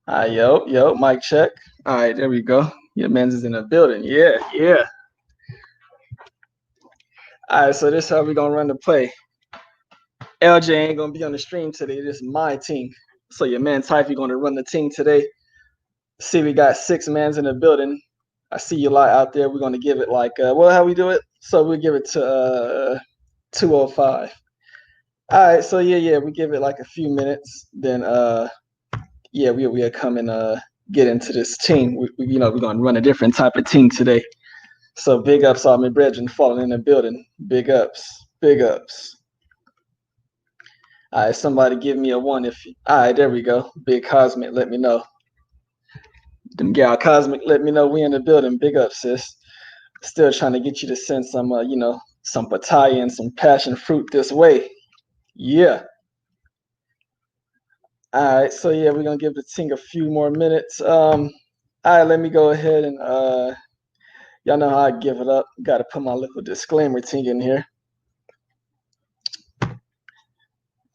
Yo, mic check. All right, there we go. Your man's is in the building. Yeah. All right, so this is how we gonna run the play. LJ ain't gonna be on the stream today. This is my team. So your man Typhy gonna run the team today. See, we got 6 mans in the building. I see you lot out there. We're gonna give it like how we do it. So we'll give it to 2:05. All right, so yeah, we give it like a few minutes. Then we'll come and get into this team. We're gonna run a different type of team today. So big ups all my brethren falling in the building. Big ups. All right, somebody give me a one if you, all right, there we go. Big Cosmic, let me know. Them gal Cosmic, let me know we in the building. Big up, sis. Still trying to get you to send some some pataya and some passion fruit this way. Yeah. All right, so yeah, we're gonna give the thing a few more minutes. All right, let me go ahead and y'all know how I give it up. Gotta put my little disclaimer thing in here.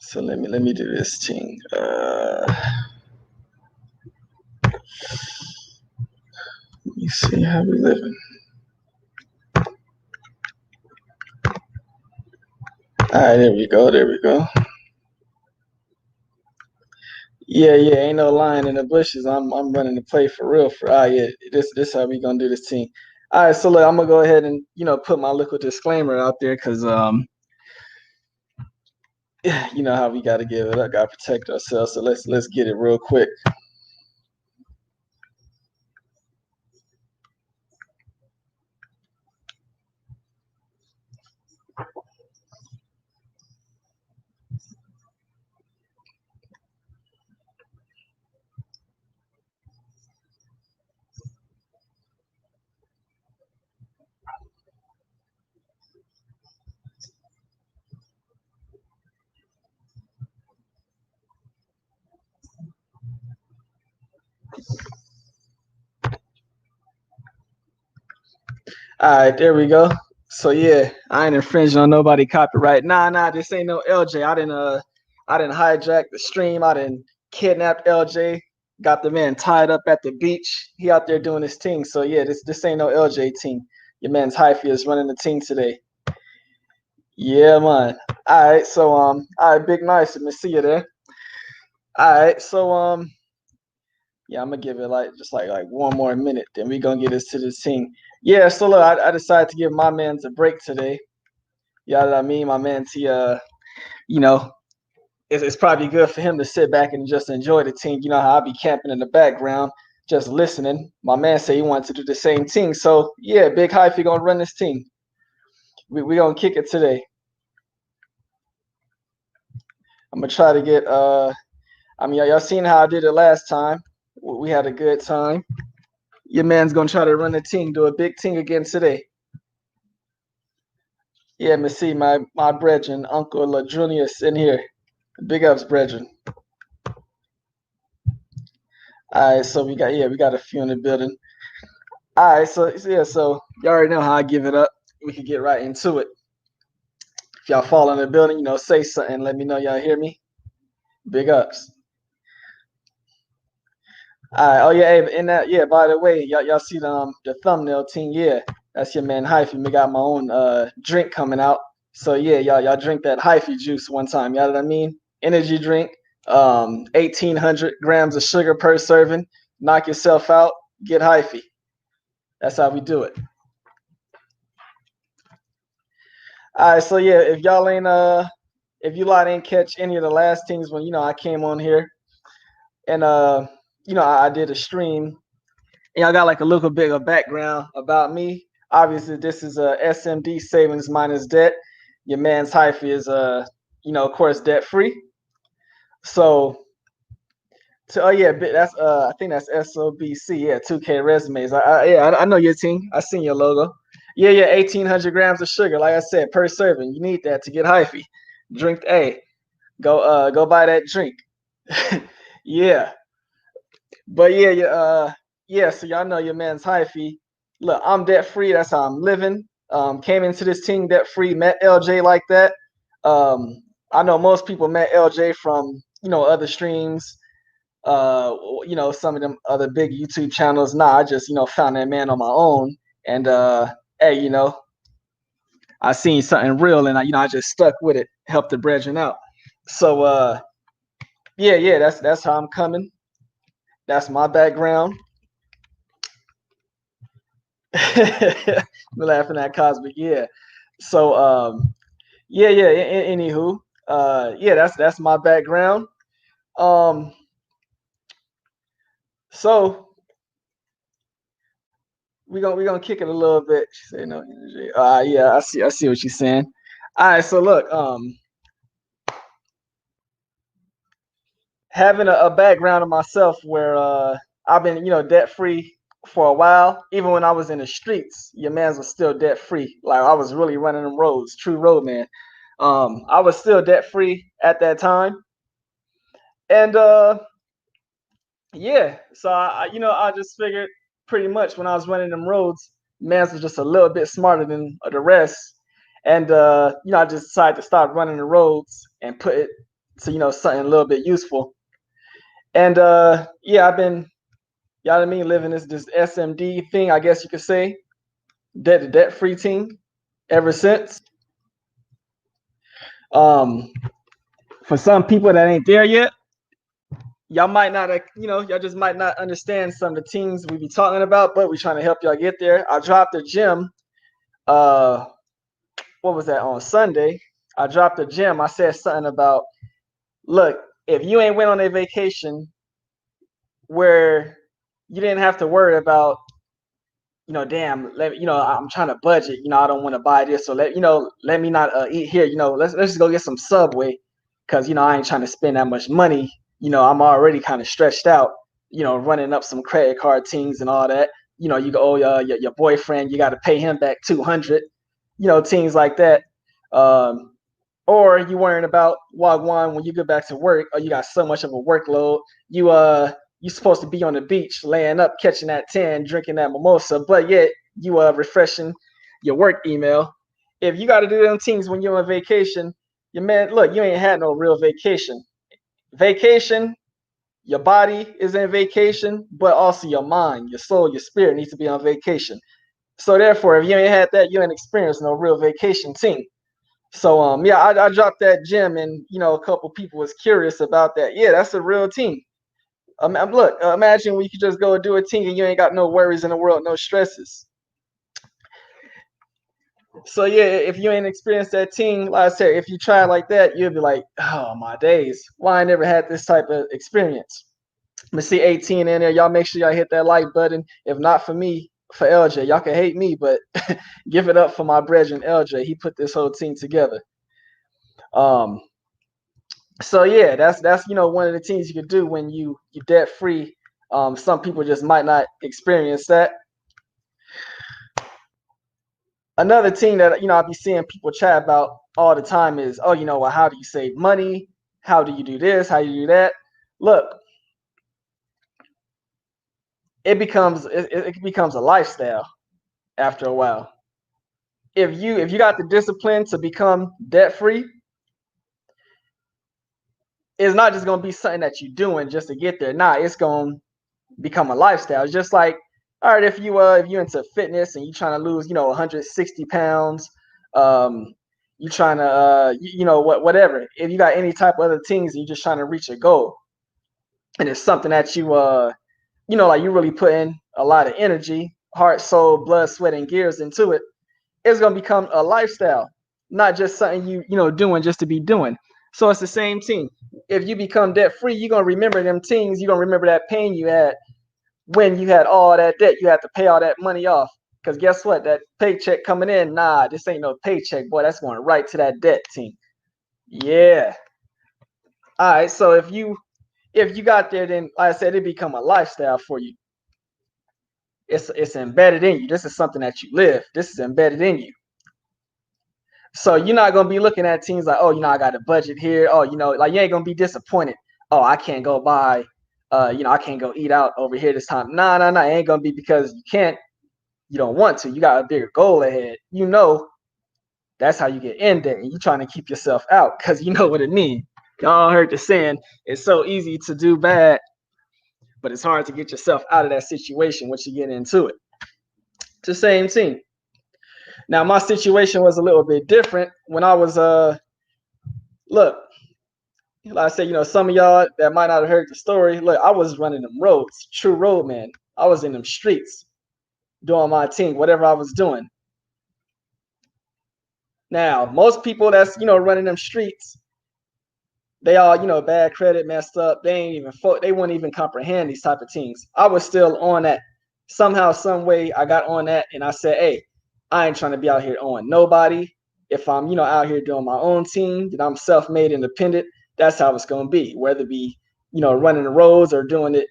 So let me do this thing. Let me see how we living. All right, there we go. Yeah, ain't no lying in the bushes. I'm running the play for real. This how we gonna do this team. All right, so look, I'm gonna go ahead and put my little disclaimer out there because you know how we gotta give it up, gotta protect ourselves. So let's get it real quick. All right, there we go. So yeah, I ain't infringing on nobody copyright. Nah, this ain't no LJ. I didn't hijack the stream. I didn't kidnap LJ. Got the man tied up at the beach. He out there doing his thing. So yeah, this ain't no LJ team. Your man's Hyphy is running the team today. Yeah, man. All right, so all right, big nice. Let me see you there. All right, so yeah, I'm gonna give it like one more minute, then we gonna get us to this team. Yeah, so look, I decided to give my man's a break today. You know what I mean? My man's you know, it's probably good for him to sit back and just enjoy the team. You know how I be camping in the background, just listening. My man said he wanted to do the same thing. So yeah, Big Hyphy gonna run this team. We gonna kick it today. I'm gonna try to get I mean y'all seen how I did it last time. We had a good time. Your man's gonna try to run the team, do a big team again today. Yeah, me see my brethren, Uncle Ladrunius in here. Big ups, brethren. All right, so we got a few in the building. All right, so y'all already know how I give it up. We can get right into it. If y'all fall in the building, say something. Let me know y'all hear me. Big ups. All right. Oh yeah, hey, in that by the way, y'all see the thumbnail team? Yeah, that's your man Hyphy. We got my own drink coming out. So yeah, y'all drink that Hyphy juice one time. You know what I mean? Energy drink. 1,800 grams of sugar per serving. Knock yourself out. Get Hyphy. That's how we do it. All right, so yeah, if y'all ain't if you lot ain't catch any of the last things when I came on here and I did a stream and y'all got like a little bit of background about me. Obviously, this is a SMD savings minus debt. Your man's Hyphy is of course debt free. So oh yeah, that's I think that's SOBC. Yeah, 2K resumes. I know your team. I seen your logo. Yeah, 1,800 grams of sugar. Like I said, per serving. You need that to get Hyphy. Drink A. Go buy that drink. Yeah. But yeah, so y'all know your man's Hyphy. Look, I'm debt free. That's how I'm living. Came into this team debt free, met LJ like that. I know most people met LJ from, other streams. some of them other big YouTube channels. Nah, I just, found that man on my own. And hey, I seen something real, and I just stuck with it, helped the brethren out. So yeah, that's how I'm coming. That's my background. We're laughing at Cosmic, yeah. So yeah. Anywho, yeah, that's my background. Um, so we gonna kick it a little bit. She said no energy. Yeah, I see what you're saying. All right, so look, having a background of myself where I've been, debt free for a while. Even when I was in the streets, your man's was still debt free. Like I was really running them roads, true road man. I was still debt free at that time, and yeah. So I just figured pretty much when I was running them roads, man's was just a little bit smarter than the rest, and I just decided to stop running the roads and put it to something a little bit useful. And yeah, I've been, you know what I mean, living this SMD thing, I guess you could say, debt free team ever since. Um, for some people that ain't there yet, y'all might not, y'all just might not understand some of the things we be talking about, but we trying to help y'all get there. I dropped the gym. What was that on Sunday? I dropped the gym. I said something about, look, if you ain't went on a vacation where you didn't have to worry about, damn, I'm trying to budget, I don't want to buy this, so let me not eat here, let's just go get some Subway, because I ain't trying to spend that much money. I'm already kind of stretched out, running up some credit card things and all that. You go, your boyfriend, you got to pay him back 200, things like that. Or you worrying about Wagwan when you get back to work, or you got so much of a workload, you're supposed to be on the beach, laying up, catching that tan, drinking that mimosa, but yet you refreshing your work email. If you got to do them things when you're on vacation, your man, look, you ain't had no real vacation. Vacation, your body is in vacation, but also your mind, your soul, your spirit needs to be on vacation. So therefore, if you ain't had that, you ain't experienced no real vacation team. So yeah, I dropped that gem, and a couple people was curious about that. Yeah, that's a real team. Look, imagine we could just go do a team and you ain't got no worries in the world, no stresses. So yeah, if you ain't experienced that team, like I said, if you try like that, you'll be like, oh my days, why I never had this type of experience. Let's see 18 in there. Y'all make sure y'all hit that like button. If not for me, for LJ, y'all can hate me, but give it up for my brethren LJ. He put this whole team together. So yeah, that's one of the things you can do when you debt free. Some people just might not experience that. Another thing that I be seeing people chat about all the time is, oh, well, how do you save money? How do you do this? How do you do that? Look, it becomes a lifestyle after a while. If you got the discipline to become debt free, it's not just gonna be something that you're doing just to get there. Nah, it's gonna become a lifestyle. It's just like, all right, if you into fitness and you trying to lose 160 pounds, you trying to whatever. If you got any type of other things and you just trying to reach a goal, and it's something that you like you really put in a lot of energy, heart, soul, blood, sweat, and gears into it, it's gonna become a lifestyle, not just something you doing just to be doing. So it's the same thing. If you become debt free, you're gonna remember them things. You're gonna remember that pain you had when you had all that debt. You had to pay all that money off. Because guess what? That paycheck coming in, nah, this ain't no paycheck, boy. That's going right to that debt team. Yeah. All right. So if you got there, then like I said, it become a lifestyle for you. It's embedded in you. This is something that you live. This is embedded in you. So you're not gonna be looking at things like, oh, I got a budget here. Oh, like you ain't gonna be disappointed. Oh, I can't go buy, I can't go eat out over here this time. Nah. It ain't gonna be because you can't. You don't want to. You got a bigger goal ahead. That's how you get in there. And you're trying to keep yourself out because you know what it means. Y'all heard the saying, it's so easy to do bad but it's hard to get yourself out of that situation once you get into it. It's the same thing. Now, my situation was a little bit different when I was look, like I said, some of y'all that might not have heard the story. Look, I was running them roads, true road man. I was in them streets doing my thing, whatever I was doing. Now, most people that's running them streets, they all bad credit, messed up. They wouldn't even comprehend these type of things. I was still on that. Somehow, some way, I got on that, and I said, "Hey, I ain't trying to be out here owing nobody. If I'm out here doing my own team, then I'm self-made, independent. That's how it's gonna be. Whether it be running the roads or doing it,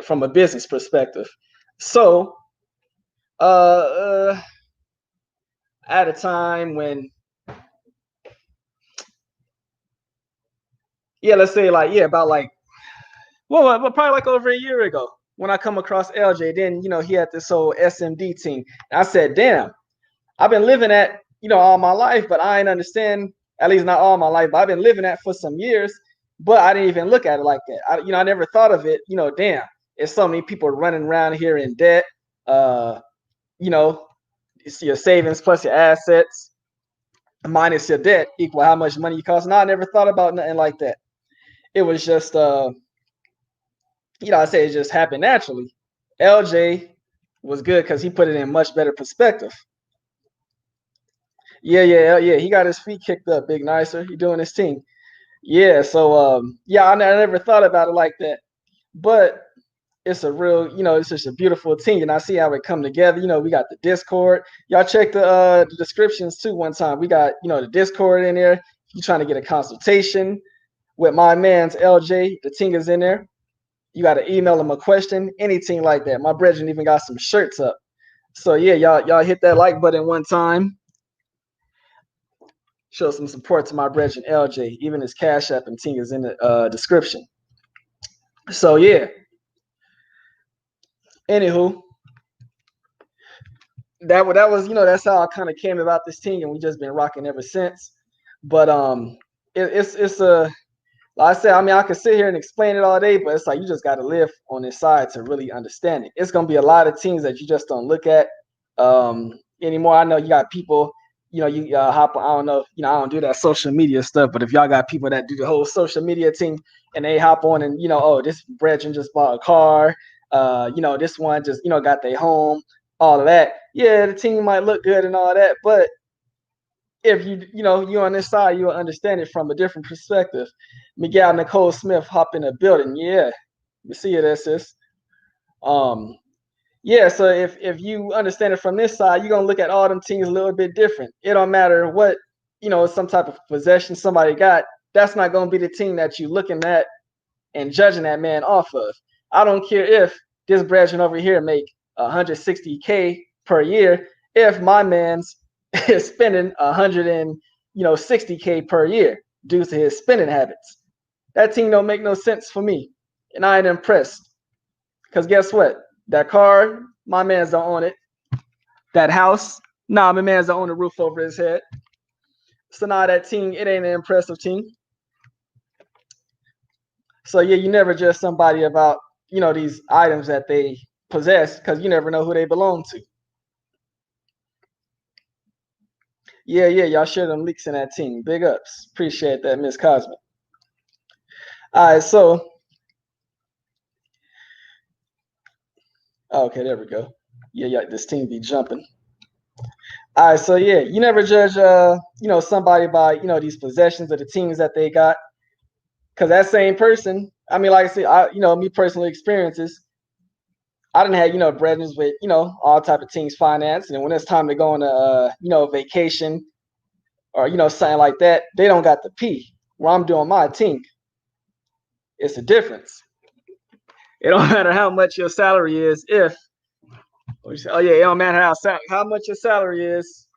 from a business perspective." So, at a time when, let's say about probably like over a year ago when I come across LJ. Then he had this whole SMD team. And I said, damn, I've been living that all my life, but I ain't understand. At least not all my life, but I've been living that for some years. But I didn't even look at it like that. I never thought of it. Damn, it's so many people running around here in debt. It's your savings plus your assets minus your debt equal how much money you cost. And I never thought about nothing like that. It was just I say it just happened naturally. LJ was good because he put it in much better perspective. Yeah. He got his feet kicked up, big nicer. He doing his thing. Yeah. So I never thought about it like that. But it's a real, it's just a beautiful team, and I see how it come together. We got the Discord. Y'all check the descriptions too. One time we got the Discord in there. If you're trying to get a consultation with my man's LJ, the team is in there. You got to email them a question, anything like that. My brethren even got some shirts up. So yeah, y'all hit that like button one time. Show some support to my brethren LJ. Even his CashApp and thing is in the description. So yeah. Anywho, that was that's how I kind of came about this team, and we just been rocking ever since. But it's a like I said, I could sit here and explain it all day, but it's like you just got to live on this side to really understand it. It's gonna be a lot of teams that you just don't look at anymore. I know you got people, you hop on. I don't know, I don't do that social media stuff, but if y'all got people that do the whole social media thing and they hop on and oh, this brethren just bought a car, this one just got their home, all of that. Yeah, the team might look good and all that, but if you on this side, you'll understand it from a different perspective. Miguel Nicole Smith hop in a building. Yeah, you see it, sis. Yeah, so if you understand it from this side, you're gonna look at all them teams a little bit different. It don't matter what, some type of possession somebody got, that's not gonna be the team that you looking at and judging that man off of. I don't care if this brethren over here make 160K per year, if my man's is spending 160K per year due to his spending habits. That team don't make no sense for me, and I ain't impressed. Cause guess what? That car, my man's don't own it. That house, my man's don't own the roof over his head. So now that team, it ain't an impressive team. So yeah, you never judge somebody about these items that they possess, because you never know who they belong to. Yeah, y'all share them leaks in that team. Big ups. Appreciate that, Miss Cosmic. All right, so okay, there we go. Yeah, this team be jumping. All right, so yeah, you never judge somebody by these possessions or the teams that they got, because that same person, like I said, me personally experiences, I didn't have brethren with all type of teams finance, and when it's time to go on a vacation or something like that, they don't got the P where I'm doing my team. It's a difference. It don't matter how much your salary is it don't matter how much your salary is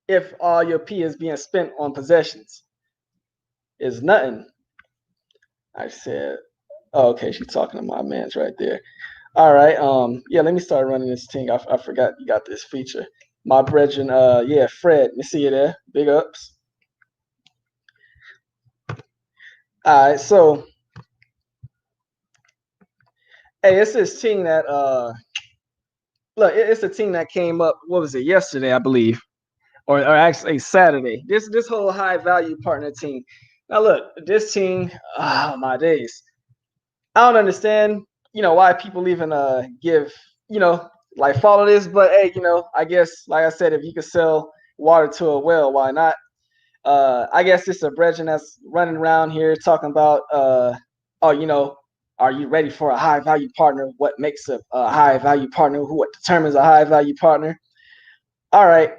if all your P is being spent on possessions. It's nothing. I said, oh, okay, she's talking to my man's right there. All right, yeah, let me start running this thing. I forgot you got this feature. My brethren, yeah, Fred, you see you there. Big ups. All right, so Hey, it's this team that look, it's a team that came up. What was it, yesterday, I believe, or actually Saturday. This whole high value partner team. Now look, this team. Oh my days. I don't understand. Why people even give like follow this. But hey, I guess like I said, if you could sell water to a well, why not? I guess it's a brethren that's running around here talking about, oh, are you ready for a high value partner? What makes a high value partner? What determines a high value partner? All right.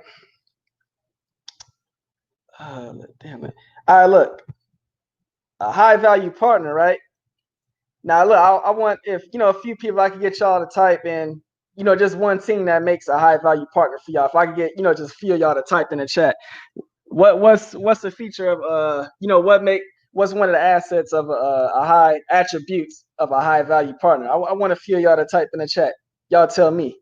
Damn it. All right, look, a high value partner, right? Now, look, I want, if a few people, I could get y'all to type in, just one thing that makes a high value partner for y'all. If I could get, just a few of y'all to type in the chat. What's the feature of what's one of the assets of a high attributes of a high value partner? I want a few of y'all to type in the chat. Y'all tell me.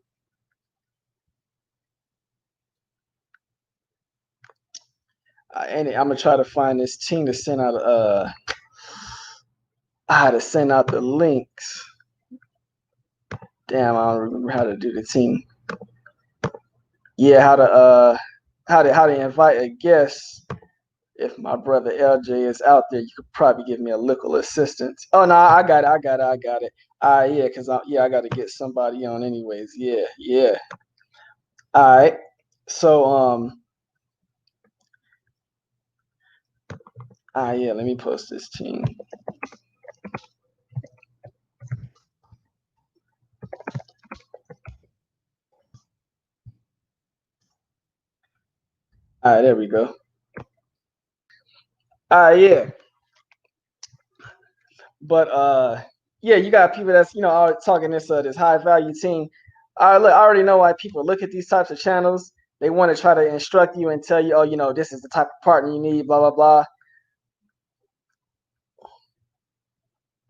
And I'm gonna try to find this team to send out to send out the links. Damn, I don't remember how to do the team. Yeah, how to invite a guest. If my brother LJ is out there, you could probably give me a little assistance. Oh no, I got it. Yeah, cause I got to get somebody on anyways. Yeah. All right. So yeah, let me post this team. All right, there we go. Yeah. But yeah, you got people that's all talking this high value team. Look, I already know why people look at these types of channels. They want to try to instruct you and tell you, oh, this is the type of partner you need, blah blah blah.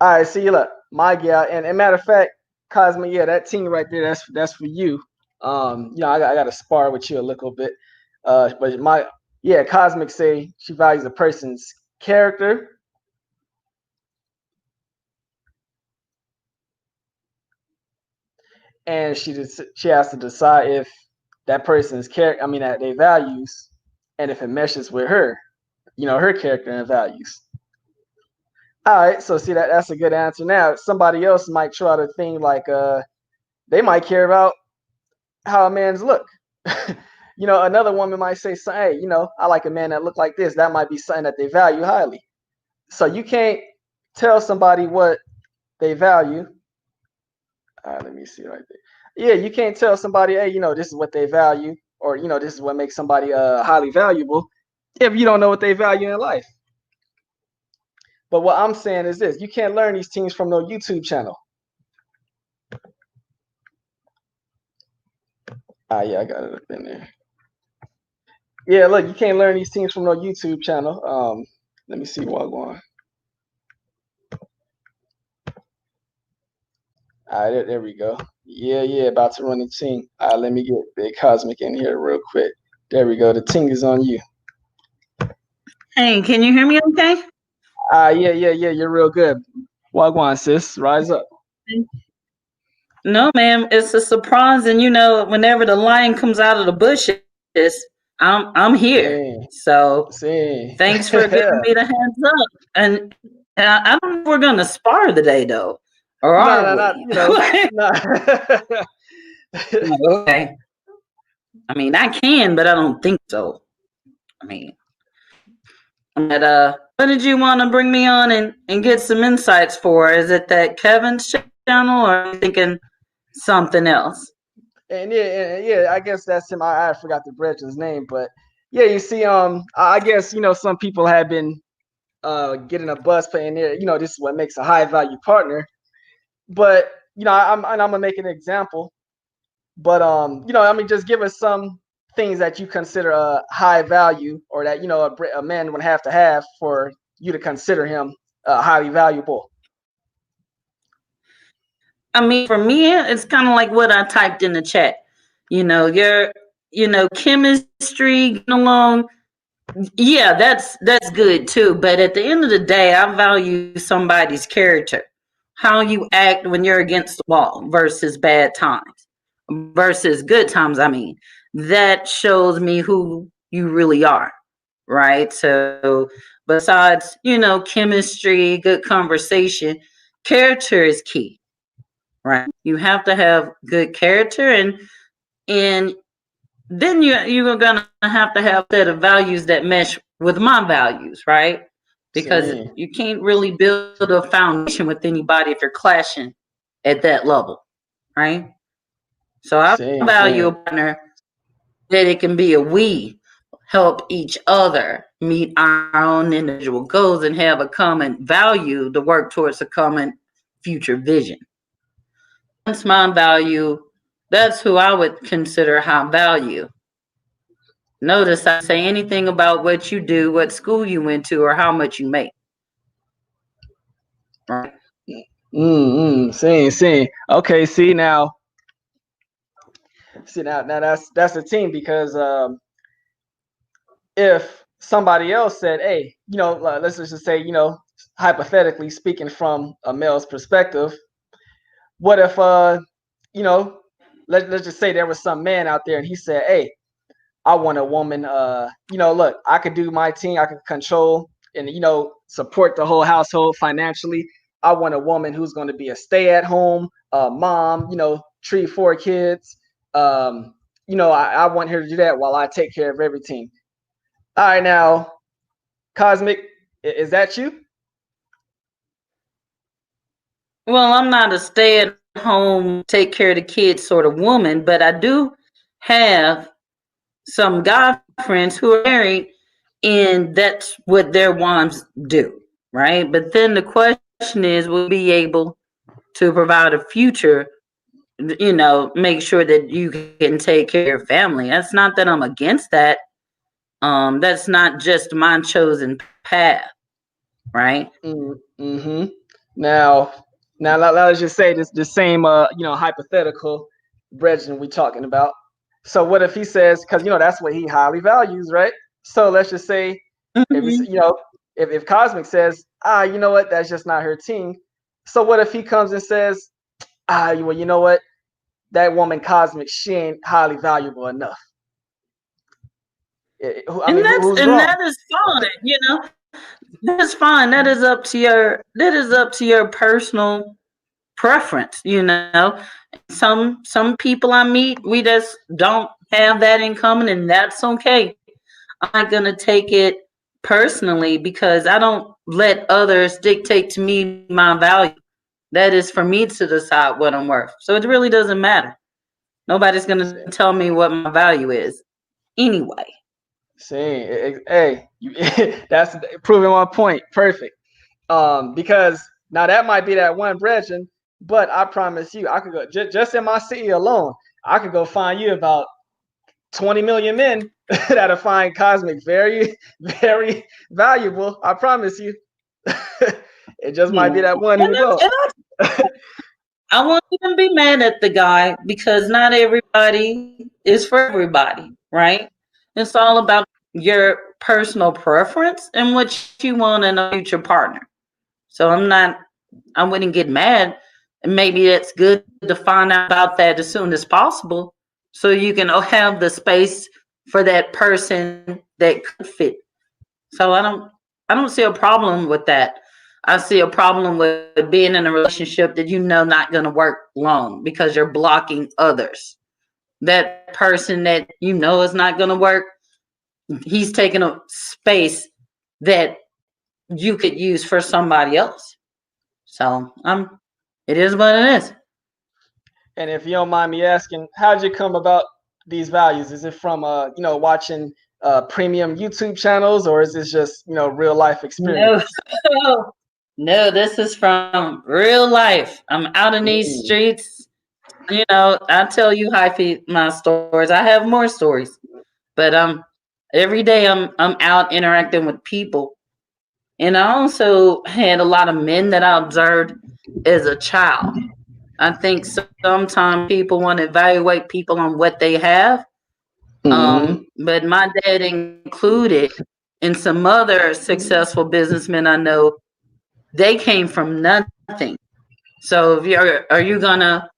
All right, see you. Look, my gal, and matter of fact, Cosmo, yeah, that team right there, that's for you. I got to spar with you a little bit. But Cosmic say she values a person's character, and she has to decide if that person's character, that they values, and if it meshes with her, her character and values. All right, so see that's a good answer. Now somebody else might try to think like they might care about how a man's look. Another woman might say, hey, I like a man that look like this. That might be something that they value highly. So you can't tell somebody what they value. All right, let me see right there. Yeah, you can't tell somebody, hey, this is what they value, or this is what makes somebody highly valuable, if you don't know what they value in life. But what I'm saying is this: you can't learn these things from no YouTube channel. Yeah, I got it up in there. Yeah, look, you can't learn these things from no YouTube channel. Let me see what I'm going. All right, there we go. Yeah, about to run the team. All right, let me get Big Cosmic in here real quick. There we go. The team is on you. Hey, can you hear me okay? Yeah, you're real good. Wagwan, sis, rise up. No, ma'am, it's a surprise, and whenever the lion comes out of the bushes, I'm here. So thanks for giving me the hands up. And I don't know if we're gonna spar today though, or are we? Okay. I mean, I can, but I don't think so. I mean, but what did you want to bring me on and get some insights for? Is it that Kevin's channel, or are you thinking something else? And yeah, I guess that's him. I forgot the brethren's name, but yeah, you see, I guess some people have been getting a buzz playing there. This is what makes a high value partner. But I'm gonna make an example. But just give us some things that you consider a high value, or that a man would have to have for you to consider him highly valuable. I mean, for me, it's kind of like what I typed in the chat. Your chemistry, getting along. Yeah, that's good too. But at the end of the day, I value somebody's character. how you act when you're against the wall versus bad times versus good times. I mean, that shows me who you really are, right? So besides, chemistry, good conversation, character is key, right? You have to have good character, and then you're gonna have to have a set of values that mesh with my values, right? Because you can't really build a foundation with anybody if you're clashing at that level, right? So I value a partner that it can be a we help each other meet our own individual goals and have a common value to work towards a common future vision. That's my value. That's who I would consider high value. Notice I say anything about what you do, what school you went to, or how much you make. Right. Seeing. Okay, now that's a team, because if somebody else said, hey, let's just say, hypothetically speaking from a male's perspective, what if let's just say there was some man out there and he said, hey, I want a woman, look, I could do my team, I could control and support the whole household financially. I want a woman who's going to be a stay-at-home mom, treat 4 kids. I want her to do that while I take care of everything. All right, now, Cosmic, is that you? Well, I'm not a stay-at-home, take care of the kids sort of woman, but I do have some guy friends who are married, and that's what their wives do, right? But then the question is, will we be able to provide a future, make sure that you can take care of your family? That's not that I'm against that. That's not just my chosen path, right? Mm-hmm. Now let's just say this the same hypothetical brethren we talking about. So what if he says, because that's what he highly values, right? So let's just say if Cosmic says, you know what, that's just not her thing. So what if he comes and says, well, you know what, that woman Cosmic, she ain't highly valuable enough. Who's wrong? That is fine, that's fine. That is up to your personal preference, Some people I meet, we just don't have that in common, and that's okay. I'm not gonna take it personally because I don't let others dictate to me my value. That is for me to decide what I'm worth. So it really doesn't matter. Nobody's gonna tell me what my value is anyway. Hey, that's proving my point. Perfect. Because now that might be that one brethren, but I promise you, I could go just in my city alone, I could go find you about 20 million men that'll find Cosmic very, very valuable. I promise you. It just might be that one who don't. I won't even be mad at the guy because not everybody is for everybody, right? It's all about your personal preference and what you want in a future partner. So I wouldn't get mad. And maybe it's good to find out about that as soon as possible so you can have the space for that person that could fit. So I don't see a problem with that. I see a problem with being in a relationship that not going to work long because you're blocking others. That person that is not going to work, he's taking a space that you could use for somebody else. So it is what it is. And if you don't mind me asking, how did you come about these values? Is it from watching premium YouTube channels, or is this just real life experience? No, this is from real life. I'm out in these streets. I tell you hyphy my stories. I have more stories, but every day I'm out interacting with people, and I also had a lot of men that I observed as a child. I think sometimes people want to evaluate people on what they have, but my dad included, and some other successful businessmen I know, they came from nothing. So if are you gonna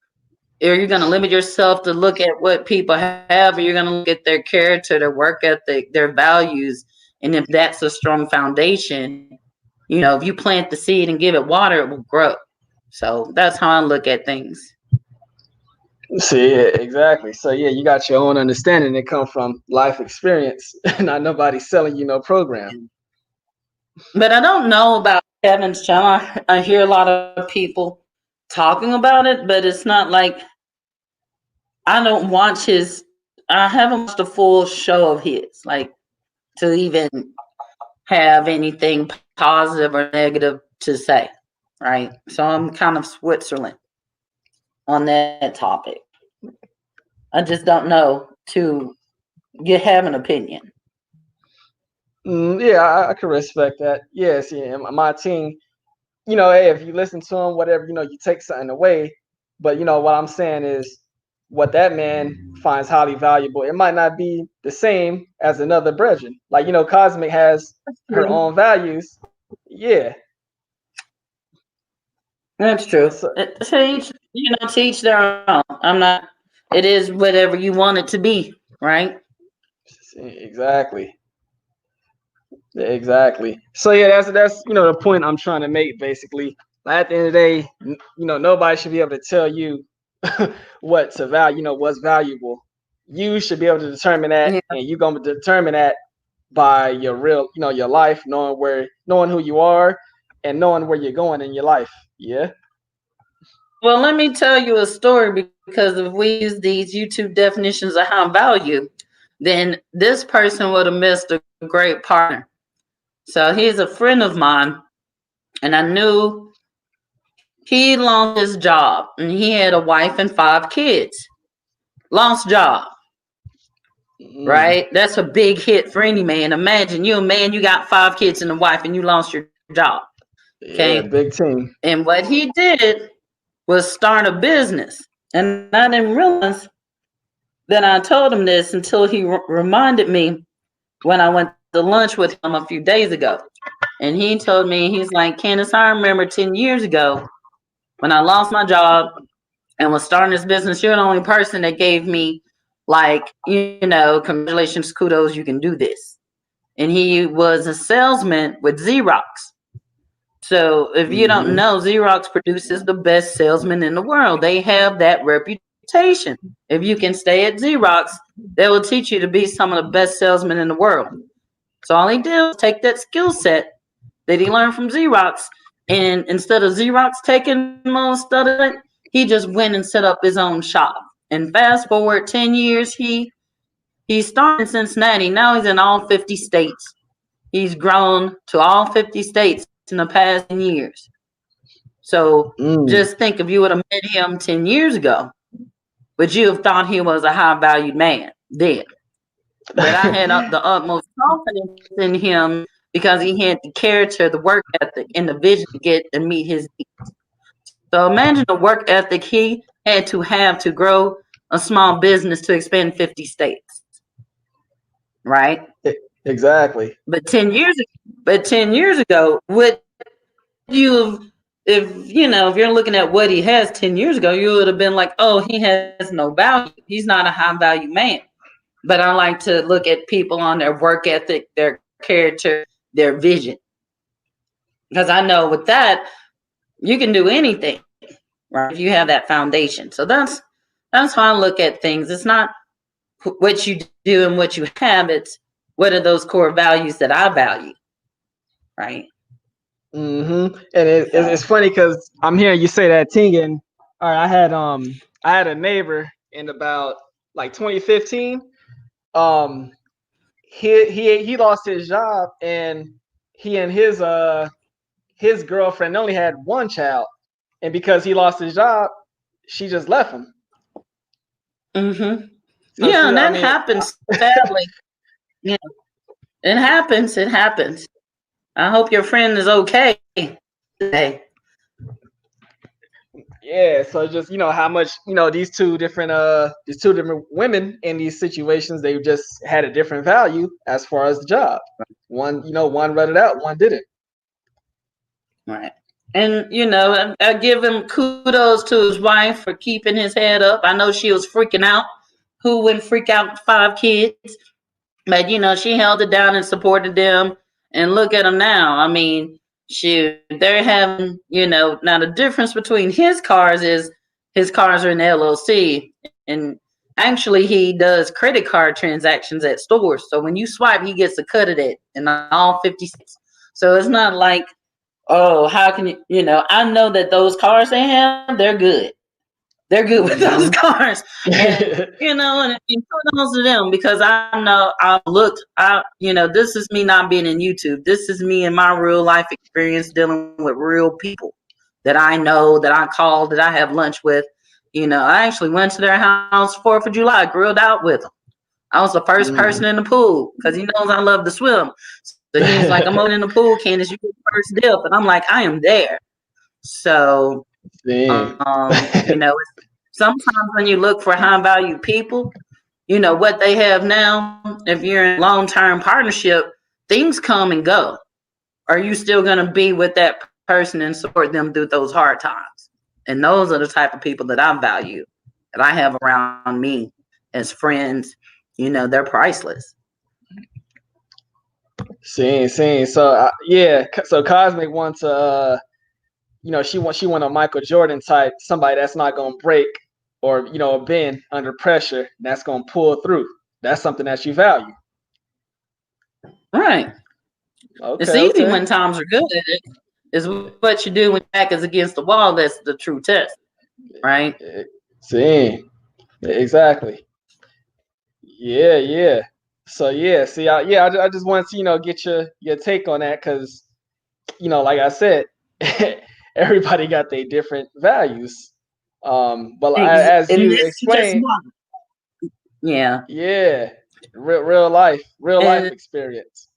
limit yourself to look at what people have, or you're gonna look at their character, their work ethic, their values, and if that's a strong foundation, if you plant the seed and give it water, it will grow. So that's how I look at things. See, exactly. So yeah, you got your own understanding that come from life experience. Not nobody selling you no program. But I don't know about Kevin's channel. I hear a lot of people talking about it, but it's not like I don't watch I haven't watched a full show of his, like to even have anything positive or negative to say, right? So I'm kind of Switzerland on that topic. I just don't know to have an opinion. Yeah, I can respect that. Yes, yeah, my team, hey, if you listen to him, whatever, you take something away. But what I'm saying is what that man finds highly valuable, it might not be the same as another brethren. Like, Cosmic has her own values. Yeah. That's true. So, teach their own. It is whatever you want it to be, right? Exactly. Exactly. So yeah, that's the point I'm trying to make basically. At the end of the day, nobody should be able to tell you what to value, what's valuable. You should be able to determine that, and you're gonna determine that by your real, your life, knowing who you are, and knowing where you're going in your life. Yeah. Well, let me tell you a story, because if we use these YouTube definitions of high value, then this person would have missed a great partner. So he's a friend of mine, and I knew he lost his job, and he had a wife and 5 kids. Lost job. Right? That's a big hit for any man. Imagine you're a man, you got 5 kids and a wife, and you lost your job. Okay. Yeah, big team. And what he did was start a business. And I didn't realize that I told him this until he reminded me when I went to lunch with him a few days ago. And he told me, he's like, Candace, I remember 10 years ago when I lost my job and was starting this business, you're the only person that gave me, like, congratulations, kudos, you can do this. And he was a salesman with Xerox. So if you don't know, Xerox produces the best salesman in the world. They have that reputation. If you can stay at Xerox, they will teach you to be some of the best salesmen in the world. So all he did was take that skill set that he learned from Xerox, and instead of Xerox taking most of it, he just went and set up his own shop. And fast forward 10 years, he started in Cincinnati. Now he's in all 50 states. He's grown to all 50 states in the past 10 years. So just think, if you would have met him 10 years ago, would you have thought he was a high valued man then? But I had the utmost confidence in him because he had the character, the work ethic, and the vision to get and meet his needs. So imagine the work ethic he had to grow a small business to expand 50 states. Right? Exactly. But 10 years ago, would you, if you're looking at what he has 10 years ago, you would have been like, oh, he has no value. He's not a high value man. But I like to look at people on their work ethic, their character, their vision. Because I know with that, you can do anything, right? If you have that foundation. So that's how I look at things. It's not what you do and what you have. It's what are those core values that I value, right? And it's funny because I'm hearing you say that, Tingen. All right, I had a neighbor in about like 2015. He lost his job, and he and his girlfriend only had one child, and because he lost his job, she just left him. So yeah, and that happens, sadly. Yeah, it happens. It happens. I hope your friend is okay today. Yeah, so just how much these two different women in these situations, they just had a different value as far as the job. One read it out, one didn't. Right. And, you know, I give him kudos to his wife for keeping his head up. I know she was freaking out. Who wouldn't freak out with 5 kids? But, you know, she held it down and supported them. And look at them now. I mean, they're having, you know, now the difference between his cars is his cars are in the LLC. And actually, he does credit card transactions at stores. So when you swipe, he gets a cut of it in all 50 states. So it's not like, oh, how can you, you know, I know that those cars they have, they're good. They're good with those cars. And, you know, and kudos to them because I know you know, this is me not being in YouTube. This is me in my real life experience dealing with real people that I know, that I call, that I have lunch with. You know, I actually went to their house 4th of July, grilled out with them. I was the first person in the pool because he knows I love to swim. So he's like, I'm on in the pool, Candace, you get first dip. And I'm like, I am there. So, you know, sometimes when you look for high value people, you know, what they have now, if you're in a long-term partnership, things come and go. Are you still going to be with that person and support them through those hard times? And those are the type of people that I value, that I have around me as friends. You know, they're priceless. Seeing. So yeah, so Cosmic wants you know, she want a Michael Jordan type, somebody that's not gonna break or, you know, bend under pressure, that's gonna pull through. That's something that you value. Right. Okay, it's easy when times are good. It's what you do when your back is against the wall that's the true test, right? See, exactly. Yeah. So yeah, see, I just wanted to, you know, get your take on that because, you know, like I said, everybody got their different values. But as you explained, yeah, real life experience.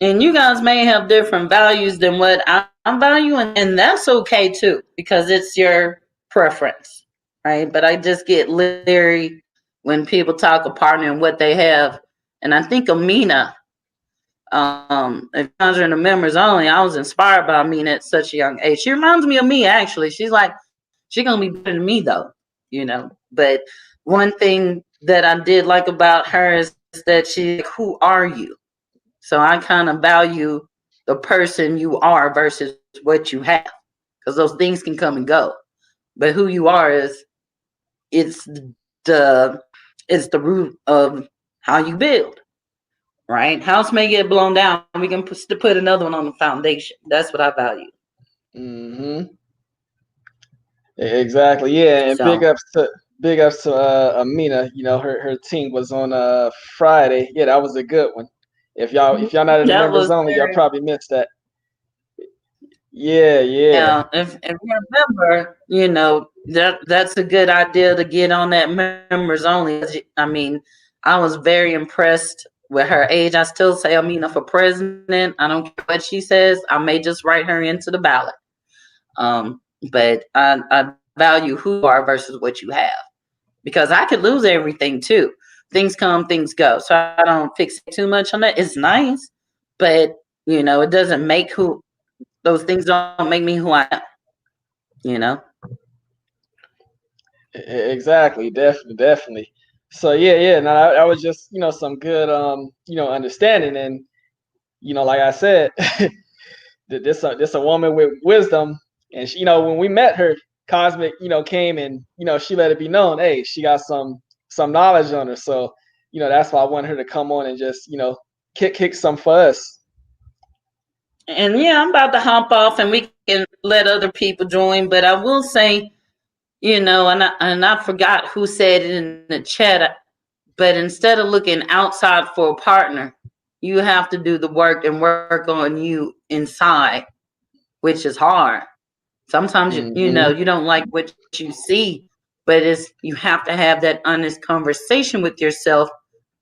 And you guys may have different values than what I'm valuing, and that's okay too, because it's your preference, right? But I just get leery when people talk a partner and what they have. And I think Amina, if you guys are in the members only, I was inspired by Amina at such a young age. She reminds me of me, actually. She's like, she's going to be better than me, though, you know. But one thing that I did like about her is that she's like, who are you? So I kind of value the person you are versus what you have, because those things can come and go. But who you are it's the root of how you build, right? House may get blown down, we can put another one on the foundation. That's what I value. Exactly. Yeah, and so, big ups to Amina. You know, her team was on Friday. Yeah, that was a good one. If y'all not in the members only, y'all probably missed that. Yeah. If you remember, you know, that's a good idea to get on that members only. I mean, I was very impressed with her age. I still say Amina for president. I don't care what she says. I may just write her into the ballot. But I value who you are versus what you have, because I could lose everything too. Things come, things go. So I don't fixate too much on that. It's nice, but you know, it doesn't make those things don't make me who I am. You know. Exactly. Definitely. So yeah. Now that was just, you know, some good you know, understanding, and you know, like I said, this a woman with wisdom, and she, you know, when we met her, Cosmic, you know, came and, you know, she let it be known, hey, she got some knowledge on her. So, you know, that's why I wanted her to come on and just, you know, kick some for us. And yeah, I'm about to hop off, and we can let other people join. But I will say, you know, and I forgot who said it in the chat, but instead of looking outside for a partner, you have to do the work and work on you inside, which is hard. Sometimes you know, you don't like what you see, but you have to have that honest conversation with yourself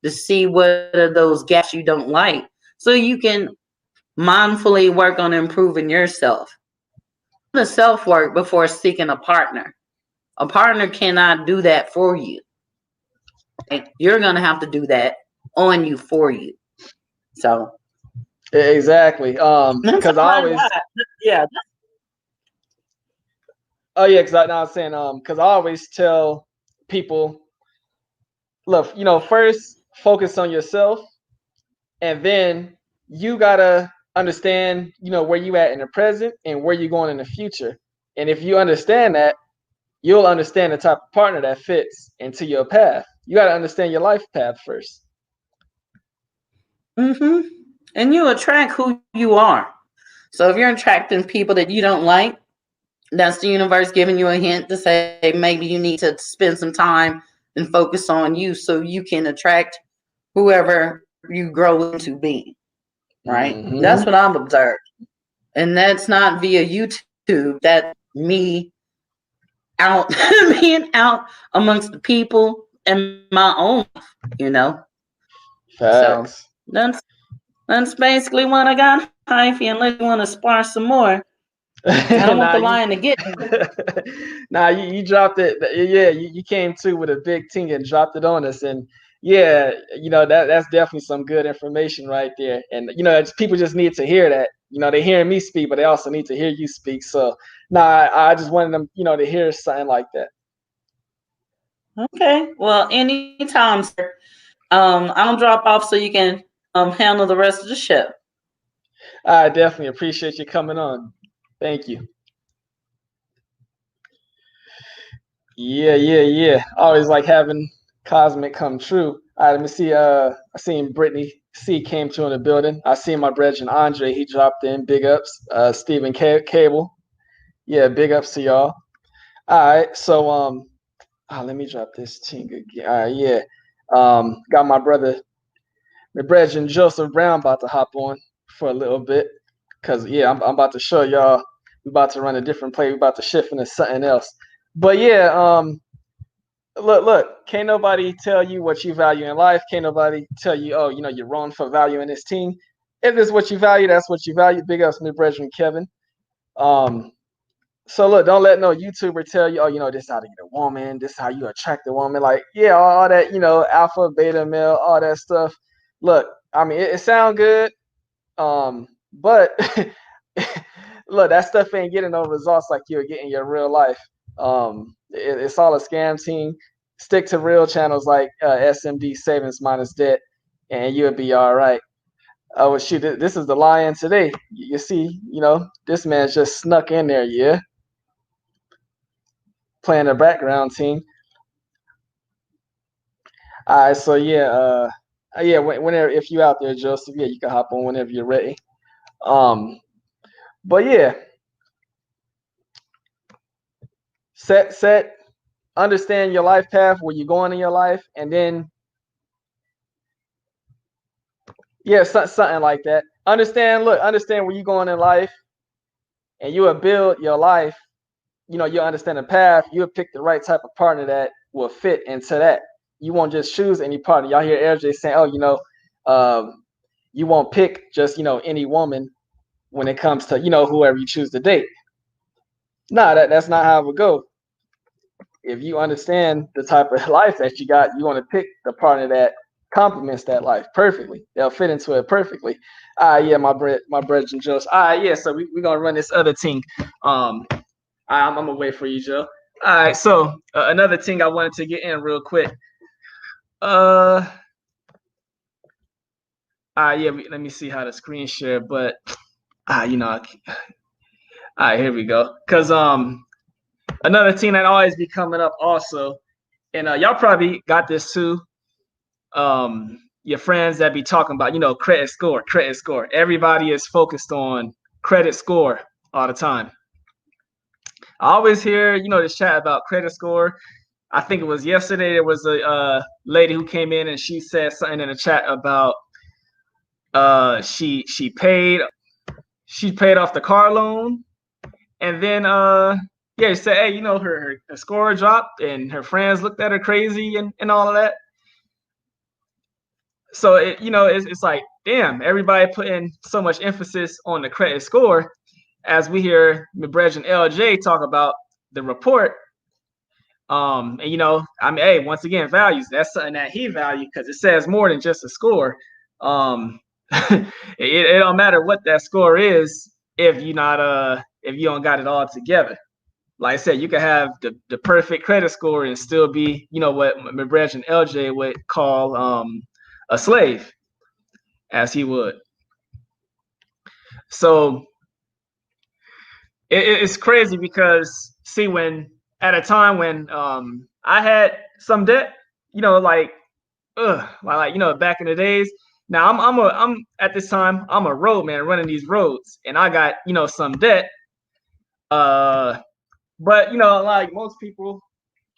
to see what are those gaps you don't like, so you can mindfully work on improving yourself. The self work before seeking a partner. A partner cannot do that for you. Right? You're gonna have to do that on you for you. So exactly. Because I always Oh yeah, because I was saying because I always tell people, look, first focus on yourself, and then you gotta understand, where you at in the present and where you're going in the future. And if you understand that, you'll understand the type of partner that fits into your path. You gotta understand your life path first. Mm-hmm. And you attract who you are. So if you're attracting people that you don't like, that's the universe giving you a hint to say maybe you need to spend some time and focus on you so you can attract whoever you grow into being. Right? Mm-hmm. That's what I've observed. And that's not via YouTube. That's me out being out amongst the people and my own life. Facts. So that's basically what I got, Hyphy, unless you want to spar some more. I don't want the lion to get me. You dropped it. Yeah, you came to with a big thing and dropped it on us. And yeah, that's definitely some good information right there. And people just need to hear that. They're hearing me speak, but they also need to hear you speak. So I just wanted them, to hear something like that. Okay. Well, anytime, sir. I'll drop off so you can handle the rest of the show. I definitely appreciate you coming on. Thank you. Yeah. Always like having Cosmic come true. All right, let me see. I seen Brittany C came to in the building. I seen my brethren Andre. He dropped in. Big ups. Stephen Cable. Yeah, big ups to y'all. All right, so let me drop this thing again. All right, yeah. Got my brethren Joseph Brown about to hop on for a little bit, cause yeah, I'm about to show y'all. We about to run a different play. We about to shift into something else. But yeah, look, can't nobody tell you what you value in life. Can't nobody tell you, oh, you're wrong for valuing this team. If this is what you value, that's what you value. Big ups, my brethren Kevin. So look, don't let no YouTuber tell you, oh, this is how to get a woman, this is how you attract a woman. Like, yeah, all that, alpha, beta male, all that stuff. Look, I mean, it sounds good, but look, that stuff ain't getting no results like you're getting in your real life. It's all a scam team. Stick to real channels like SMD SavingsMinusDebt, and you'll be all right. Oh, well, shoot, this is the lion today. You see, this man's just snuck in there, yeah, playing the background team. All right, so yeah, whenever, if you out there, Joseph, yeah, you can hop on whenever you're ready. But yeah, understand your life path, where you're going in your life, and then yeah, something like that. Understand where you're going in life, and you will build your life. You understand the path. You'll pick the right type of partner that will fit into that. You won't just choose any partner. Y'all hear LJ saying, oh, you won't pick just any woman when it comes to whoever you choose to date. Nah, that's not how it would go. If you understand the type of life that you got, you want to pick the partner that complements that life perfectly. They'll fit into it perfectly. Yeah, my brethren Joe. Yeah, so we're gonna run this other team. I'm gonna wait for you, Joe. All right, so another thing I wanted to get in real quick. Yeah, let me see how to screen share, but all right, here we go. Cause another thing that always be coming up also, and y'all probably got this too. Your friends that be talking about, credit score. Everybody is focused on credit score all the time. I always hear, this chat about credit score. I think it was yesterday. There was a lady who came in and she said something in the chat about she paid off the car loan, and then she said, hey, her score dropped and her friends looked at her crazy and all of that. So it's like, damn, everybody putting so much emphasis on the credit score, as we hear Mibrej LJ talk about the report. And I mean, hey, once again, values, that's something that he valued because it says more than just a score. It don't matter what that score is if you don't got it all together. like I said, you could have the perfect credit score and still be, you know, what my brethren LJ would call a slave, as he would. So it's crazy because, see, when at a time when I had some debt, you know, like you know, back in the days. Now I'm at this time I'm a roadman running these roads, and I got, you know, some debt. But you know, like most people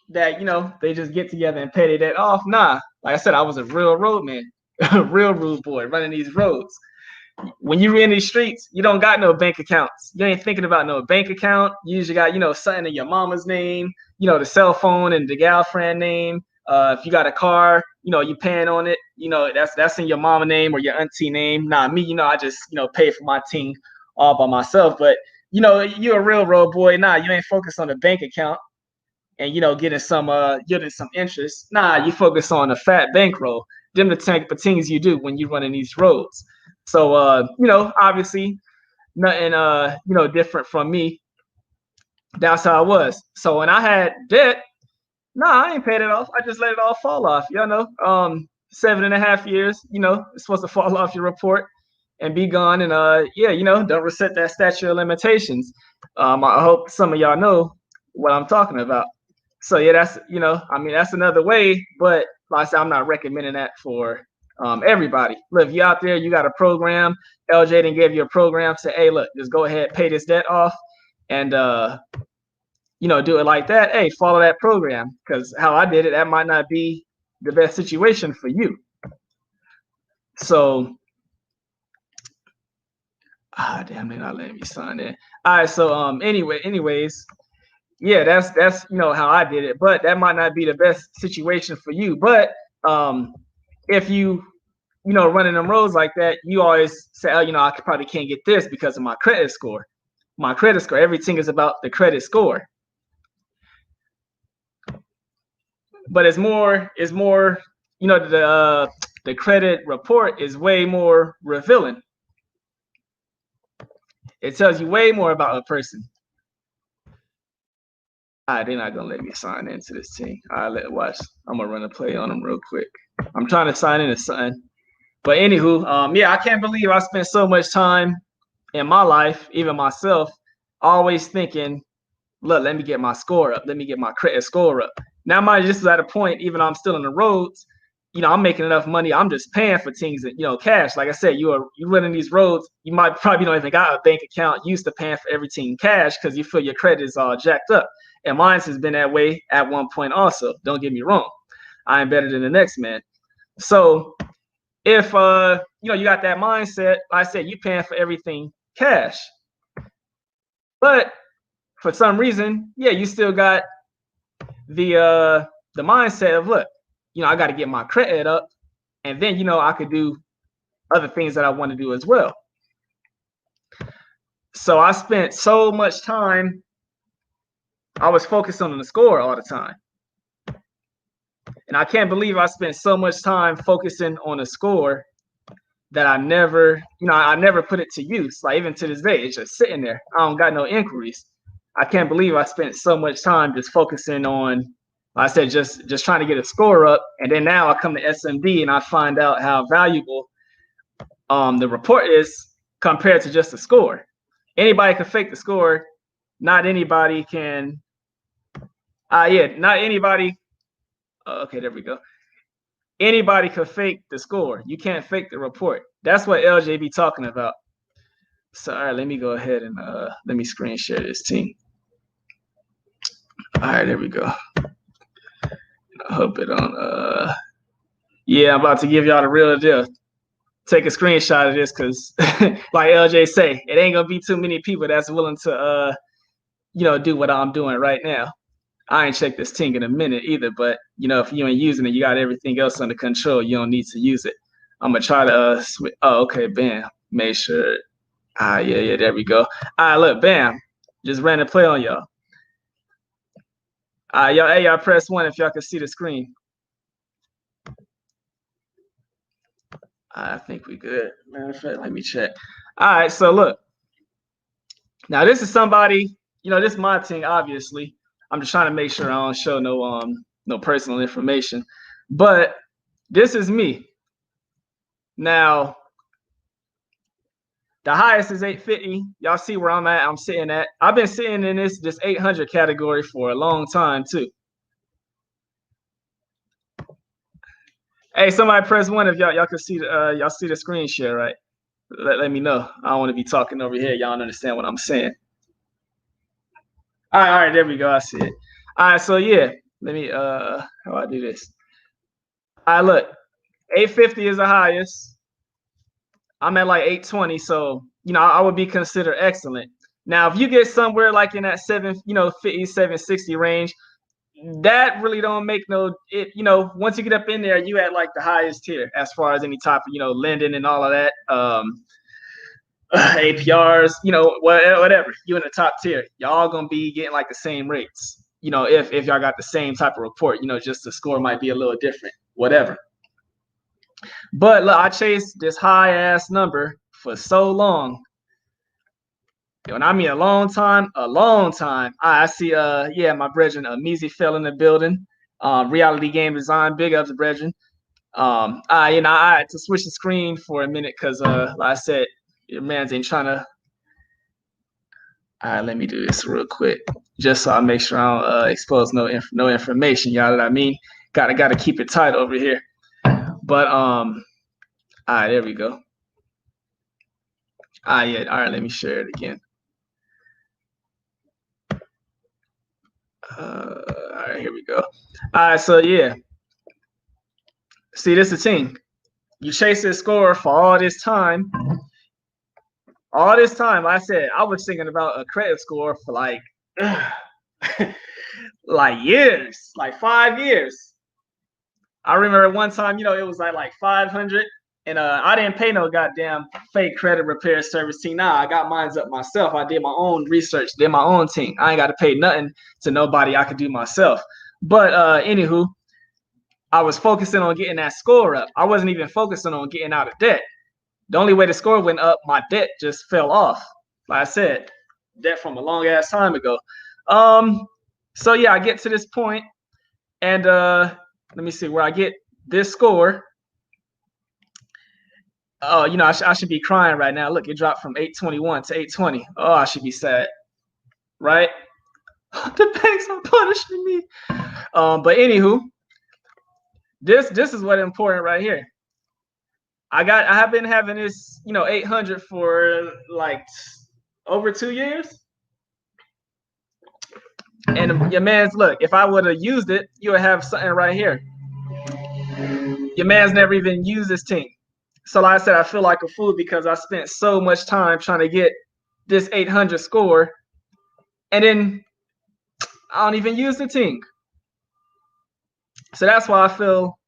that, you know, they just get together and pay their debt off. Nah, like I said, I was a real roadman, a real rude boy running these roads. When you're in these streets, you don't got no bank accounts. You ain't thinking about no bank account. You usually got, you know, something in your mama's name, you know, the cell phone and the girlfriend name. If you got a car, you know, you paying on it, you know, that's in your mama name or your auntie name. Nah, me, you know, I just, you know, pay for my thing all by myself. But, you know, you're a real road boy. Nah, you ain't focused on the bank account and, you know, getting some interest. Nah, you focus on a fat bankroll. Them the type of things you do when you running these roads. So you know, obviously nothing you know, different from me. That's how I was. So when I had debt, I ain't paid it off. I just let it all fall off. You know, 7.5 years, you know, it's supposed to fall off your report and be gone. And yeah, you know, don't reset that statute of limitations. I hope some of y'all know what I'm talking about. So yeah, that's, you know, I mean, that's another way, but like I said, I'm not recommending that for everybody. Look, if you out there, you got a program, LJ didn't give you a program, say, hey, look, just go ahead, pay this debt off, and you know, do it like that. Hey, follow that program, because how I did it, that might not be the best situation for you. So, damn, they're not letting me sign in. All right, so anyways, yeah, that's you know how I did it, but that might not be the best situation for you. But if you know, running them roads like that, you always say, oh, you know, I probably can't get this because of my credit score. My credit score, everything is about the credit score. But it's more, you know, the credit report is way more revealing. It tells you way more about a person. They're not gonna let me sign into this thing. Watch. I'm gonna run a play on them real quick. I'm trying to sign into something. But anywho, yeah, I can't believe I spent so much time in my life, even myself, always thinking, look, let me get my score up. Let me get my credit score up. Now, mind you, this is at a point, even though I'm still on the roads, you know, I'm making enough money. I'm just paying for things that, you know, cash. Like I said, you running these roads, you might probably don't even got a bank account, used to paying for everything cash because you feel your credit is all jacked up. And mine has been that way at one point also. Don't get me wrong. I am better than the next man. So if you know, you got that mindset, like I said, you paying for everything cash. But for some reason, yeah, you still got the mindset of, look, you know, I got to get my credit up, and then, you know, I could do other things that I want to do as well. So I spent so much time, I was focused on the score all the time. And I can't believe I spent so much time focusing on a score that I never, you know, I never put it to use. Like even to this day, it's just sitting there. I don't got no inquiries. I can't believe I spent so much time just focusing on, like I said, just trying to get a score up. And then now I come to SMD and I find out how valuable the report is compared to just the score. Anybody can fake the score. Not anybody can. Not anybody. Okay, there we go. Anybody could fake the score. You can't fake the report. That's what LJ be talking about. So, all right, let me go ahead and let me screen share this team. All right, there we go. I hope it don't. Yeah, I'm about to give y'all the real deal. Take a screenshot of this because, like LJ say, it ain't gonna be too many people that's willing to, you know, do what I'm doing right now. I ain't checked this thing in a minute either, but you know, if you ain't using it, you got everything else under control. You don't need to use it. I'm gonna try to. Oh, okay, bam. Make sure. Yeah, there we go. All right, look, bam. Just ran a play on y'all. Y'all press 1 if y'all can see the screen. I think we good. Matter of fact, let me check. All right, so look. Now this is somebody, this is my thing, obviously. I'm just trying to make sure I don't show no personal information. But this is me. Now, the highest is 850. Y'all see where I'm at. I'm sitting at. I've been sitting in this 800 category for a long time too. Hey, somebody press 1 if y'all can see y'all see the screen share, right? Let me know. I don't want to be talking over here. Y'all don't understand what I'm saying. All right, there we go. I see it. All right, so yeah, let me how do I do this? All right, look, 850 is the highest. I'm at like 820, so I would be considered excellent. Now, if you get somewhere like in that 750, 760 range, that really don't make once you get up in there, you at like the highest tier as far as any type of lending and all of that. APRs, whatever. You in the top tier, y'all gonna be getting like the same rates. If y'all got the same type of report, just the score might be a little different, whatever. But look, I chased this high ass number for so long. When I mean a long time. I see my brethren Meezy fell in the building. Reality game design, big up the brethren. I had to switch the screen for a minute because like I said, your man's ain't trying to. All right, let me do this real quick, just so I make sure I don't expose no information. Y'all know what I mean? Gotta keep it tight over here. But all right, there we go. All right, let me share it again. All right, here we go. All right, so yeah. See, this is the thing. You chase this score for all this time. All this time, like I said, I was thinking about a credit score for like years, like 5 years. I remember one time, it was like 500, and I didn't pay no goddamn fake credit repair service team. Nah, I got mine up myself. I did my own research, did my own thing. I ain't got to pay nothing to nobody. I could do myself. But anywho, I was focusing on getting that score up. I wasn't even focusing on getting out of debt. The only way the score went up, my debt just fell off. Like I said, debt from a long ass time ago. So yeah, I get to this point, and let me see where I get this score. Oh, I should be crying right now. Look, it dropped from 821 to 820. Oh, I should be sad, right? The banks are punishing me. But anywho, this is what important right here. I have been having this 800 for like over 2 years. And your man's, look, if I would have used it, you would have something right here. Your man's never even used this thing. So like I said, I feel like a fool because I spent so much time trying to get this 800 score, and then I don't even use the thing. So that's why I feel,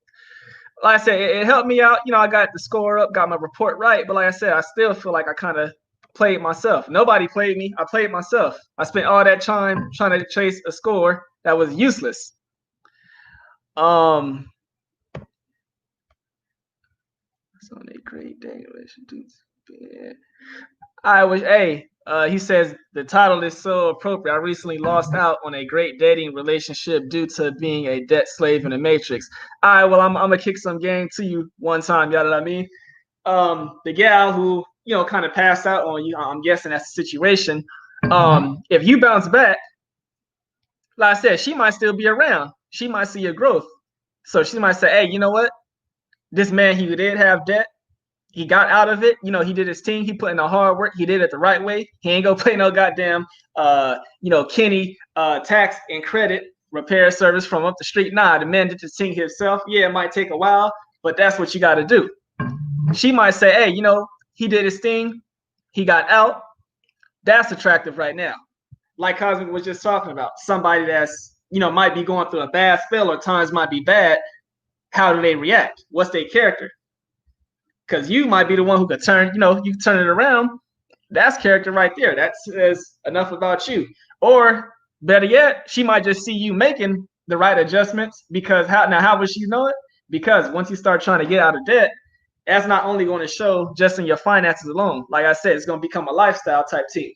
like I said, it helped me out. I got the score up, got my report right. But like I said, I still feel like I kind of played myself. Nobody played me. I played myself. I spent all that time trying to chase a score that was useless. It's on a great day. I wish. Hey, he says the title is so appropriate. I recently lost out on a great dating relationship due to being a debt slave in the matrix. All right, well, I'm gonna kick some game to you one time. You know what I mean? The gal who kind of passed out on you, I'm guessing that's the situation. If you bounce back, like I said, she might still be around. She might see your growth, so she might say, "Hey, you know what? This man, he did have debt. He got out of it. He did his thing. He put in the hard work. He did it the right way. He ain't gonna play no goddamn, Kenny tax and credit repair service from up the street. Nah, the man did the thing himself. Yeah, it might take a while, but that's what you got to do." She might say, "Hey, he did his thing. He got out. That's attractive right now." Like Cosmic was just talking about, somebody that's might be going through a bad spell or times might be bad. How do they react? What's their character? Because you might be the one who could turn, you can turn it around. That's character right there. That says enough about you. Or better yet, she might just see you making the right adjustments, because how would she know it? Because once you start trying to get out of debt, that's not only going to show just in your finances alone. Like I said, it's going to become a lifestyle type team.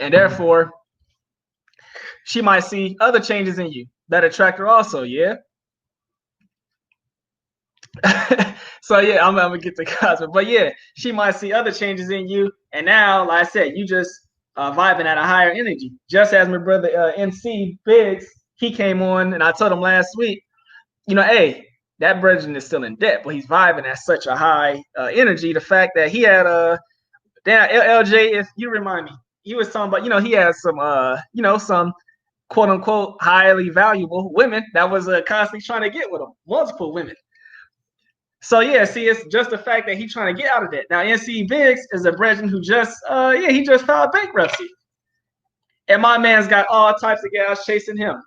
And therefore, she might see other changes in you that attract her also, yeah? So yeah, I'm gonna get to Cosmo, but yeah, she might see other changes in you, and now, like I said, you just vibing at a higher energy. Just as my brother NC Biggs, he came on, and I told him last week, hey, that brethren is still in debt, but he's vibing at such a high energy. The fact that he had damn LJ, if you remind me, he was talking about, he had some some quote unquote highly valuable women that was constantly trying to get with him, multiple women. So yeah, see, it's just the fact that he's trying to get out of that. Now, NC Biggs is a brethren who just he just filed bankruptcy. And my man's got all types of gals chasing him.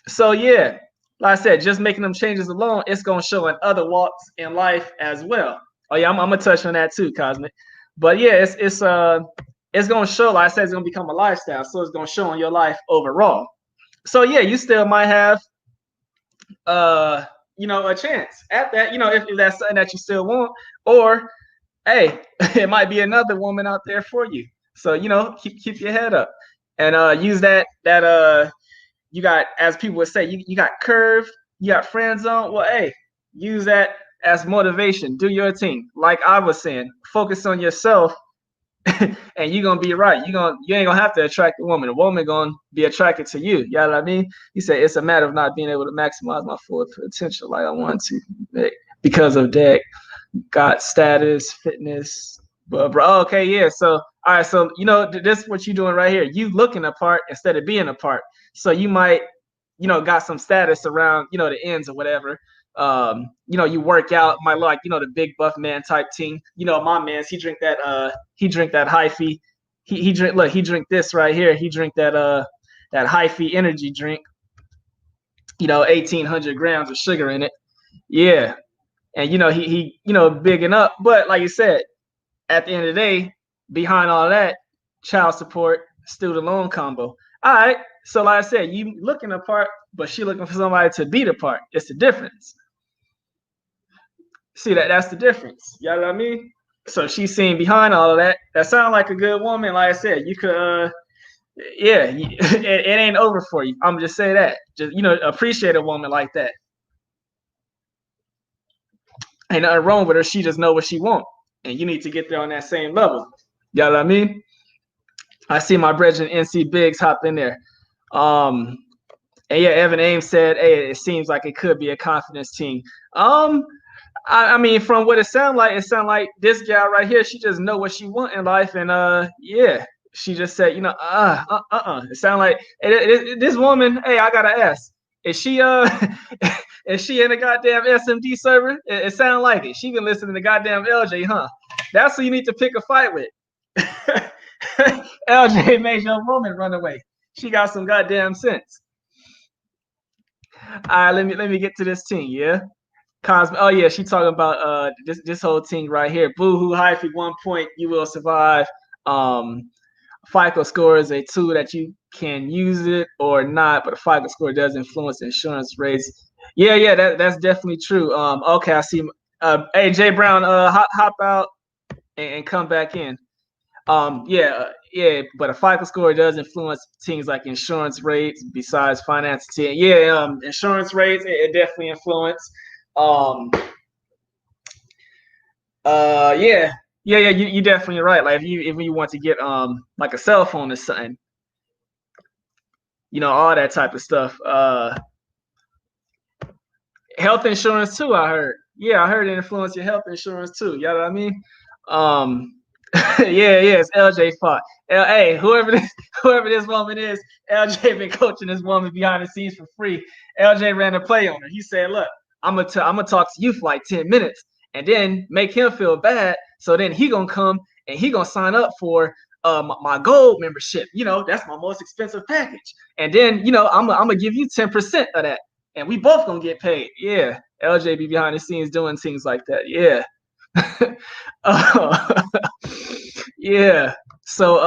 So yeah, like I said, just making them changes alone, it's gonna show in other walks in life as well. Oh yeah, I'm gonna touch on that too, Cosmic. But yeah, it's gonna show, like I said, it's gonna become a lifestyle. So it's gonna show in your life overall. So yeah, you still might have a chance at that, if that's something that you still want, or hey, it might be another woman out there for you. So, keep your head up and use that you got, as people would say, you got curved, you got friend zone. Well, hey, use that as motivation. Do your thing. Like I was saying, focus on yourself and you're gonna be right. You ain't gonna have to attract a woman. A woman gonna be attracted to you. You know what I mean? He said it's a matter of not being able to maximize my full potential like I want to, because of that got status, fitness. But bro, okay, yeah. So all right, so this is what you're doing right here. You looking apart instead of being apart. So you might, got some status around, the ends or whatever. You work out, might like, the big buff man type thing. My man's he drink that hyphy. He drink this right here. He drink that hyphy energy drink. 1,800 grams of sugar in it. Yeah. And he bigging up. But like you said, at the end of the day, behind all that, child support, student loan combo. All right. So like I said, you looking apart, but she looking for somebody to beat apart. It's the difference. See that's the difference. You know what I mean? So she's seeing behind all of that. That sounds like a good woman. Like I said, you could it ain't over for you. I'm just say that. Just appreciate a woman like that. Ain't nothing wrong with her. She just know what she want, and you need to get there on that same level. You know what I mean? I see my brethren NC Biggs hop in there. And yeah, Evan Ames said, "Hey, it seems like it could be a confidence team." I mean, from what it sounds like this gal right here, she just know what she want in life, and yeah, she just said, It sounds like this woman. Hey, I gotta ask, is she is she in the goddamn SMD server? It sounds like it. She been listening to goddamn LJ, huh? That's who you need to pick a fight with. LJ made your woman run away. She got some goddamn sense. All right, let me get to this team, yeah. Cosmo. Oh yeah, she talking about this whole thing right here. Boo-hoo hyphy 1 point, you will survive. FICO score is a tool that you can use it or not, but a FICO score does influence insurance rates. Yeah, that's definitely true. Okay, I see. Hey, Jay Brown, hop out and come back in. Yeah, but a FICO score does influence things like insurance rates besides finance. Yeah, insurance rates, it definitely influence. Yeah, you definitely right. Like if you want to get like a cell phone or something, all that type of stuff. Health insurance too, I heard. Yeah, I heard it influence your health insurance too. You know what I mean? Yeah, it's LJ's fault. Hey, whoever this woman is, LJ been coaching this woman behind the scenes for free. LJ ran a play on her. He said, "Look, I'm gonna talk to you for like 10 minutes, and then make him feel bad. So then he gonna come and he gonna sign up for my gold membership. That's my most expensive package. And then I'm gonna give you 10% of that, and we both gonna get paid. Yeah, LJ be behind the scenes doing things like that. Yeah." Yeah. So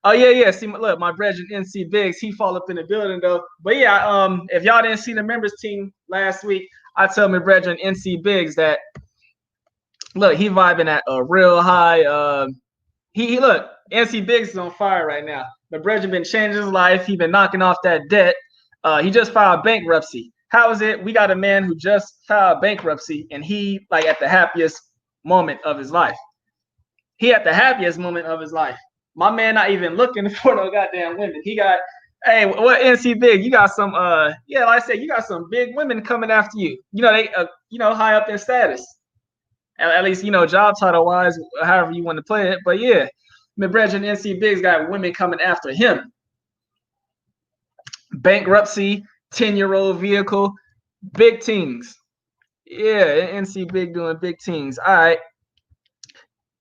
oh yeah. See, look, my brethren NC Biggs, he fall up in the building though. But yeah, if y'all didn't see the members team last week, I tell my brethren NC Biggs that look, he vibing at a real high he look, NC Biggs is on fire right now. The Bridget been changing his life. He been knocking off that debt. He just filed bankruptcy. How is it? We got a man who just filed bankruptcy, and he like at the happiest moment of his life. He at the happiest moment of his life. My man not even looking for no goddamn women. He got, hey, what NC Big? You got some, yeah, like I said, you got some big women coming after you. You know, they, high up in status. At least, job title wise, however you want to play it. But yeah, McBridge and NC Biggs got women coming after him. Bankruptcy, 10-year-old vehicle, big things. Yeah, NC Big doing big things. All right.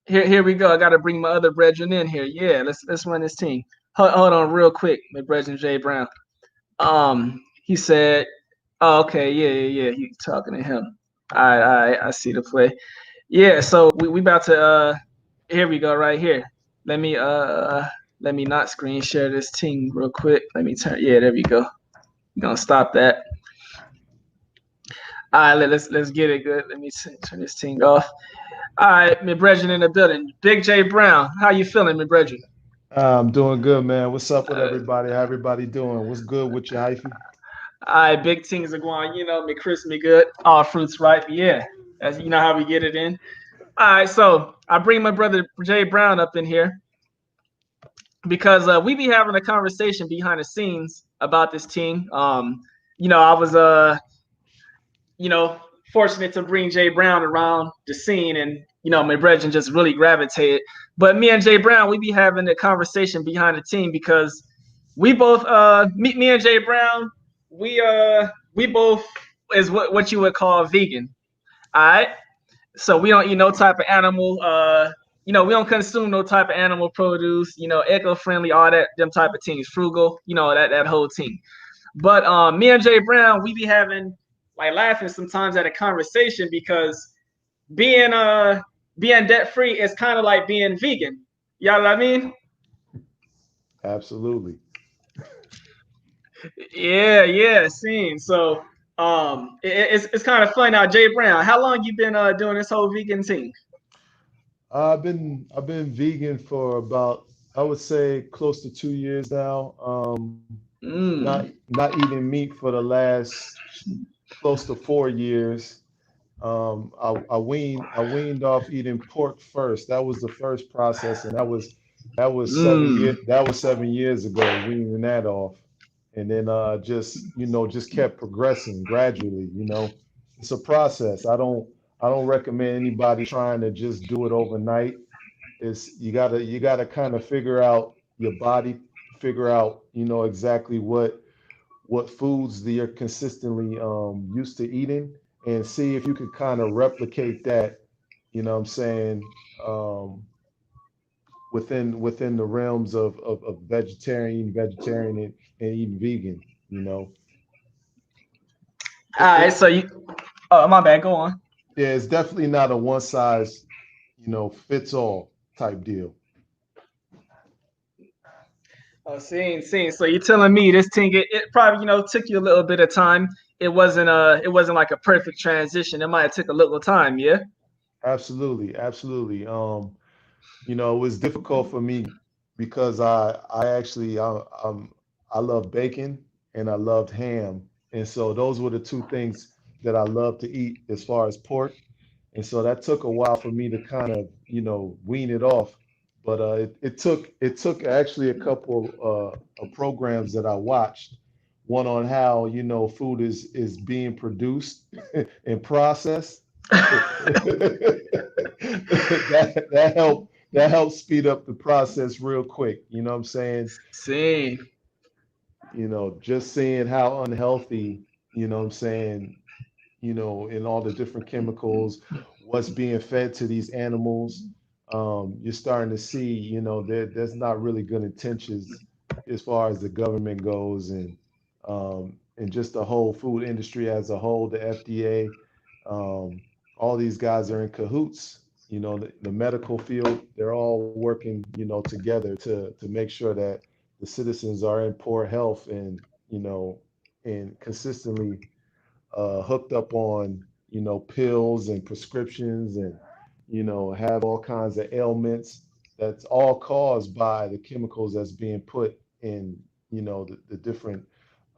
Here we go. I got to bring my other brethren in here. Yeah, let's run this team. Hold on real quick, my brethren Jay Brown. He said, oh, okay, yeah. He's talking to him. All right, I see the play. Yeah, so we about to here we go right here. Let me not screen share this team real quick. Let me turn, yeah, there we go. I'm gonna stop that. All right, let's get it good. Let me turn this team off. All right, my brethren in the building. Big J Brown, how you feeling, my brethren? I'm doing good, man. What's up with everybody? How everybody doing? What's good with you, hyphy? All right, big things are going. Me Chris, me good. All fruits ripe. Yeah, as you know how we get it in. All right, so I bring my brother Jay Brown up in here because we be having a conversation behind the scenes about this team. I was fortunate to bring Jay Brown around the scene, and my brethren just really gravitated. But me and Jay Brown, we be having a conversation behind the team because we both me and Jay Brown, we both is what you would call vegan. All right. So we don't eat no type of animal. We don't consume no type of animal produce. Eco-friendly, all that, them type of things. Frugal, that whole team. But me and Jay Brown, we be having like laughing sometimes at a conversation because being debt free is kind of like being vegan. You know what I mean? Absolutely. Yeah, seen. So it's kind of fun now. Jay Brown, how long you been doing this whole vegan thing? I've been vegan for about, I would say, close to 2 years now. Not eating meat for the last close to 4 years. I weaned off eating pork first. That was the first process, and that was 7 years. That was 7 years ago, weaning that off, and then just kept progressing gradually. It's a process. I don't recommend anybody trying to just do it overnight. It's you gotta kind of figure out your body, figure out exactly what foods that you're consistently used to eating, and see if you could kind of replicate that, what I'm saying, um, within the realms of vegetarian and even vegan. All It, right, it so oh, my bad, go on. yeah, it's definitely not a one size fits all type deal. Oh, seeing. So you're telling me this thing it probably took you a little bit of time. It wasn't like a perfect transition. It might have took a little time, yeah. Absolutely. It was difficult for me because I love bacon and I loved ham. And so those were the two things that I love to eat as far as pork. And so that took a while for me to kind of, wean it off. But it took actually a couple of programs that I watched. One on how, food is being produced and processed. That helped speed up the process real quick. You know what I'm saying? See. Just seeing how unhealthy, what I'm saying, in all the different chemicals, what's being fed to these animals. You're starting to see, there's not really good intentions as far as the government goes, and just the whole food industry as a whole, the FDA. All these guys are in cahoots. The medical field, they're all working, together to make sure that the citizens are in poor health and consistently hooked up on pills and prescriptions, and have all kinds of ailments. that's all caused by the chemicals that's being put in, the different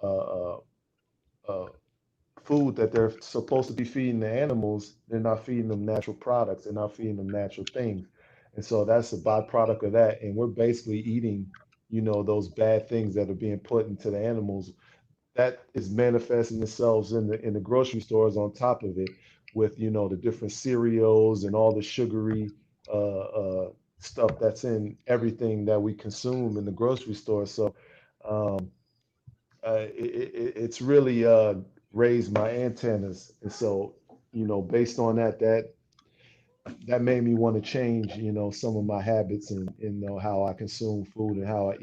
uh, uh, uh, food that they're supposed to be feeding the animals. They're not feeding them natural products. They're not feeding them natural things. And so that's a byproduct of that. And we're basically eating, those bad things that are being put into the animals that is manifesting themselves in the grocery stores on top of it with, the different cereals and all the sugary stuff that's in everything that we consume in the grocery store. So um, it's really raised my antennas. And so, based on that made me want to change, some of my habits and, how I consume food and how I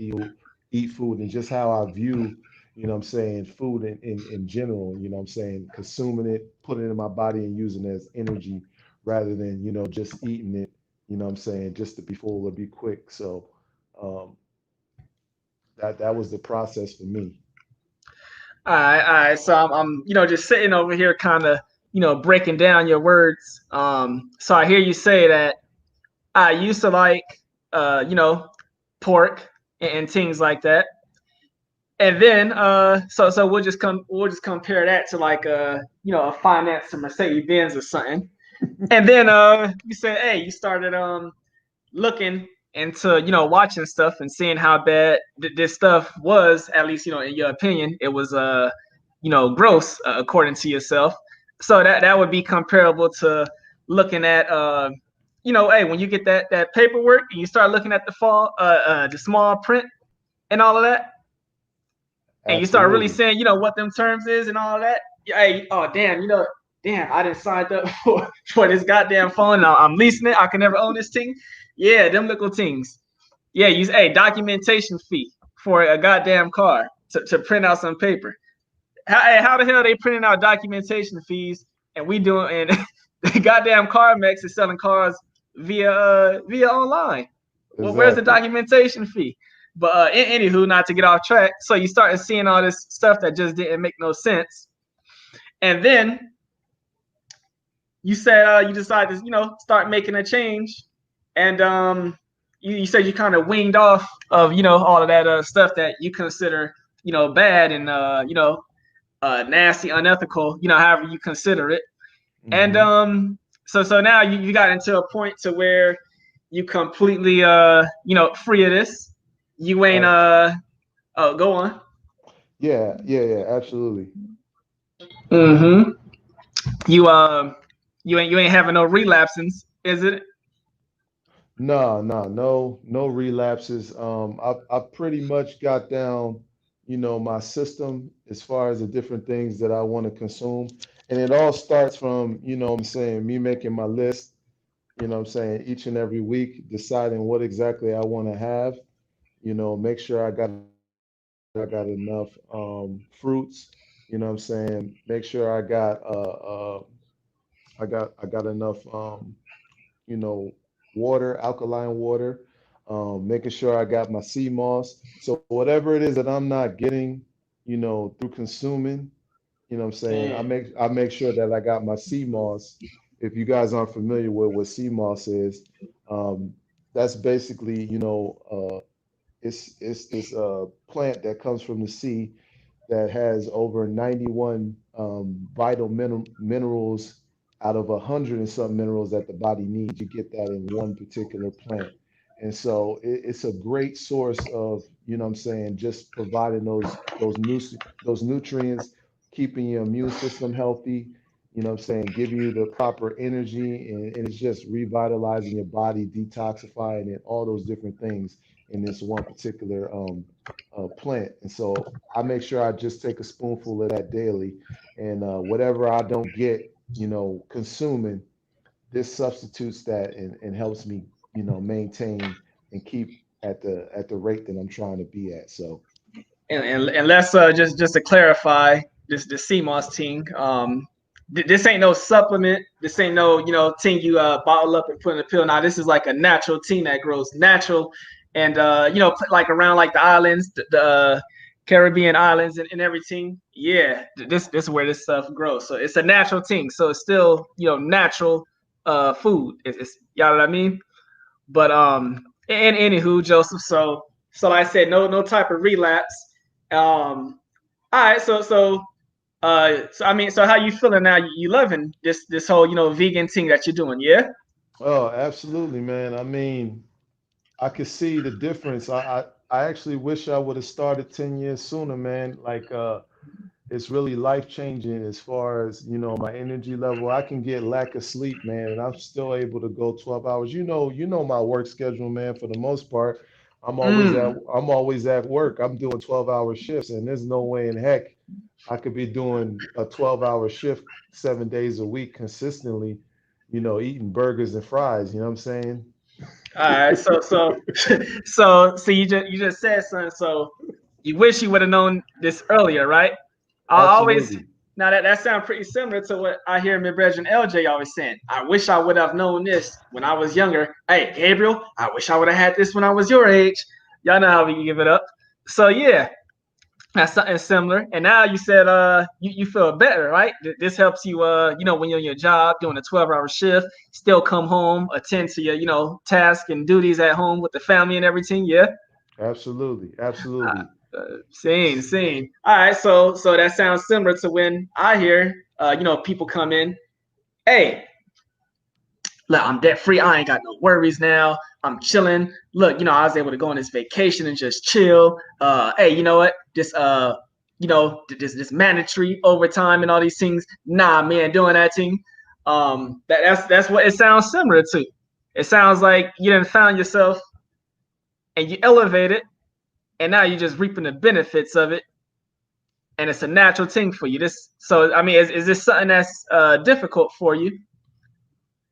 eat food and just how I view, I'm saying, food in general, I'm saying, consuming it, putting it in my body and using it as energy rather than, just eating it, I'm saying, just to be full or be quick. So um, that was the process for me. All right, all right. So I'm just sitting over here, kind of, breaking down your words. So I hear you say that I used to like, pork and things like that, and then so we'll just compare that to like a finance to Mercedes Benz or something, and then you said, hey, you started looking into watching stuff and seeing how bad this stuff was, at least in your opinion it was gross, according to yourself. So that would be comparable to looking at hey, when you get that paperwork and you start looking at the small print and all of that, and you start really Absolutely. saying what them terms is and all of that. Hey, oh damn, damn, I didn't sign up for this goddamn phone. Now I'm leasing it. I can never own this thing. Yeah, them little things. Yeah, use a documentation fee for a goddamn car to print out some paper. How the hell are they printing out documentation fees and we doing, and the goddamn CarMax is selling cars via online? Well, where's the Exactly. documentation fee? But anywho, not to get off track. So you started seeing all this stuff that just didn't make no sense, and then you said you decided to start making a change, and you said you kind of winged off of all of that stuff that you consider bad and nasty, unethical, however you consider it. And Hmm. so now you got into a point to where you completely free of this. You ain't oh, go on. Yeah, absolutely. Mm-hmm. You ain't having no relapses, is it? No relapses. I pretty much got down, my system as far as the different things that I want to consume. And it all starts from, what I'm saying, me making my list, what I'm saying, each and every week, deciding what exactly I want to have, make sure I got enough fruits, what I'm saying, make sure I got enough you know, water, alkaline water, making sure I got my sea moss. So whatever it is that I'm not getting, through consuming, what I'm saying, I Man. make sure that I got my sea moss. If you guys aren't familiar with what sea moss is, um, that's basically, it's this plant that comes from the sea that has over 91 vital minerals out of 100 and some minerals that the body needs. You get that in one particular plant. And so it's a great source of, what I'm saying, just providing those nutrients, keeping your immune system healthy, what I'm saying, giving you the proper energy, and it's just revitalizing your body, detoxifying and all those different things in this one particular plant. And so I make sure I just take a spoonful of that daily, and whatever I don't get, consuming, this substitutes that and helps me, maintain and keep at the rate that I'm trying to be at. So And let's just to clarify this the CMOS thing. This ain't no supplement. This ain't no thing you bottle up and put in a pill. Now this is like a natural thing that grows natural, and like around like the islands, the Caribbean islands and everything. Yeah, this is where this stuff grows. So it's a natural thing. So it's still natural food. It's you know what I mean. But And anywho, Joseph. So like I said, no type of relapse. All right. So I mean, so how you feeling now? You loving this whole vegan thing that you're doing? Yeah. Oh, absolutely, man. I mean, I could see the difference. I actually wish I would have started 10 years sooner, man. Like it's really life changing as far as, my energy level. I can get lack of sleep, man, and I'm still able to go 12 hours. You know my work schedule, man, for the most part. I'm always at work. I'm doing 12-hour shifts, and there's no way in heck I could be doing a 12-hour shift 7 days a week consistently, eating burgers and fries, you know what I'm saying? All right. So you just said something. So you wish you would have known this earlier, right? I always Absolutely. now that sounds pretty similar to what I hear my brethren LJ always saying. I wish I would have known this when I was younger. Hey, Gabriel, I wish I would have had this when I was your age. Y'all know how we give it up. So yeah, that's something similar. And now you said you feel better, right? This helps you when you're in your job doing a 12-hour shift, still come home, attend to your tasks and duties at home with the family and everything. Yeah. Absolutely. Absolutely. Same. All right, so that sounds similar to when I hear people come in, hey, look, I'm debt free. I ain't got no worries now. I'm chilling. Look, I was able to go on this vacation and just chill. Hey, you know what? This mandatory overtime and all these things. Nah, man, doing that thing. That's what it sounds similar to. It sounds like you done found yourself and you elevated, and now you're just reaping the benefits of it, and it's a natural thing for you. So I mean, is this something that's difficult for you?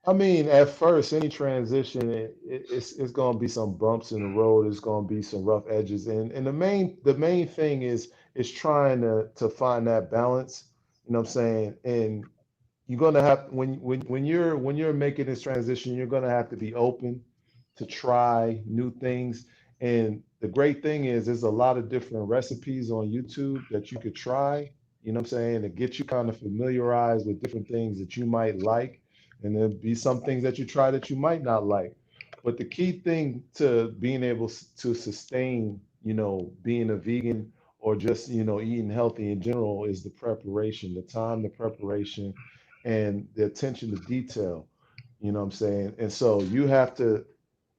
I mean, at first, any transition, it's going to be some bumps in the road. It's going to be some rough edges, and the main thing is trying to find that balance. You know what I'm saying? And you're gonna have when you're making this transition, you're gonna have to be open to try new things. And the great thing is there's a lot of different recipes on YouTube that you could try, you know what I'm saying, to get you kind of familiarized with different things that you might like. And there'll be some things that you try that you might not like. But the key thing to being able to sustain, being a vegan or just, eating healthy in general is the preparation, the time, the preparation, and the attention to detail. You know what I'm saying? And so you have to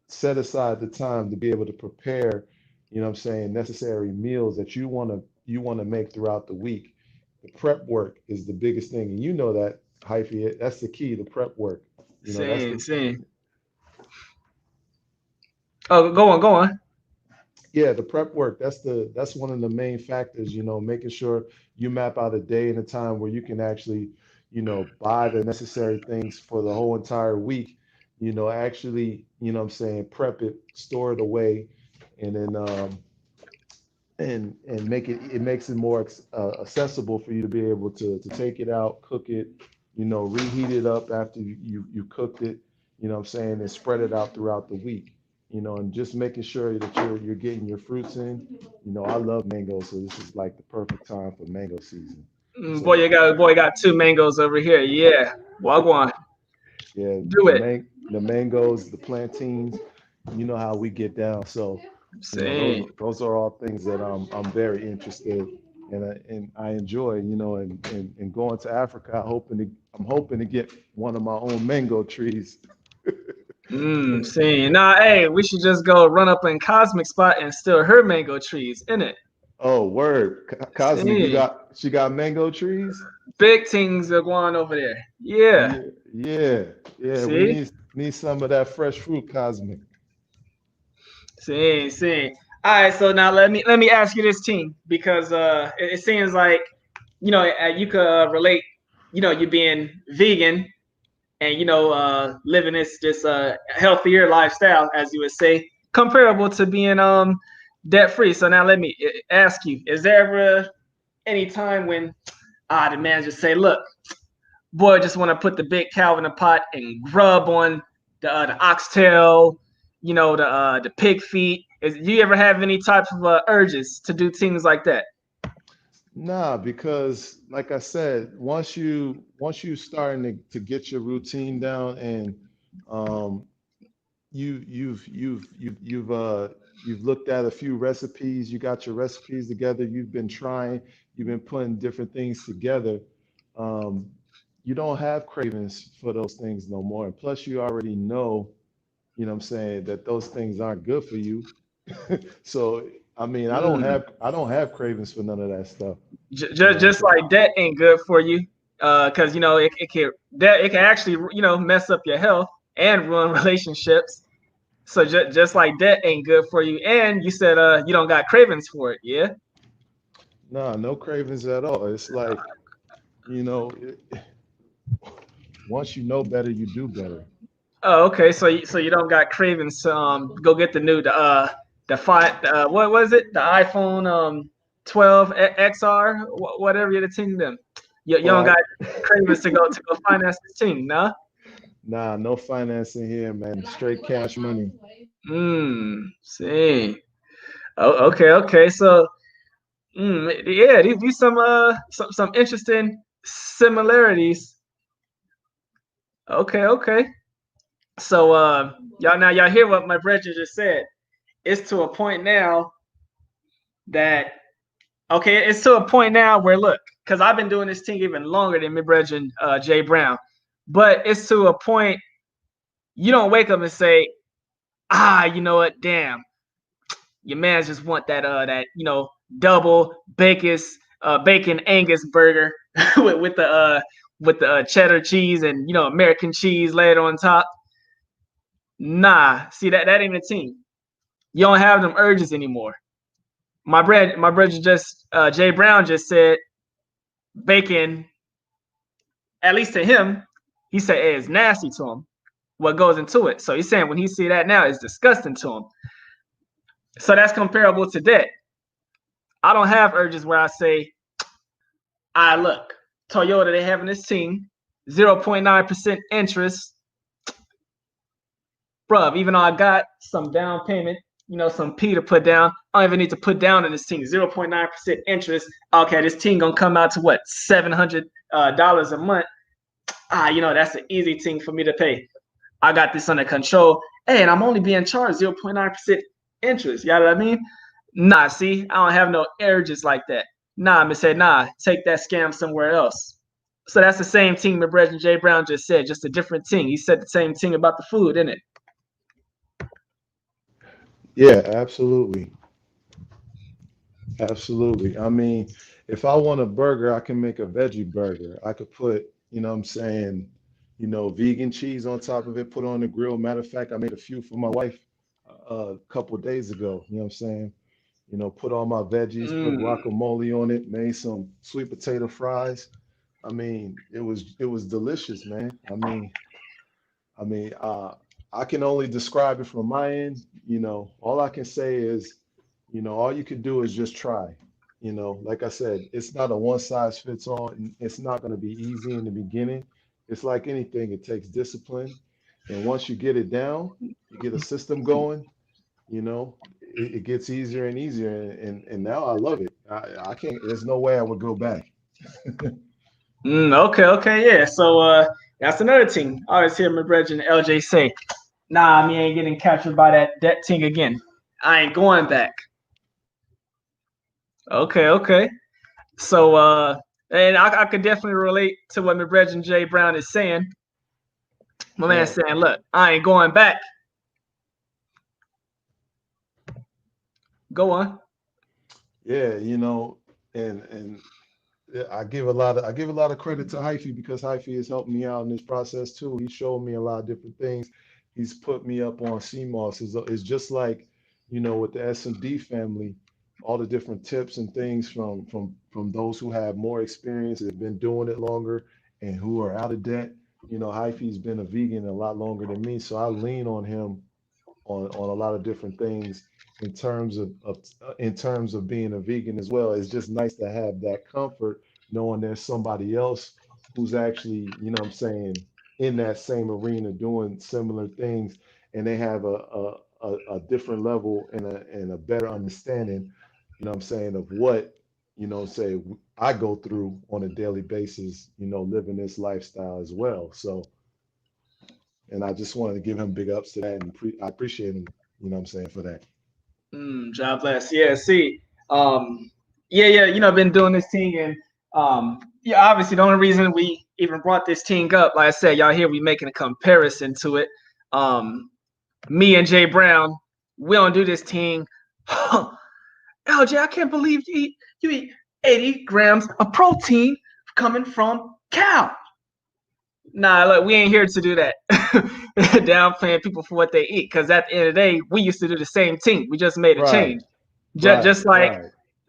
set aside the time to be able to prepare, necessary meals that you want to make throughout the week. The prep work is the biggest thing. And you know that, Hyphy, that's the key, the prep work. That's Same. Oh, go on. yeah, the prep work, that's one of the main factors, making sure you map out a day and a time where you can actually, buy the necessary things for the whole entire week, actually, what I'm saying, prep it, store it away, and then and it makes it more accessible for you to be able to take it out, cook it, reheat it up after you cooked it, what I'm saying, and spread it out throughout the week, and just making sure that you're getting your fruits in. I love mangoes, so this is like the perfect time for mango season. Boy, So you got two mangoes over here. Yeah, wagwan. yeah, Do it. the mangoes, the plantains, you know how we get down. So, those Same. those are all things that I'm very interested and I enjoy, and going to Africa. I'm hoping to get one of my own mango trees. Same. Nah, hey, we should just go run up in Cosmic Spot and steal her mango trees, innit? Oh, word, Cosmic, Same. she got mango trees. Big things are going over there. Yeah. Yeah, yeah, yeah. We See? need some of that fresh fruit, Cosmic. See. All right, so now let me ask you this, team, because it seems like you could relate, you being vegan and living this healthier lifestyle, as you would say, comparable to being debt free. So now let me ask you: is there ever any time when the man just say, "Look, boy, I just want to put the big cow in the pot and grub on the oxtail, the pig feet"? Do you ever have any type of urges to do things like that? Nah, because like I said, once you starting to get your routine down and um you've looked at a few recipes, you got your recipes together, you've been trying, you've been putting different things together. Um, you don't have cravings for those things no more. And plus you already know, what I'm saying, that those things aren't good for you. So I mean, I don't have cravings for none of that stuff. You know what I'm Just saying? like debt ain't good for you, because it can actually mess up your health and ruin relationships. So just like debt ain't good for you, and you said you don't got cravings for it, yeah? No, no cravings at all. It's like, you know, once you know better, you do better. Oh, okay. So you don't got cravings to go get what was it? The iPhone 12 XR, whatever you're the team them. You Oh, don't got cravings to go finance this team, nah? nah, no financing here, man. Straight cash money. See. Oh, okay. So, yeah, these some interesting similarities. Okay. So, y'all hear what my brethren just said. It's to a point now that it's to a point now where look, because I've been doing this thing even longer than my brethren Jay Brown, but it's to a point you don't wake up and say, you know what, damn, your man just want that double bacon Angus burger with the cheddar cheese and American cheese laid on top. Nah, see that ain't a team. You don't have them urges anymore. My brother just Jay Brown just said bacon, at least to him, he said hey, it's nasty to him. What goes into it? So he's saying when he see that now, it's disgusting to him. So that's comparable to that. I don't have urges where I say, look, Toyota, they having this team, 0.9% interest. Bruv, even though I got some down payment, some P to put down, I don't even need to put down in this team, 0.9% interest. Okay, this team gonna come out to what, $700 a month. That's an easy thing for me to pay. I got this under control. Hey, and I'm only being charged 0.9% interest. You know what I mean? Nah, see, I don't have no urges like that. Nah, I'm gonna say, nah, take that scam somewhere else. So that's the same thing my brother Jay Brown just said, just a different thing. He said the same thing about the food, isn't it? Yeah, absolutely. Absolutely. I mean, if I want a burger, I can make a veggie burger. I could put, what I'm saying, vegan cheese on top of it, put on the grill. Matter of fact, I made a few for my wife a couple of days ago. You know what I'm saying? Put all my veggies, put guacamole on it, made some sweet potato fries. I mean, it was delicious, man. I mean, I can only describe it from my end. All I can say is, all you can do is just try. Like I said, it's not a one size fits all. And it's not going to be easy in the beginning. It's like anything, it takes discipline. And once you get it down, you get a system going, it gets easier and easier. And now I love it. I can't, there's no way I would go back. Okay, yeah. So that's another thing. I always hear my brethren LJ say, nah, me ain't getting captured by that thing again. I ain't going back. Okay. So and I could definitely relate to what my brethren Jay Brown is saying. My man Right. saying, look, I ain't going back. Go on. Yeah, and yeah, I give a lot of credit to Hyphy because Hyphy has helped me out in this process too. He showed me a lot of different things. He's put me up on CMOS. It's just like, with the S&D family, all the different tips and things from those who have more experience, have been doing it longer, and who are out of debt. Hyphy's been a vegan a lot longer than me, so I lean on him on a lot of different things in terms of being a vegan as well. It's just nice to have that comfort knowing there's somebody else who's actually, what I'm saying, in that same arena doing similar things, and they have a different level and a better understanding, what I'm saying, of what, say I go through on a daily basis, living this lifestyle as well. So And I just wanted to give him big ups to that, and I appreciate him, you know what I'm saying, for that. God bless. Yeah, see, yeah, I've been doing this thing, and yeah, obviously the only reason we even brought this thing up, like I said, y'all here, we making a comparison to it. Me and Jay Brown, we don't do this thing. LJ, I can't believe you eat 80 grams of protein coming from cow. Nah, look, we ain't here to do that. Downplaying people for what they eat, because at the end of the day, we used to do the same thing. We just made a change. Just like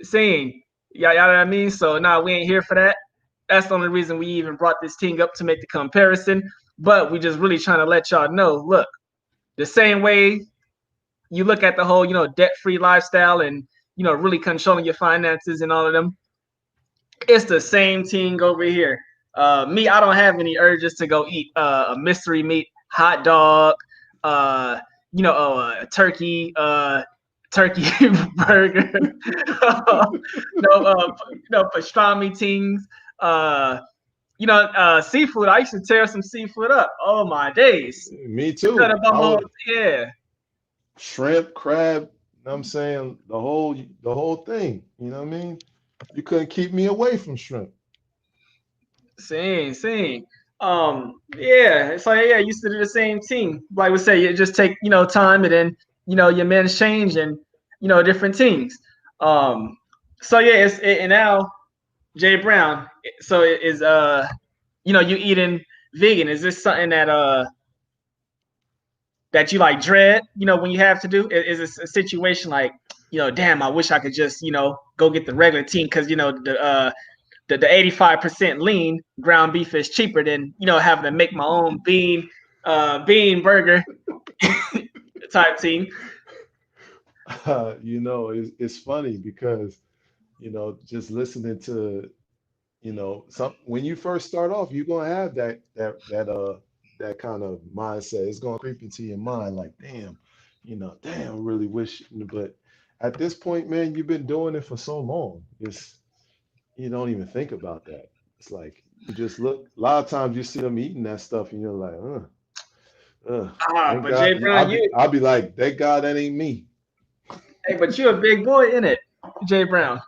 saying, y'all know what I mean? So nah, we ain't here for that. That's the only reason we even brought this thing up, to make the comparison. But we just really trying to let y'all know, look, the same way you look at the whole, debt-free lifestyle and, really controlling your finances and all of them, it's the same thing over here. Me, I don't have any urges to go eat a mystery meat hot dog, a turkey burger, pastrami things. Seafood. I used to tear some seafood up. Oh my days. Me too. Yeah. Shrimp, crab. You know what I'm saying, the whole thing. You know what I mean? You couldn't keep me away from shrimp. Same. Yeah. So yeah, I used to do the same thing. Like we say, you just take, time, and then, your men's change, and, different things. So yeah, and now Jay Brown. So is you eating vegan? Is this something that you like dread? When you have to do? Is this a situation like, damn, I wish I could just, go get the regular team, because the 85% lean ground beef is cheaper than, having to make my own bean burger type team. It's funny because, just listening to, when you first start off, you're gonna have that kind of mindset. It's gonna creep into your mind like, damn, I really wish. But at this point, man, you've been doing it for so long. You don't even think about that. It's like you just look. A lot of times you see them eating that stuff, and you're like, thank but God. Jay Brown, I'll be like, thank God that ain't me. Hey, but you're a big boy, in it, Jay Brown.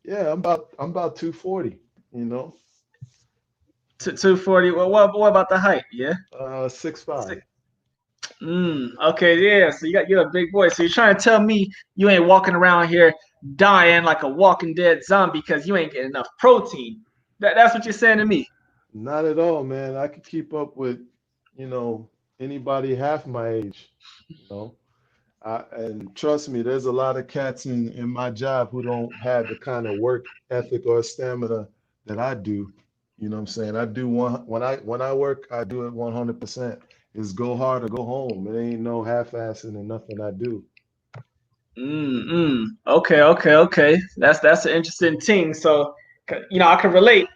Yeah, I'm about 240. 240. Well, what about the height? Yeah. 6'5". Okay, yeah. So you're a big boy. So you're trying to tell me you ain't walking around here dying like a Walking Dead zombie because you ain't getting enough protein. That's what you're saying to me. Not at all, man. I could keep up with, anybody half my age. You know, and trust me, there's a lot of cats in my job who don't have the kind of work ethic or stamina that I do. You know what I'm saying? I do when I work, I do it 100%. It's go hard or go home. It ain't no half-assing in nothing I do. Okay. That's an interesting thing. So, I can relate,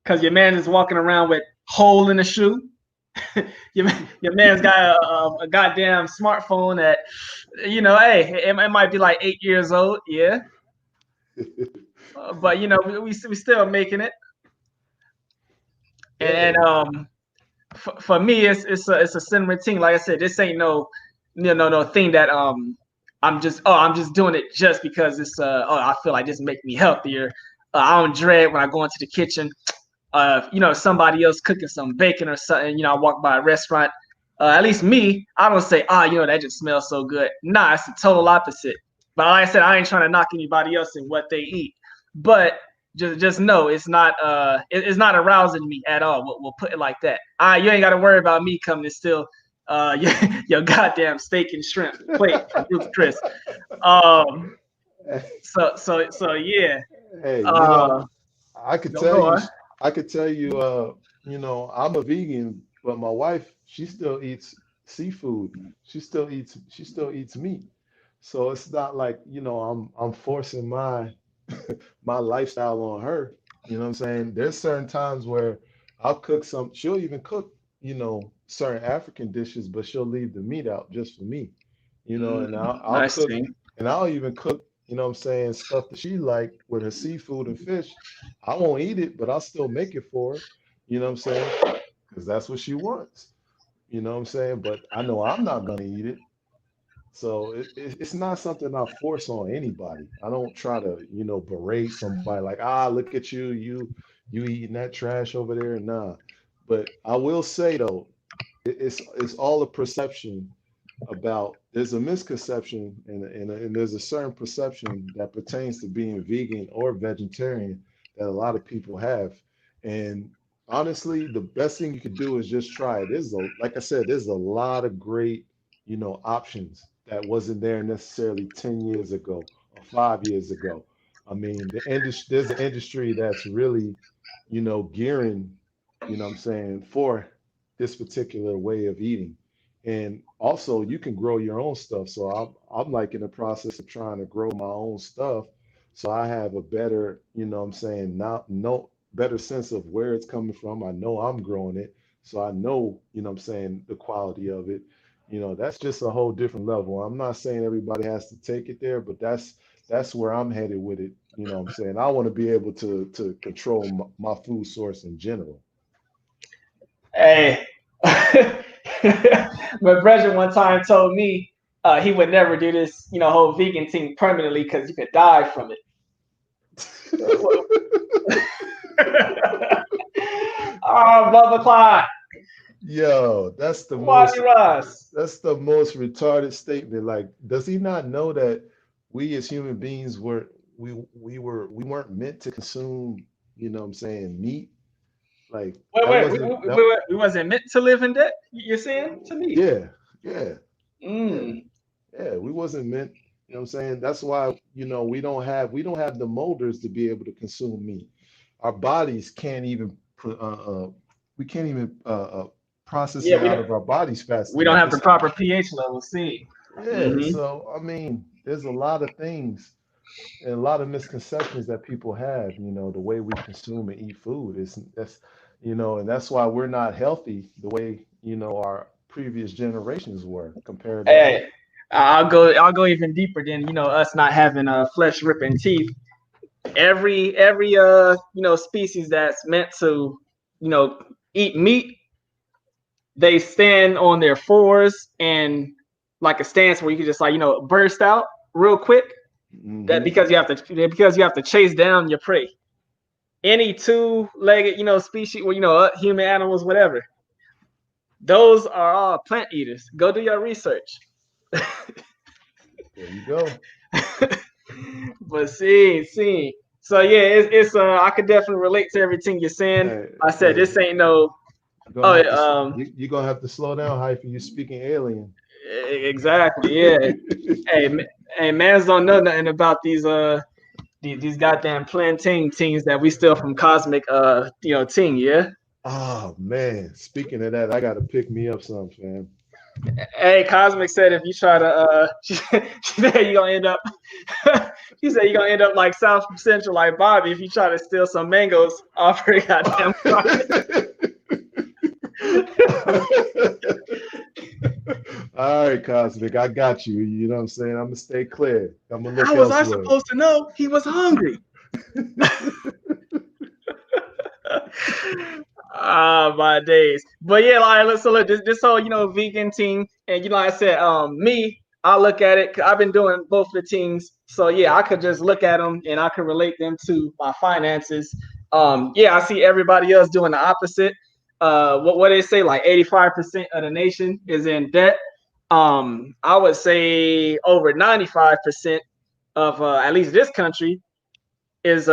because your man is walking around with hole in the shoe. your man's got a goddamn smartphone that, hey, it might be like 8 years old, yeah. But we still making it. And for me, it's a similar thing. Like I said, this ain't no thing that I'm just doing it just because it's I feel like this make me healthier. I don't dread when I go into the kitchen. Somebody else cooking some bacon or something. I walk by a restaurant. At least me, I don't say, that just smells so good. Nah, it's the total opposite. But like I said, I ain't trying to knock anybody else in what they eat. But just know it's not arousing me at all. We'll put it like that. You ain't got to worry about me coming to steal your goddamn steak and shrimp plate from Ruth Chris. So yeah. Hey, I could tell you, I'm a vegan, but my wife, she still eats seafood. She still eats meat. So it's not like, I'm forcing my lifestyle on her. You know what I'm saying? There's certain times where she'll even cook, certain African dishes, but she'll leave the meat out just for me. And I'll Nice cook, thing. and I'll even cook, what I'm saying, stuff that she like with her seafood and fish. I won't eat it, but I'll still make it for her. You know what I'm saying? Because that's what she wants. You know what I'm saying? But I know I'm not gonna eat it. So it's not something I force on anybody. I don't try to, berate somebody like, look at you, you eating that trash over there. Nah. But I will say though, it's all a perception about there's a misconception and there's a certain perception that pertains to being vegan or vegetarian that a lot of people have. And honestly, the best thing you could do is just try it. Like I said, there's a lot of great, options that wasn't there necessarily 10 years ago or 5 years ago. I mean, there's an industry that's really, gearing, what I'm saying, for this particular way of eating. And also, you can grow your own stuff. So I'm like in the process of trying to grow my own stuff, so I have a better, what I'm saying, not no better sense of where it's coming from. I know I'm growing it, so I know, what I'm saying, the quality of it. That's just a whole different level. I'm not saying everybody has to take it there, but that's where I'm headed with it. What I'm saying, I want to be able to control my food source in general. Hey, my brother one time told me he would never do this, whole vegan thing permanently because you could die from it. Oh, Bubba Clyde. Yo, that's the most retarded statement. Like, does he not know that we as human beings we weren't meant to consume, what I'm saying, meat? Like we wasn't meant to live in debt. You're saying to me? Yeah, yeah, Mm. yeah. We wasn't meant, what I'm saying? That's why, we don't have the molders to be able to consume meat. Our bodies can't even we can't even process Yeah, it out of our bodies fast we don't enough. have the proper pH level. See. Yeah, so I mean, there's a lot of things and a lot of misconceptions that people have, the way we consume and eat food is and that's why we're not healthy the way, our previous generations were compared to us. Hey, I'll go even deeper than us not having flesh ripping teeth. Every species that's meant to eat meat, they stand on their fours and like a stance where you can just burst out real quick. That because you have to chase down your prey. Any two-legged species, or human, animals, whatever, those are all plant eaters. Go do your research. There you go. But see. So yeah, it's I could definitely relate to everything you're saying. I said this ain't no. You're gonna have to slow down, Hyphy. You speaking alien. Exactly. Yeah. hey, mans don't know nothing about these goddamn plantain teams that we steal from Cosmic team. Yeah. Oh man, speaking of that, I gotta pick me up some, fam. Hey, Cosmic said if you try to she said you're gonna end up she said you're gonna end up like South Central like Bobby if you try to steal some mangoes off her goddamn car. All right, Cosmic, I got you. You know what I'm saying? I'm gonna stay clear. I'm gonna look How was elsewhere. I supposed to know he was hungry? My days. But yeah, like so look, this whole vegan team, and like I said, I look at it. I've been doing both the teams, so yeah, I could just look at them and I could relate them to my finances. Yeah, I see everybody else doing the opposite. What they say, like 85% of the nation is in debt. I would say over 95% of at least this country is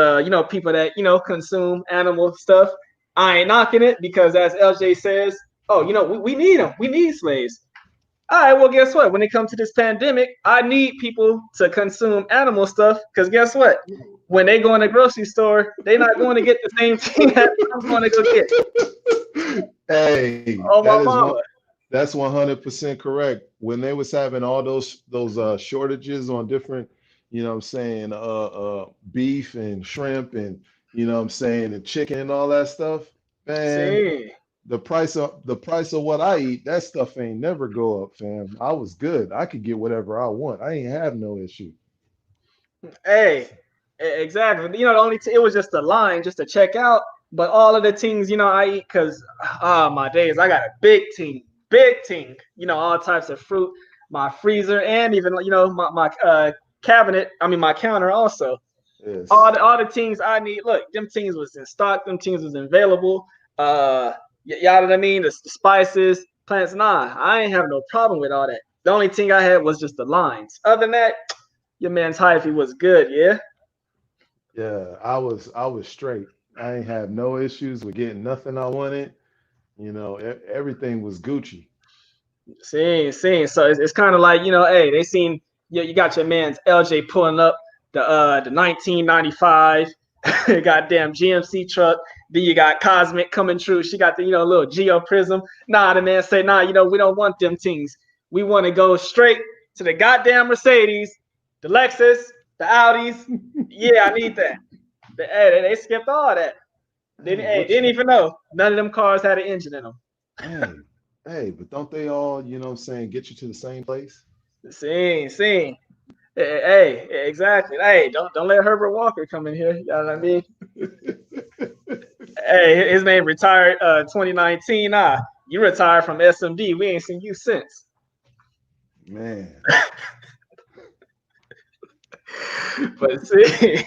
people that consume animal stuff. I ain't knocking it because as LJ says, we need them. We need slaves. All right, well, guess what? When it comes to this pandemic, I need people to consume animal stuff because guess what? When they go in the grocery store, they're not going to get the same thing that I'm going to go get. Hey, oh, that's 100% correct. When they was having all those shortages on different, what I'm saying, beef and shrimp and what I'm saying, and chicken and all that stuff, man. See. The price of what I eat, that stuff ain't never go up, fam. I was good. I could get whatever I want. I ain't have no issue. Hey, exactly. The only it was just a line just to check out. But all of the things I eat because my days, I got a big team. big thing. All types of fruit, my freezer, and even my cabinet. I mean my counter also. Yes. All the things I need. Look, them things was in stock. Them things was available. Y'all know what I mean? The spices, plants. Nah, I ain't have no problem with all that. The only thing I had was just the lines. Other than that, your man's hyphy was good. Yeah. Yeah, I was straight. I ain't have no issues with getting nothing I wanted. Everything was Gucci. Seeing. So it's kind of like, hey, they seen you got your man's LJ pulling up the 1995 goddamn GMC truck. Then you got Cosmic coming through. She got the little Geo Prism. Nah, the man say, nah, we don't want them things. We want to go straight to the goddamn Mercedes, the Lexus, the Audis. Yeah, I need that. They skipped all that. Didn't even know none of them cars had an engine in them. Hey, but don't they all, get you to the same place? Seeing. Hey, exactly. Hey, don't let Herbert Walker come in here. You know what I mean? Hey, his name retired 2019. Nah, you retired from SMD. We ain't seen you since. Man. But see,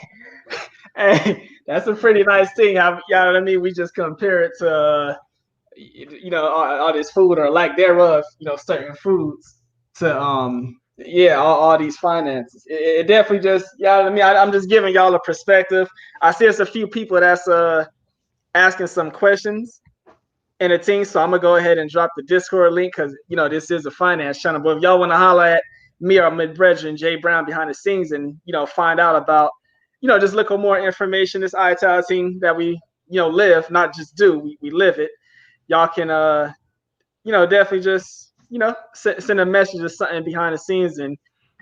hey, that's a pretty nice thing. How, you know what I mean? We just compare it to all this food or lack thereof, certain foods to all these finances. It definitely just, I mean, I'm just giving y'all a perspective. I see there's a few people that's asking some questions in the team, so I'm gonna go ahead and drop the Discord link because this is a finance channel. But if y'all want to holler at me or my brethren Jay Brown behind the scenes and find out about just look for more information, this ITAL team that we live, not just do, we live it. Y'all can definitely just send a message or something behind the scenes, and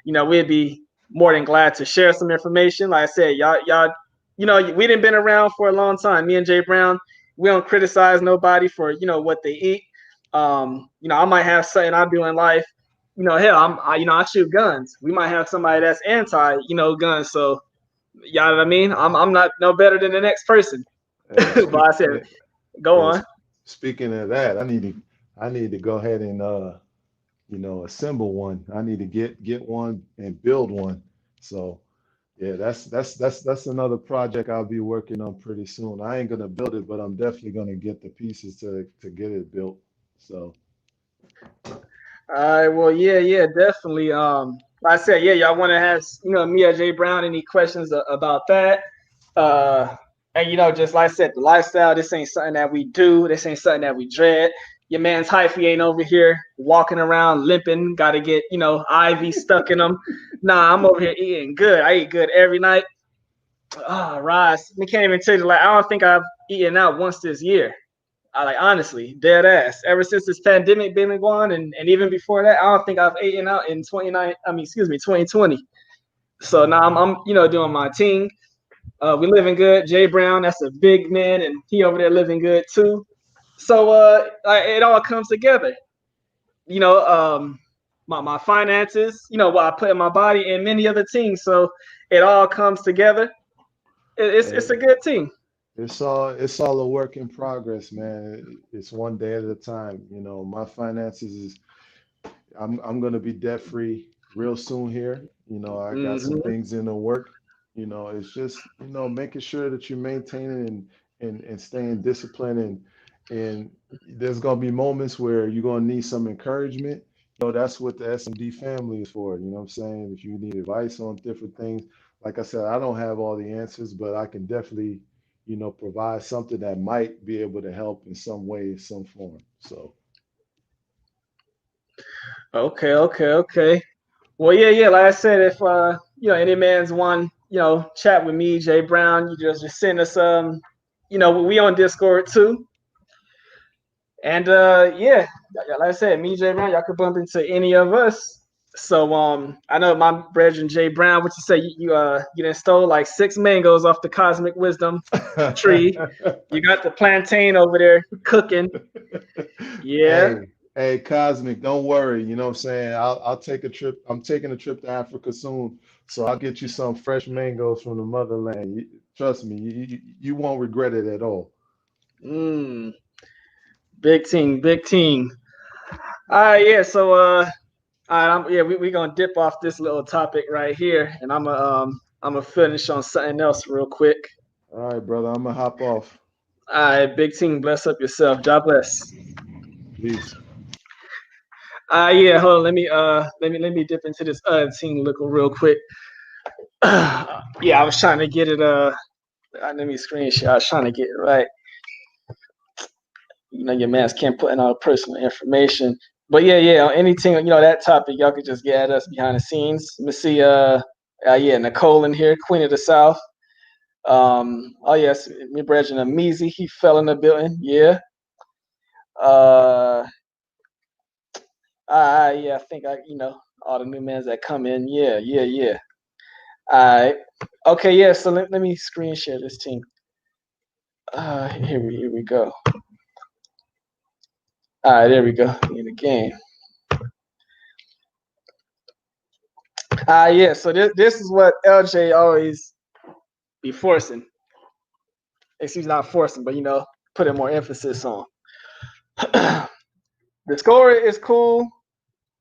we'd be more than glad to share some information. Like I said, y'all we didn't been around for a long time. Me and Jay Brown, we don't criticize nobody for what they eat. I might have something I do in life. Hell, I shoot guns. We might have somebody that's anti guns. So you know what I mean? I'm not no better than the next person. But I said, go on. Speaking of that, I need to go ahead and assemble one. I need to get one and build one. So yeah, that's another project I'll be working on pretty soon. I ain't gonna build it, but I'm definitely gonna get the pieces to get it built. So all right, well, yeah, definitely. Like I said, yeah, y'all want to ask, me or Jay Brown any questions about that? And just like I said, the lifestyle. This ain't something that we do. This ain't something that we dread. Your man's hyphy ain't over here walking around limping. Got to get IV stuck in them. Nah, I'm over here eating good. I eat good every night. Rice. We can't even tell you. Like, I don't think I've eaten out once this year. Honestly, dead ass. Ever since this pandemic been going, and even before that, I don't think I've eaten out in 2020. So now I'm doing my thing. We living good. Jay Brown, that's a big man, and he over there living good too. So it all comes together. My finances, what I put in my body, and many other things. So it all comes together. It's a good thing. It's all a work in progress, man. It's one day at a time. My finances is I'm gonna be debt free real soon here. I got some things in the work. It's just making sure that you're maintaining and staying disciplined and there's gonna be moments where you're gonna need some encouragement. That's what the SMD family is for. You know what I'm saying? If you need advice on different things, like I said, I don't have all the answers, but I can definitely provide something that might be able to help in some way, some form. So. Okay. Well, yeah. Like I said, if any man's want chat with me, Jay Brown, you just send us we on Discord too. And like I said, me, Jay Brown, y'all could bump into any of us. So I know my brethren Jay Brown, what you say, you done stole like 6 mangoes off the Cosmic Wisdom tree. You got the plantain over there cooking. Yeah. Hey, Cosmic, don't worry. You know what I'm saying? I'll take a trip. I'm taking a trip to Africa soon, so I'll get you some fresh mangoes from the motherland. Trust me, you won't regret it at all. Big team. Yeah. So we're gonna dip off this little topic right here, and I'm gonna finish on something else real quick. All right, brother. I'm gonna hop off. All right, big team, bless up yourself. God bless. Peace. Yeah, hold on. Let me dip into this team look real quick. Yeah, I was trying to get it. Let me screenshot. I was trying to get it right. You know, your mans can't put in all personal information. But yeah, on anything, you know, that topic, y'all could just get at us behind the scenes. Let me see, yeah, Nicole in here, Queen of the South. Oh yes, me brethren Amizi, he fell in the building. Yeah. Yeah, I think all the new mans that come in. Yeah. All right. Okay, yeah. So let me screen share this team. Here we go. All right, there we go. In the game. Yeah. So this is what LJ always be forcing. Excuse not forcing, but putting more emphasis on. The score is cool.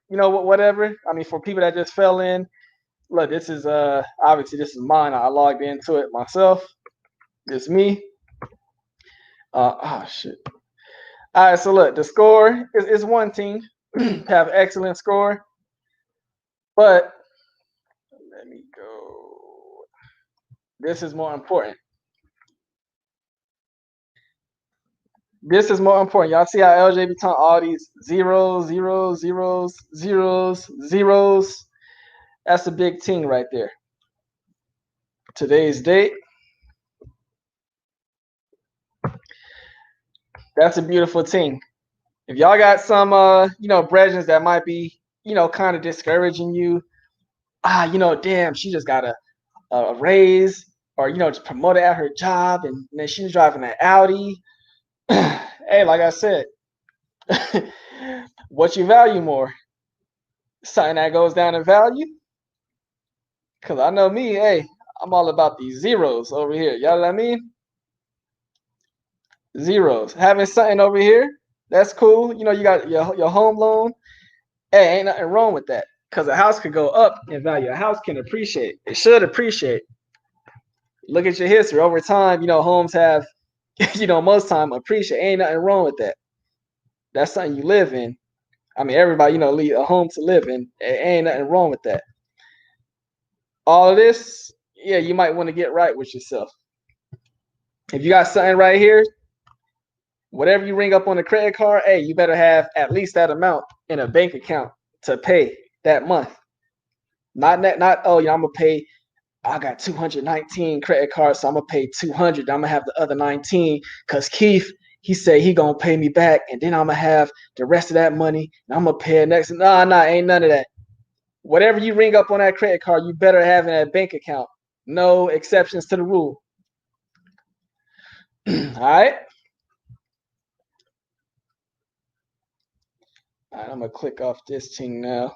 Whatever. I mean, for people that just fell in, look, this is obviously this is mine. I logged into it myself. It's me. Shit. All right, so look, the score is one team have excellent score, but let me go. This is more important. This is more important. Y'all see how LJ be talking all these zeros, zeros, zeros, zeros, zeros. That's a big thing right there. Today's date. That's a beautiful thing. If y'all got some brethren that might be, kind of discouraging you, damn, she just got a raise or just promoted at her job and then she's driving an Audi. Hey, like I said, what you value more? Something that goes down in value? Cause I know me, hey, I'm all about these zeros over here. Y'all know what I mean? Zeros. Having something over here, that's cool. You got your home loan. Hey, ain't nothing wrong with that. Cause a house could go up in value. A house can appreciate. It should appreciate. Look at your history. Over time, homes have, most time appreciate. Ain't nothing wrong with that. That's something you live in. I mean, everybody, leave a home to live in. Ain't nothing wrong with that. All of this, yeah, you might want to get right with yourself. If you got something right here, whatever you ring up on the credit card, hey, you better have at least that amount in a bank account to pay that month. Not I'm gonna pay. I got 219 credit cards, so I'm gonna pay 200. I'm gonna have the other 19 because Keith, he said he gonna pay me back, and then I'm gonna have the rest of that money, and I'm gonna pay it next. Nah, ain't none of that. Whatever you ring up on that credit card, you better have in that bank account. No exceptions to the rule. All right. All right, I'm gonna click off this thing now.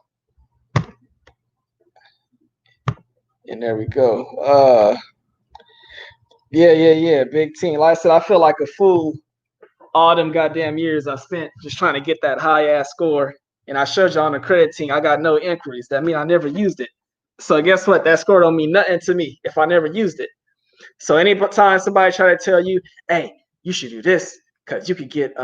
And there we go. Yeah. Big team. Like I said, I feel like a fool all them goddamn years I spent just trying to get that high ass score. And I showed you on the credit team, I got no inquiries. That means I never used it. So guess what? That score don't mean nothing to me if I never used it. So anytime somebody try to tell you, hey, you should do this because you could get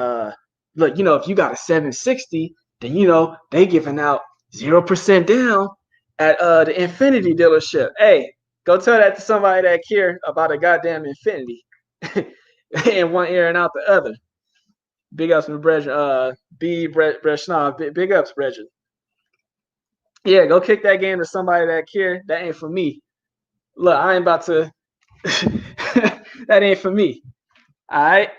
look, if you got a 760, then they giving out 0% down at the Infinity dealership. Hey, go tell that to somebody that care about a goddamn Infinity. In one ear and out the other. Big ups, my brethren. Big ups, brethren. Yeah, go kick that game to somebody that care. That ain't for me. Look, I ain't about to. That ain't for me. All right.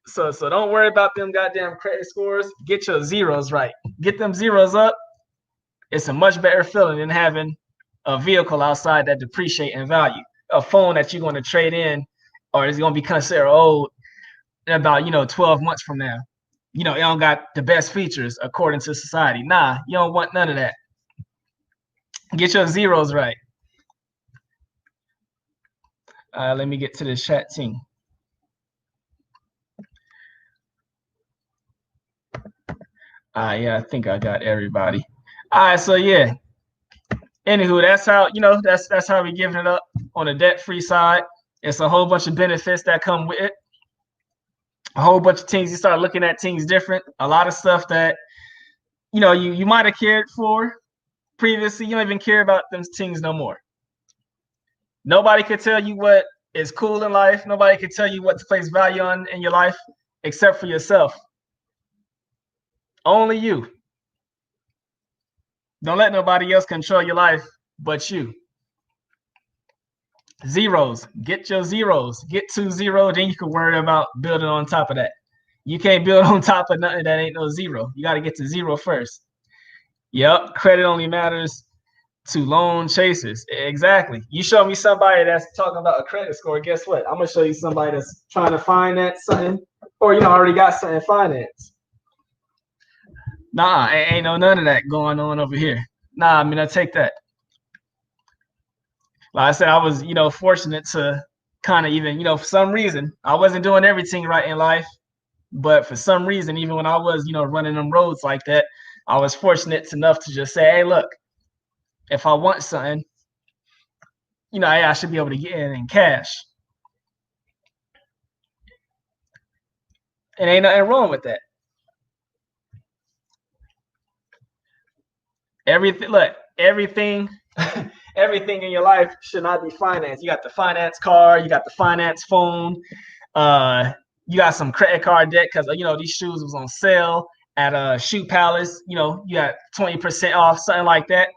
So don't worry about them goddamn credit scores. Get your zeros right. Get them zeros up. It's a much better feeling than having a vehicle outside that depreciate in value. A phone that you're going to trade in, or is going to be considered old in about 12 months from now. It don't got the best features according to society. Nah, you don't want none of that. Get your zeros right. Let me get to the chat team. Yeah, I think I got everybody. All right, so yeah. Anywho, that's how, that's how we giving it up on the debt-free side. It's a whole bunch of benefits that come with it. A whole bunch of things. You start looking at things different. A lot of stuff that, you might have cared for previously. You don't even care about them things no more. Nobody could tell you what is cool in life. Nobody could tell you what to place value on in your life except for yourself. Only you. Don't let nobody else control your life but you. Zeros. Get your zeros. Get to zero, then you can worry about building on top of that. You can't build on top of nothing that ain't no zero. You got to get to zero first. Yep. Credit only matters to loan chasers. Exactly. You show me somebody that's talking about a credit score, guess what? I'm going to show you somebody that's trying to finance something or, already got something financed. Nah, ain't none of that going on over here. Nah, I take that. Like I said, I was, fortunate to kind of even, for some reason, I wasn't doing everything right in life, but for some reason, even when I was, running them roads like that, I was fortunate enough to just say, hey, look, if I want something, I should be able to get it in cash. And ain't nothing wrong with that. Everything, look, everything in your life should not be financed. You got the finance car, you got the finance phone, you got some credit card debt because these shoes was on sale at a Shoe Palace. You got 20% off, something like that.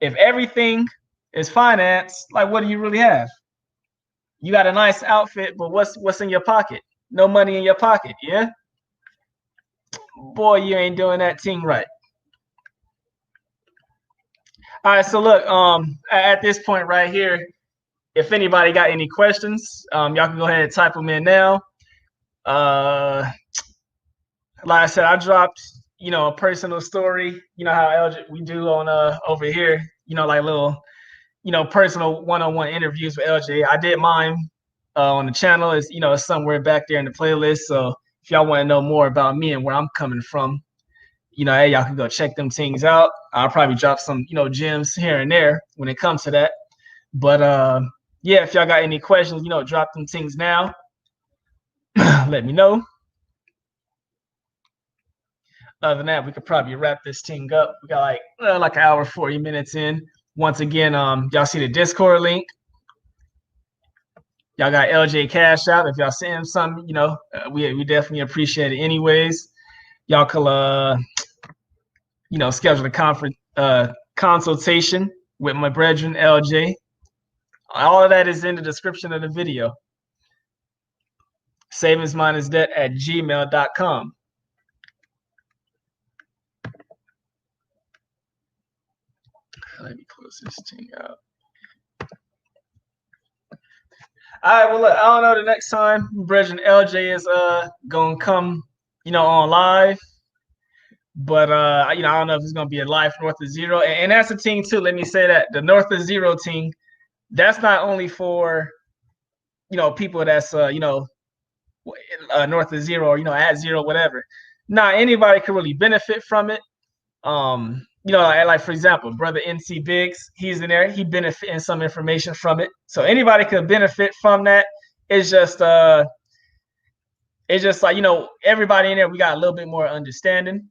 If everything is financed, like what do you really have? You got a nice outfit, but what's in your pocket? No money in your pocket, yeah? Boy, you ain't doing that thing right. All right, so look, at this point right here, if anybody got any questions, y'all can go ahead and type them in now. Like I said, I dropped, a personal story. You know how we do on over here, like little, personal one-on-one interviews with LJ. I did mine on the channel. It's, it's somewhere back there in the playlist. So if y'all want to know more about me and where I'm coming from, hey, y'all can go check them things out. I'll probably drop some, gems here and there when it comes to that. But yeah, if y'all got any questions, drop them things now. Let me know. Other than that, we could probably wrap this thing up. We got like an hour, 40 minutes in. Once again, y'all see the Discord link. Y'all got LJ Cash App. If y'all send him something, we definitely appreciate it anyways. Y'all could schedule a consultation with my brethren LJ. All of that is in the description of the video. SavingsMinusDebt@gmail.com. Let me close this thing out. All right, well, look, I don't know the next time brethren LJ is gonna come, on live. But I don't know if it's gonna be a live north of zero. And that's a team too. Let me say that the north of zero team, that's not only for people that's north of zero or at zero, whatever. Nah, anybody can really benefit from it. Like for example, brother NC Biggs, he's in there. He benefiting some information from it. So anybody could benefit from that. It's just like everybody in there. We got a little bit more understanding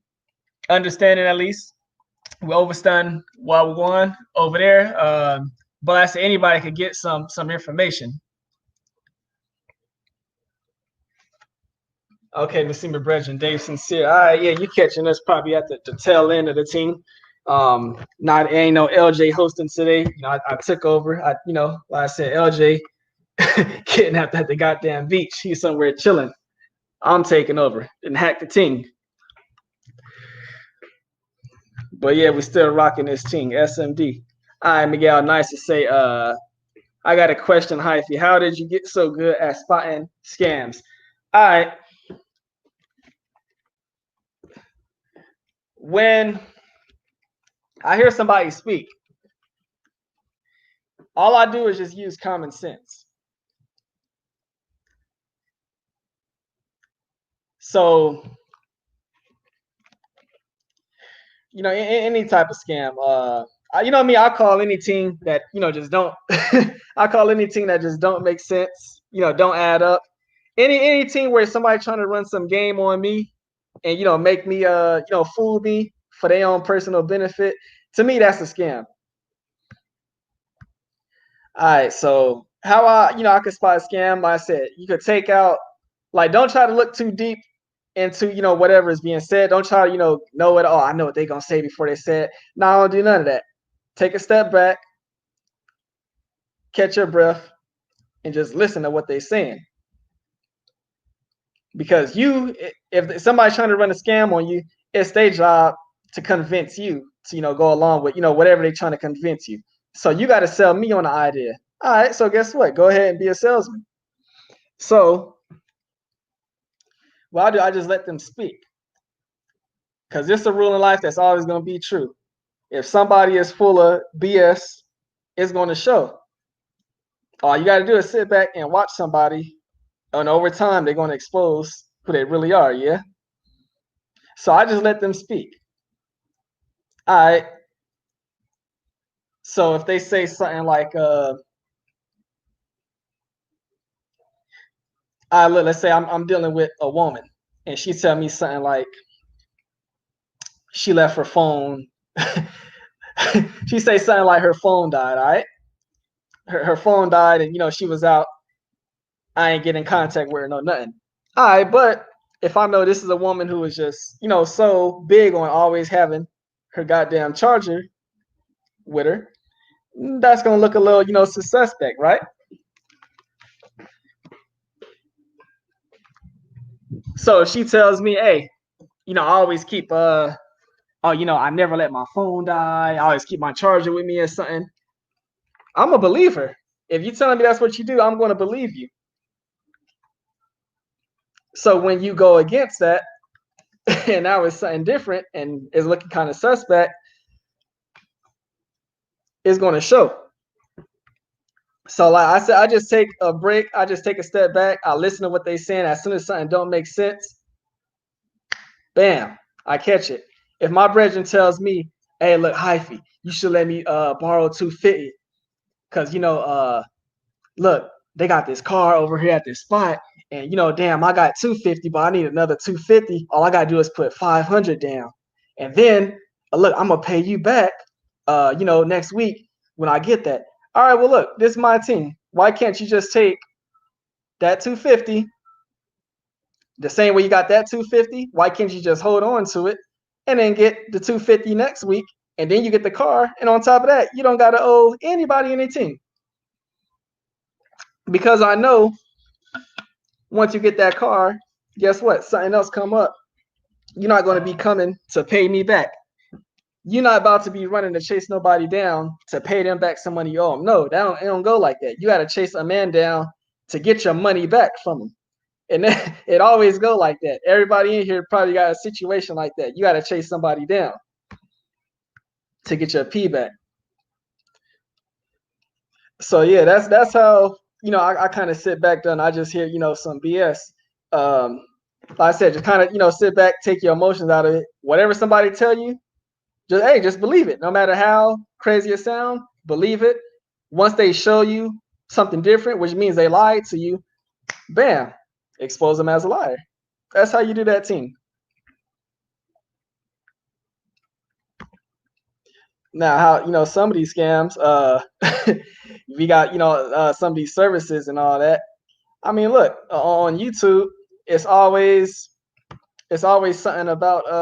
at least. We overstand while we're going over there. But I say anybody could get some information. Okay, Nasima Brethren, Dave Sincere. All right, yeah, you catching us probably at the tail end of the team. Not ain't no LJ hosting today. I took over. Like I said, LJ kidnapped at the goddamn beach. He's somewhere chilling. I'm taking over and hack the team. But yeah, we're still rocking this team, SMD. All right, Miguel, nice to say. I got a question, Hyphy. How did you get so good at spotting scams? All right. When I hear somebody speak, all I do is just use common sense. So you know, any type of scam. You know me, I call any team that, you know, just don't. I call any team that just don't make sense. You know, don't add up. Any team where somebody trying to run some game on me, and, you know, make me you know, fool me for their own personal benefit. To me, that's a scam. All right, so how I could spot a scam? Like I said, you could take out, like, don't try to look too deep into, you know, whatever is being said. Don't try to, you know it. Oh, I know what they're gonna say before they say it. No, I don't do none of that. Take a step back, catch your breath, and just listen to what they're saying. Because if somebody's trying to run a scam on you, it's their job to convince you to, you know, go along with, you know, whatever they're trying to convince you. So you got to sell me on the idea. All right, so guess what? Go ahead and be a salesman. So what I do, I just let them speak. Because it's a rule in life that's always going to be true. If somebody is full of BS, it's going to show. All you got to do is sit back and watch somebody, and over time, they're going to expose who they really are, yeah? So I just let them speak. All right. So if they say something like, let's say I'm dealing with a woman, and she tell me something like she left her phone. She say something like her phone died, all right? Her phone died, and, you know, she was out. I ain't get in contact with her, no nothing. All right, but if I know this is a woman who is just, you know, so big on always having her goddamn charger with her, that's gonna look a little, you know, suspect, right? So if she tells me, hey, you know, I always keep oh, you know, I never let my phone die, I always keep my charger with me or something, I'm a believer. If you're telling me that's what you do, I'm gonna believe you. So when you go against that, and now it's something different and it's looking kind of suspect, it's gonna show. So like I said, I just take a break, I just take a step back, I listen to what they're saying. As soon as something don't make sense, bam, I catch it. If my brethren tells me, hey, look, Hyphy, you should let me borrow 250, because, you know, look, they got this car over here at this spot, and, you know, damn, I got 250, but I need another 250. All I gotta do is put 500 down, and then look, I'm gonna pay you back, you know, next week when I get that. All right, well, look, this is my team. Why can't you just take that 250 the same way you got that 250? Why can't you just hold on to it and then get the 250 next week, and then you get the car, and on top of that, you don't gotta owe anybody anything? Because I know once you get that car, guess what? Something else come up. You're not going to be coming to pay me back. You're not about to be running to chase nobody down to pay them back some money you owe them. No, it don't go like that. You got to chase a man down to get your money back from him. And it always go like that. Everybody in here probably got a situation like that. You got to chase somebody down to get your P back. So yeah, that's how, you know, I kind of sit back there and I just hear, you know, some BS. Like I said, just kind of, you know, sit back, take your emotions out of it. Whatever somebody tell you, just believe it. No matter how crazy it sounds, believe it. Once they show you something different, which means they lied to you, bam, expose them as a liar. That's how you do that, team. Now, how, you know, some of these scams, we got, you know, some of these services and all that. I mean, look, on YouTube, it's always something about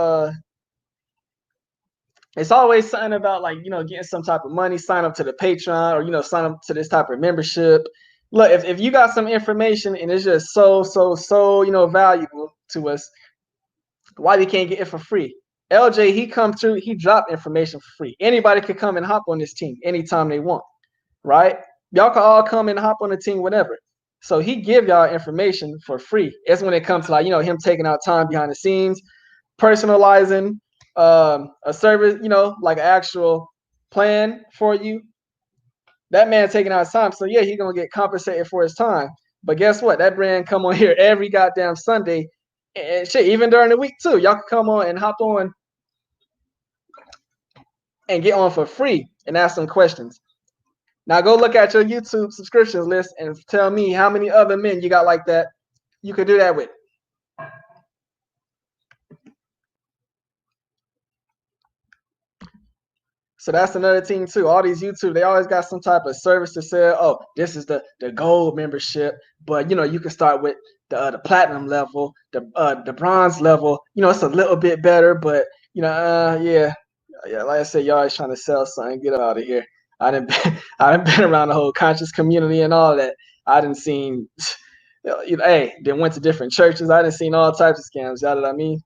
like, you know, getting some type of money, sign up to the Patreon, or, you know, sign up to this type of membership. Look, if you got some information and it's just so, you know, valuable to us, why we can't get it for free? LJ, he come through, he dropped information for free. Anybody could come and hop on this team anytime they want, right? Y'all can all come and hop on the team whenever. So he give y'all information for free. It's when it comes to, like, you know, him taking out time behind the scenes, personalizing a service, you know, like an actual plan for you. That man taking out time. So yeah, he's gonna get compensated for his time. But guess what? That brand come on here every goddamn Sunday, and shit, even during the week too. Y'all can come on and hop on and get on for free and ask some questions. Now go look at your YouTube subscriptions list and tell me how many other men you got like that you could do that with. So that's another thing too. All these YouTube, they always got some type of service to sell. Oh, this is the gold membership, but you can start with the platinum level, the bronze level. It's a little bit better, but yeah. Like I said, y'all always trying to sell something. Get out of here. I done been around the whole conscious community and all that. I done seen, then went to different churches. I done seen all types of scams. You know what I mean?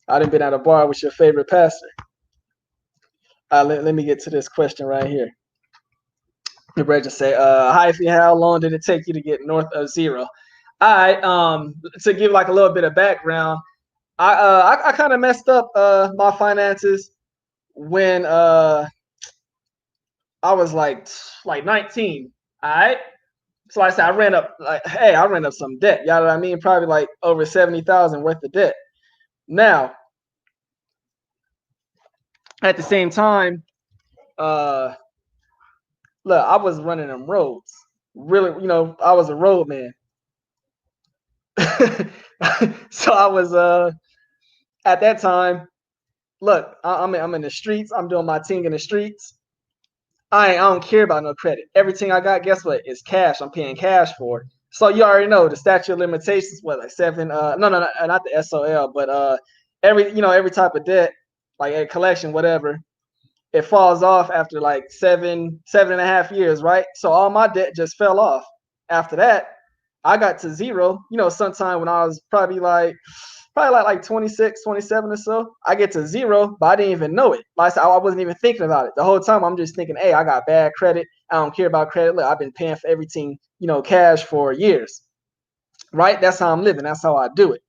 I done been at a bar with your favorite pastor. Let me get to this question right here. The brother just say, hi, how long did it take you to get north of zero? All right, to give like a little bit of background, I kind of messed up my finances when I was like 19. All right. So like I said, I ran up some debt. You know what I mean? Probably like over 70,000 worth of debt. Now, at the same time, look, I was running them roads. Really, I was a road man. So I was at that time. Look, I'm in the streets. I'm doing my thing in the streets. I don't care about no credit. Everything I got, guess what? Is cash. I'm paying cash for it. So you already know the statute of limitations. What, like 7? No, not the SOL, but every type of debt, like a collection, whatever, it falls off after like 7.5 years, right? So all my debt just fell off. After that, I got to zero. Sometime when I was probably like 26, 27 or so, I get to zero, but I didn't even know it. Like I said, I wasn't even thinking about it. The whole time I'm just thinking, hey, I got bad credit. I don't care about credit. Look, I've been paying for everything, cash for years. Right? That's how I'm living. That's how I do it.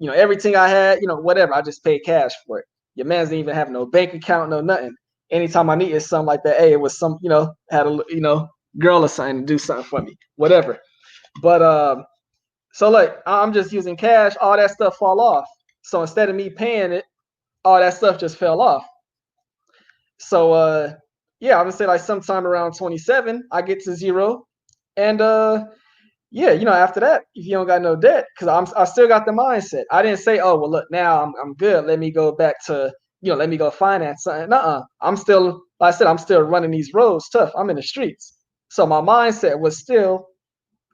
Everything I had, whatever, I just pay cash for it. Your man's didn't even have no bank account, no nothing. Anytime I needed something like that, hey, it was some, had a, girl or something to do something for me, whatever. But so like I'm just using cash, all that stuff fall off. So instead of me paying it, all that stuff just fell off. So yeah, I would say like sometime around 27, I get to zero. And yeah, after that, if you don't got no debt, because I still got the mindset. I didn't say, oh well, look, now I'm good. Let me go back to, let me go finance something. I'm still, like I said, I'm still running these roads tough. I'm in the streets. So my mindset was still,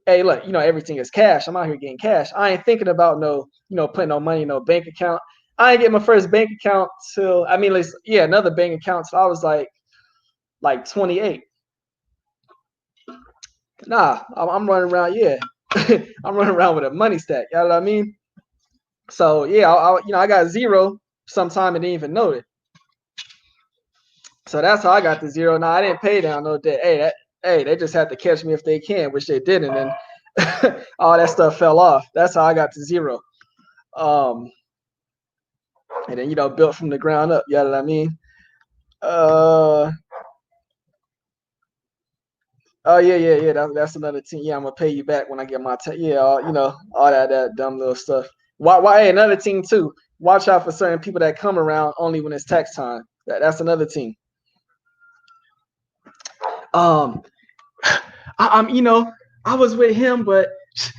hey, look, everything is cash. I'm out here getting cash. I ain't thinking about no, putting no money in no bank account. I ain't get my first bank account till, another bank account till I was like 28. Nah, I'm running around, yeah. I'm running around with a money stack. You know what I mean? So yeah, I got zero sometime and didn't even know it. So that's how I got to zero. Now I didn't pay down no debt. Hey, they just had to catch me if they can, which they didn't, and all that stuff fell off. That's how I got to zero. And then built from the ground up. You know what I mean? Oh yeah. That's another thing. Yeah, I'm gonna pay you back when I get my all that dumb little stuff. Why? Hey, another thing too. Watch out for certain people that come around only when it's tax time. That's another thing. I was with him, but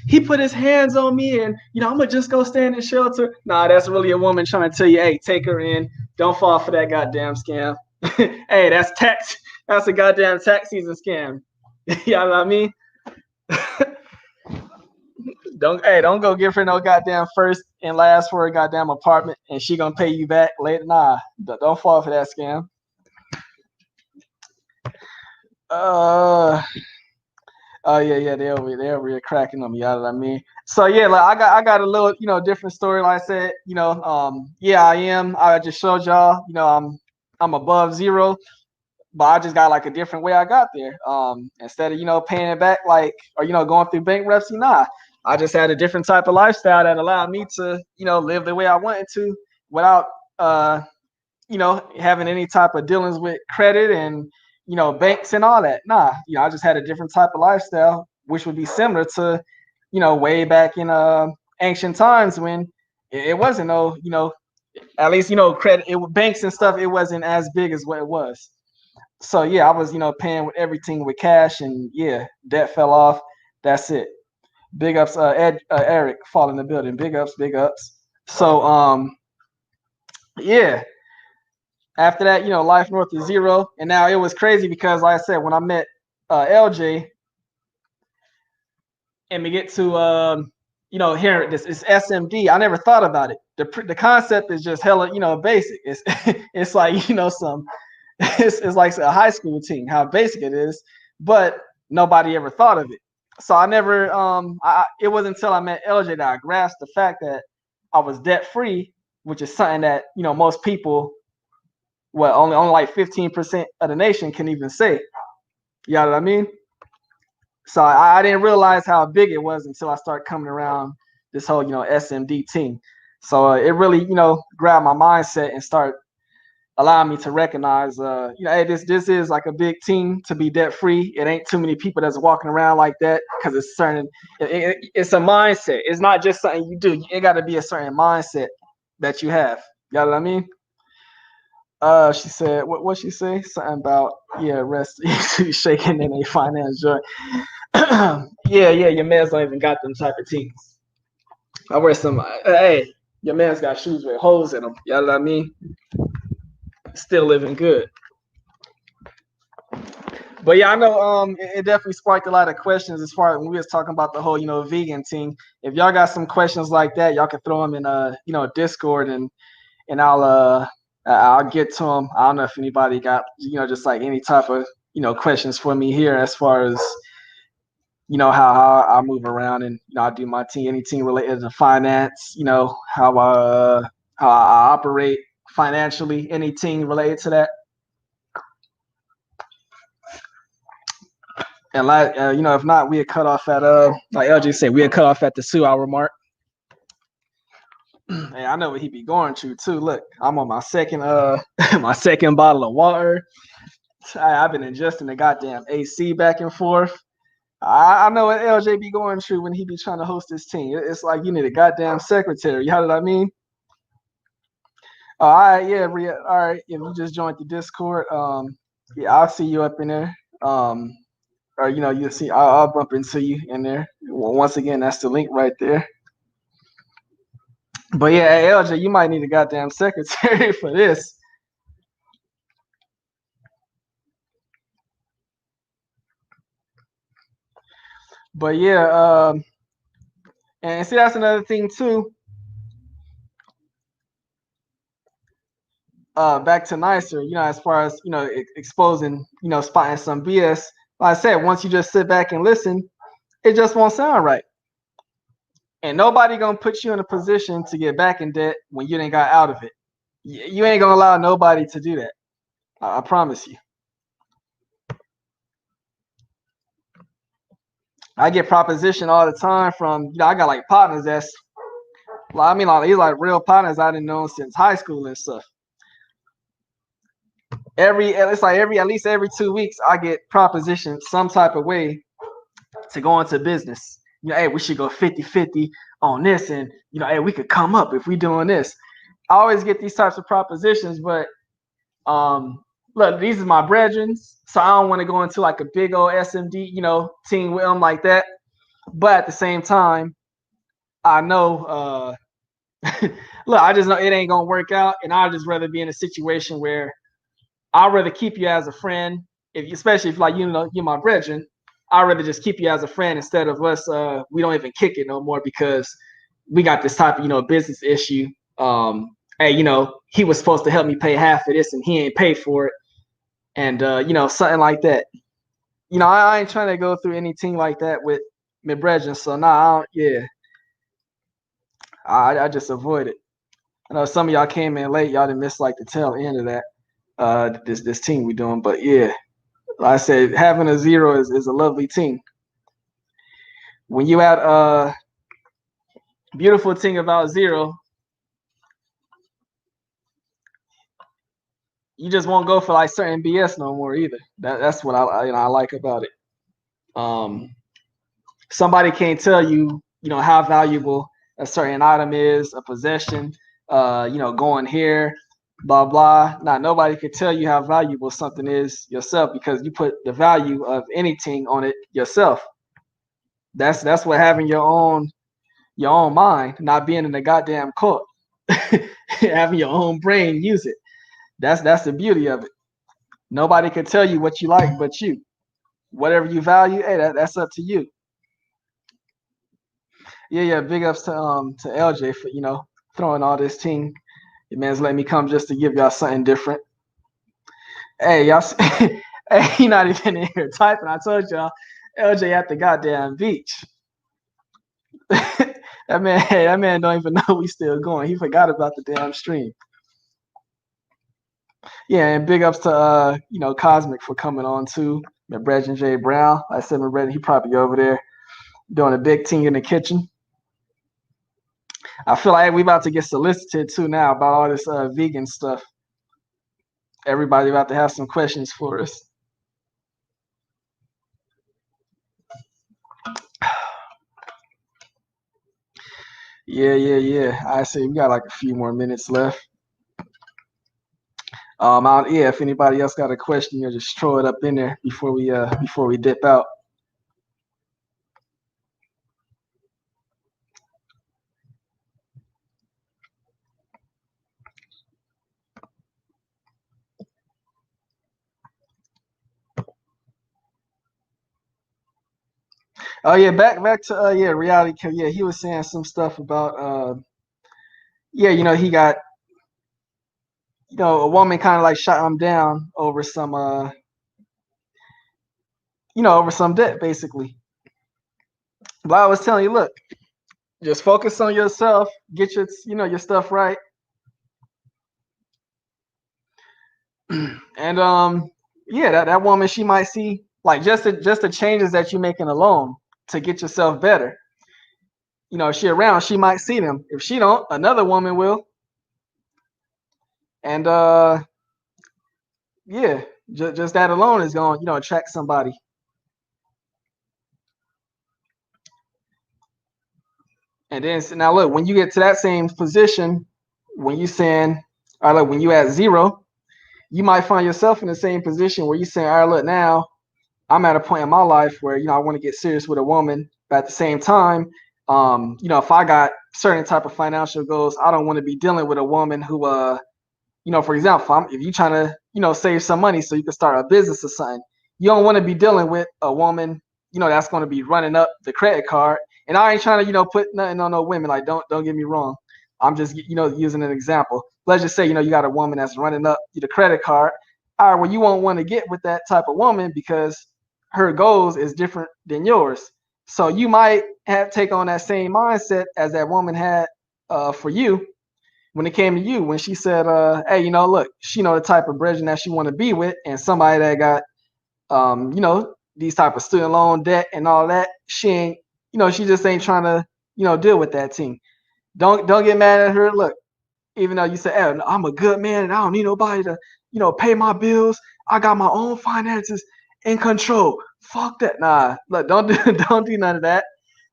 he put his hands on me, and I'm gonna just go stand in shelter. Nah, that's really a woman trying to tell you, hey, take her in. Don't fall for that goddamn scam. Hey, that's tax. That's a goddamn tax season scam. You know what I mean? Don't go give her no goddamn first and last for a goddamn apartment, and she gonna pay you back later. Nah, don't fall for that scam. Oh yeah, they're over cracking them. You know what I mean? So yeah, like I got a little different story. Like I said, yeah, I am. I just showed y'all. I'm above zero, but I just got like a different way I got there. Instead of paying it back like or going through bankruptcy, nah. I just had a different type of lifestyle that allowed me to live the way I wanted to without having any type of dealings with credit and banks and all that. Nah, I just had a different type of lifestyle, which would be similar to, way back in ancient times when it wasn't no, at least, credit, banks and stuff, it wasn't as big as what it was. So yeah, I was, paying with everything with cash, and yeah, debt fell off. That's it. Big ups, Eric, fall in the building. Big ups, big ups. So yeah. After that, life north of zero. And now it was crazy because, like I said, when I met LJ, and we get to here this is SMD. I never thought about it. The concept is just hella basic. It's it's like some it's like a high school team, how basic it is, but nobody ever thought of it. So I never it wasn't until I met LJ that I grasped the fact that I was debt free, which is something that most people, well, only like 15% of the nation can even say. You know what I mean? So I didn't realize how big it was until I started coming around this whole, SMD team. So it really, grabbed my mindset and start allowing me to recognize, hey, this is like a big team to be debt free. It ain't too many people that's walking around like that, because it's certain. It's a mindset. It's not just something you do. It got to be a certain mindset that you have. You know what I mean? She said, what she say? Something about, yeah, rest shaking in a finance joint. yeah, your man's don't even got them type of teams. I wear some, hey, your man's got shoes with holes in them. You know what I mean? Still living good. But yeah, I know it definitely sparked a lot of questions as far as when we was talking about the whole, vegan thing. If y'all got some questions like that, y'all can throw them in Discord, and I'll get to them. I don't know if anybody got, just like any type of, questions for me here as far as, how I move around, and, I do my team, anything related to finance, how I operate financially, anything related to that. And like, if not, we had cut off at, like LJ said, we had cut off at the 2-hour mark. And I know what he be going through too. Look, I'm on my second my second bottle of water. I've been adjusting the goddamn AC back and forth. I know what LJ be going through when he be trying to host his team. It's like you need a goddamn secretary. How did I mean? All right, yeah, Ria. All right, if you just joined the Discord, yeah, I'll see you up in there. Or you'll see, I'll bump into you in there. Well, once again, that's the link right there. But yeah, hey, LJ, you might need a goddamn secretary for this. But yeah, and see, that's another thing too. Back to nicer, as far as exposing, spotting some BS. Like I said, once you just sit back and listen, it just won't sound right. And nobody gonna put you in a position to get back in debt when you ain't got out of it. You ain't gonna allow nobody to do that. I promise you. I get proposition all the time from, I got like partners that's, like these like real partners I didn't know since high school and stuff. At least every 2 weeks I get proposition some type of way to go into business. Hey, we should go 50-50 on this, and hey, we could come up if we doing this. I always get these types of propositions, but look, these are my brethren, so I don't want to go into like a big old SMD, team with them like that. But at the same time, I know, look, I just know it ain't gonna work out, and I'd just rather be in a situation where I'd rather keep you as a friend, especially if like you're my brethren. I'd rather just keep you as a friend instead of us. We don't even kick it no more because we got this type of business issue. Hey, he was supposed to help me pay half of this and he ain't paid for it, and something like that. I ain't trying to go through anything like that with my brethren. So nah, I just avoid it. I know some of y'all came in late. Y'all didn't miss like the tail end of that. This team we doing, but yeah. Like I said, having a zero is a lovely team. When you add beautiful thing about zero, you just won't go for like certain BS no more either. That's what I like about it. Somebody can't tell you how valuable a certain item is, a possession, going here, blah blah. Now nobody could tell you how valuable something is yourself, because you put the value of anything on it yourself. That's what having your own mind, not being in a goddamn cult. Having your own brain, use it. That's the beauty of it. Nobody could tell you what you like but you. Whatever you value, hey, that's up to you. Yeah. Big ups to LJ for throwing all this team. Your man's letting me come just to give y'all something different. Hey, y'all. Hey, he not even in here typing. I told y'all, LJ at the goddamn beach. that man don't even know we still going. He forgot about the damn stream. Yeah, and big ups to Cosmic for coming on too. Bregin J Brown. I said Bregin, he probably over there doing a big thing in the kitchen. I feel like we about to get solicited too now about all this vegan stuff. Everybody about to have some questions for us. Yeah. I say we got like a few more minutes left. If anybody else got a question, just throw it up in there before we dip out. Oh yeah, back to reality. Yeah, he was saying some stuff about he got a woman kind of like shot him down over some over some debt basically. But I was telling you, look, just focus on yourself, get your your stuff right, and that woman, she might see like just the changes that you're making alone to get yourself better. If she around, she might see them. If she don't, another woman will. And just that alone is going attract somebody. And then now look, when you get to that same position, when you saying, all right, look, when you at zero, you might find yourself in the same position where you saying, all right, look, now I'm at a point in my life where I want to get serious with a woman, but at the same time, if I got certain type of financial goals, I don't want to be dealing with a woman who for example, if you're trying to save some money so you can start a business or something, you don't want to be dealing with a woman that's going to be running up the credit card. And I ain't trying to put nothing on no women. Like don't get me wrong. I'm just using an example. Let's just say you got a woman that's running up the credit card. All right, well, you won't want to get with that type of woman because her goals is different than yours. So you might have take on that same mindset as that woman had for you when it came to you, when she said, hey, look, she the type of brethren that she want to be with, and somebody that got these type of student loan debt and all that, she ain't, she just ain't trying to deal with that team. Don't get mad at her. Look, even though you say, hey, I'm a good man and I don't need nobody to pay my bills, I got my own finances in control. Fuck that. Nah, look, don't do none of that.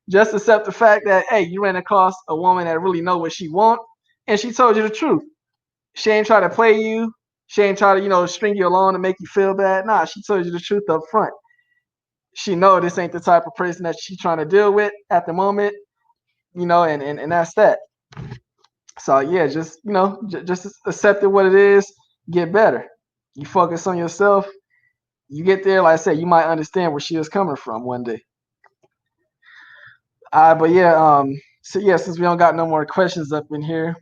Just accept the fact that, hey, you ran across a woman that really know what she want, and she told you the truth. She ain't try to play you. She ain't try to string you along to make you feel bad. Nah, she told you the truth up front. She know this ain't the type of person that she trying to deal with at the moment, and that's that. So yeah, just just accept it what it is. Get better. You focus on yourself. You get there, like I said, you might understand where she is coming from one day. But yeah, so yeah, since we don't got no more questions up in here,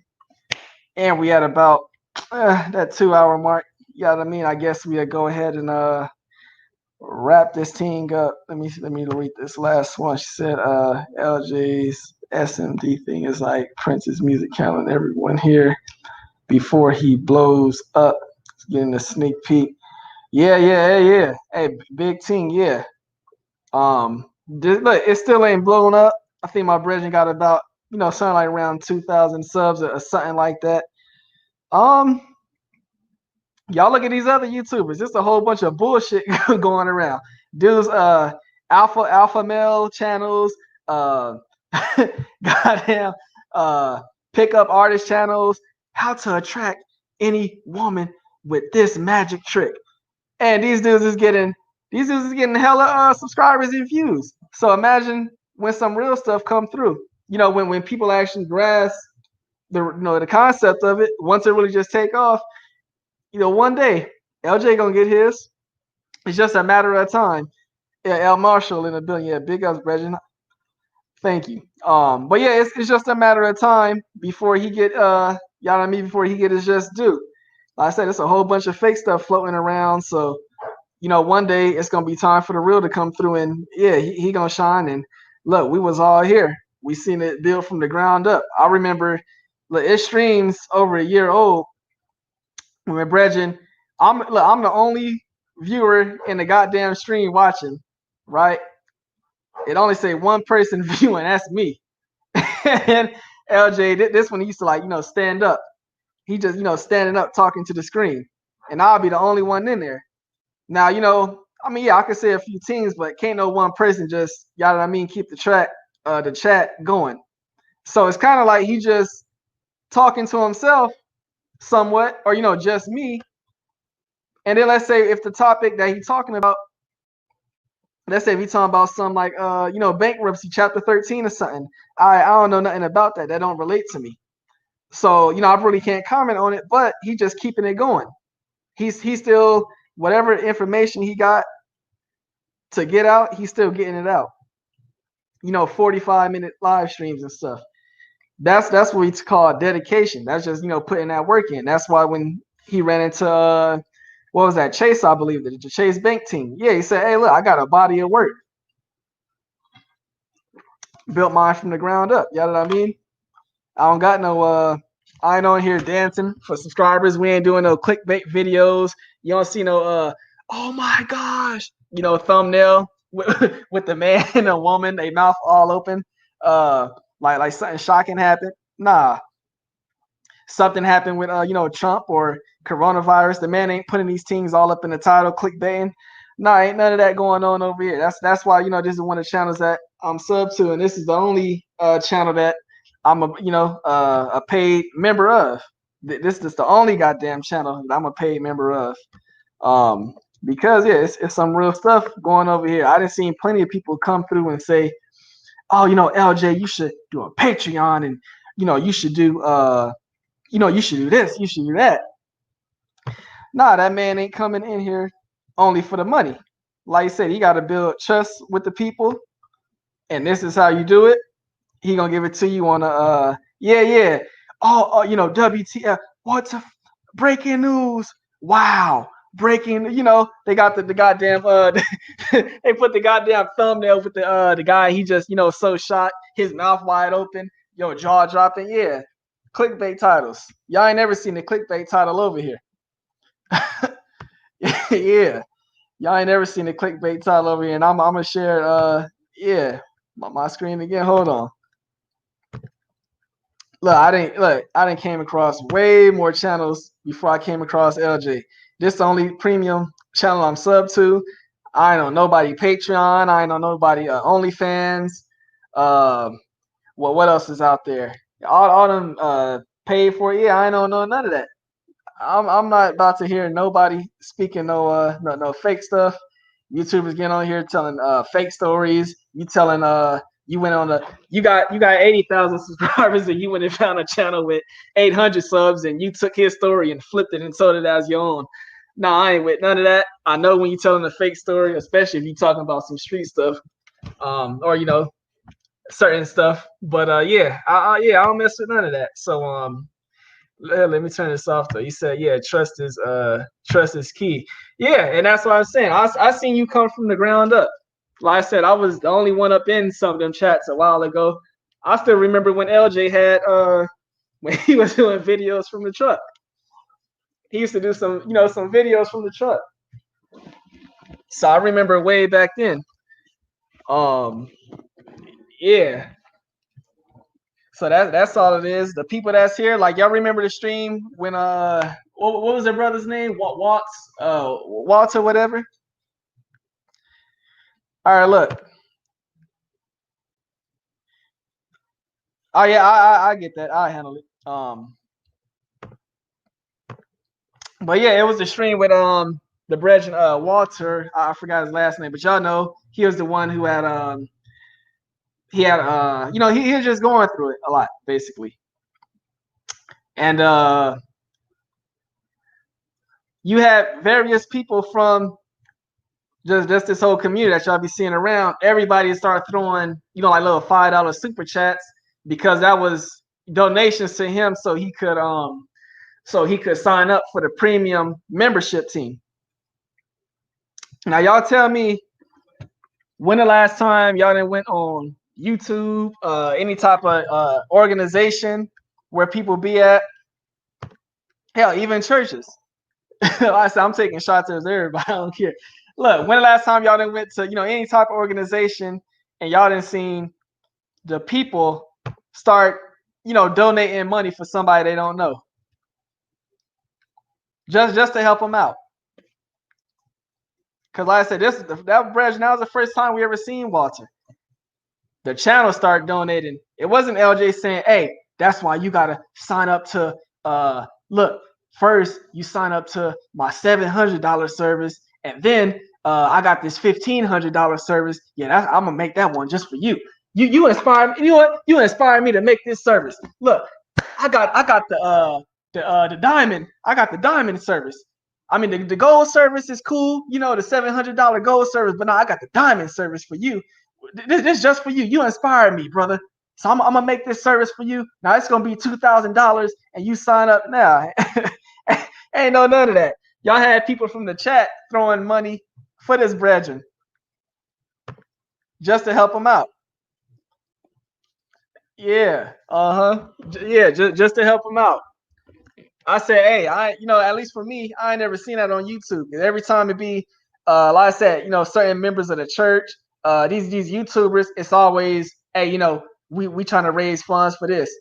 and we at about that 2 hour mark, you know what I mean? I guess we'll go ahead and wrap this thing up. Let me read this last one. She said LJ's SMD thing is like Prince's music calendar. Everyone here before he blows up, getting a sneak peek. Yeah. Hey, big team, yeah. Look, it still ain't blown up. I think my brethren got about something like around 2,000 subs or something like that. Y'all look at these other YouTubers. Just a whole bunch of bullshit going around. Dudes, alpha male channels, goddamn, pickup artist channels, how to attract any woman with this magic trick. And these dudes is getting hella subscribers and views. So imagine when some real stuff come through. When people actually grasp the concept of it, once it really just take off, one day LJ gonna get his. It's just a matter of time. Yeah, L Marshall in a billion. Yeah, big ups, Bregin. Thank you. But yeah, it's just a matter of time before he get y'all know what I mean, before he get his just due. Like I said, it's a whole bunch of fake stuff floating around. So, one day it's gonna be time for the real to come through, and yeah, he gonna shine. And look, we was all here. We seen it build from the ground up. I remember, look, it streams over a year old. When Bregin, I'm the only viewer in the goddamn stream watching, right? It only say one person viewing, that's me. And LJ, this one he used to stand up. He just standing up talking to the screen, and I'll be the only one in there. Now yeah, I could say a few teams, but can't no one person just y'all know what I mean keep the chat going. So it's kind of like he just talking to himself somewhat, or just me. And then let's say if the topic that he's talking about, let's say if he's talking about something like bankruptcy chapter 13 or something, I don't know nothing about that. That don't relate to me. So I really can't comment on it. But he just keeping it going. He's still whatever information he got to get out, he's still getting it out. 45-minute live streams and stuff. That's what we call dedication. That's just putting that work in. That's why when he ran into what was that, Chase, I believe, the Chase Bank team. Yeah, he said, hey, look, I got a body of work. Built mine from the ground up. You know what I mean? I don't got no I ain't on here dancing for subscribers. We ain't doing no clickbait videos. You don't see no oh my gosh, thumbnail with the man and a woman, they mouth all open. Like something shocking happened. Nah. Something happened with Trump or coronavirus. The man ain't putting these things all up in the title, clickbaiting. No, ain't none of that going on over here. That's why this is one of the channels that I'm sub to, and this is the only channel that I'm a paid member of. This is the only goddamn channel that I'm a paid member of. Because yeah, it's some real stuff going over here. I done seen plenty of people come through and say, oh, LJ, you should do a Patreon, and you should do you should do this, you should do that. Nah, that man ain't coming in here only for the money. Like I said, he got to build trust with the people, and this is how you do it. He gonna give it to you on a yeah. Oh, WTF? What's breaking news? Wow, breaking. They got the goddamn they put the goddamn thumbnail with the guy. He just so shocked, his mouth wide open, jaw dropping. Yeah, clickbait titles. Y'all ain't never seen the clickbait title over here. Yeah, y'all ain't never seen the clickbait title over here, and I'm gonna share my screen again. Hold on. Look, I didn't came across way more channels before I came across LJ. This the only premium channel I'm sub to. I ain't know nobody Patreon. I ain't know nobody OnlyFans. What else is out there? All them paid for. Yeah, I ain't know none of that. I'm not about to hear nobody speaking no fake stuff. YouTubers getting on here telling fake stories. You telling you went on you got 80,000 subscribers and you went and found a channel with 800 subs and you took his story and flipped it and sold it as your own. Nah, I ain't with none of that. I know when you're telling a fake story, especially if you're talking about some street stuff, or certain stuff. But yeah, I don't mess with none of that. So let me turn this off though. You said, yeah, trust is key. Yeah, and that's what I'm saying. I seen you come from the ground up. Like I said, I was the only one up in some of them chats a while ago. I still remember when LJ had when he was doing videos from the truck. He used to do some videos from the truck. So I remember way back then. Yeah. So that's all it is. The people that's here, like y'all remember the stream when what was their brother's name? Walter, whatever. All right, look. Oh yeah, I get that. I handle it. But yeah, it was a stream with the brethren Walter. I forgot his last name, but y'all know he was the one who had he was just going through it a lot basically, and you had various people from just this whole community that y'all be seeing around. Everybody start throwing like little $5 super chats because that was donations to him so he could sign up for the premium membership team. Now y'all tell me, when the last time y'all done went on YouTube, any type of organization where people be at, hell, even churches. Like I said, I'm taking shots at everybody. I don't care. Look, when the last time y'all done went to any type of organization and y'all done seen the people start donating money for somebody they don't know, just to help them out. Because like I said, that was the first time we ever seen Walter. The channel started donating. It wasn't LJ saying, "Hey, that's why you gotta sign up to look, first you sign up to my $700 service, and then I got this $1,500 service. Yeah, I'm gonna make that one just for you. You inspire me. You know what? You inspire me to make this service. Look, I got the diamond. I got the diamond service. I mean, the gold service is cool, the $700 gold service, but now I got the diamond service for you. This is just for you. You inspired me, brother. So I'm gonna make this service for you. Now it's gonna be $2,000, and you sign up now." Ain't none of that. Y'all had people from the chat throwing money for this brethren just to help them out. Yeah, yeah, just to help them out. I said, hey, at least for me, I ain't never seen that on YouTube. Every time it be, like I said, certain members of the church, these YouTubers, it's always, hey, we trying to raise funds for this.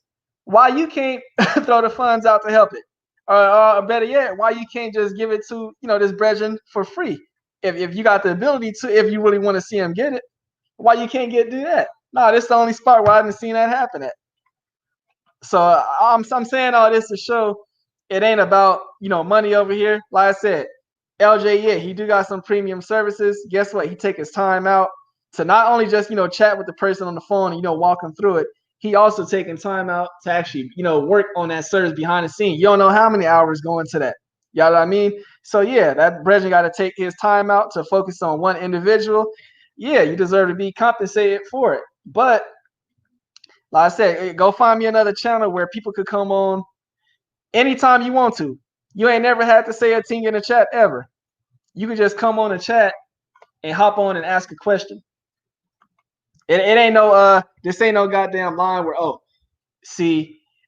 Why you can't throw the funds out to help it? Or better yet, why you can't just give it to this brethren for free? If you got the ability to, if you really want to see him get it, why you can't do that? No, this is the only spot where I haven't seen that happen at. So I'm saying all this to show it ain't about money over here. Like I said, LJ, yeah, he do got some premium services. Guess what? He take his time out to not only just chat with the person on the phone and walk them through it. He also taking time out to actually work on that service behind the scene. You don't know how many hours go into that. You know what I mean? So yeah, that brethren got to take his time out to focus on one individual. Yeah, you deserve to be compensated for it. But like I said, go find me another channel where people could come on anytime you want to. You ain't never had to say a thing in the chat ever. You could just come on the chat and hop on and ask a question. It ain't no this ain't no goddamn line where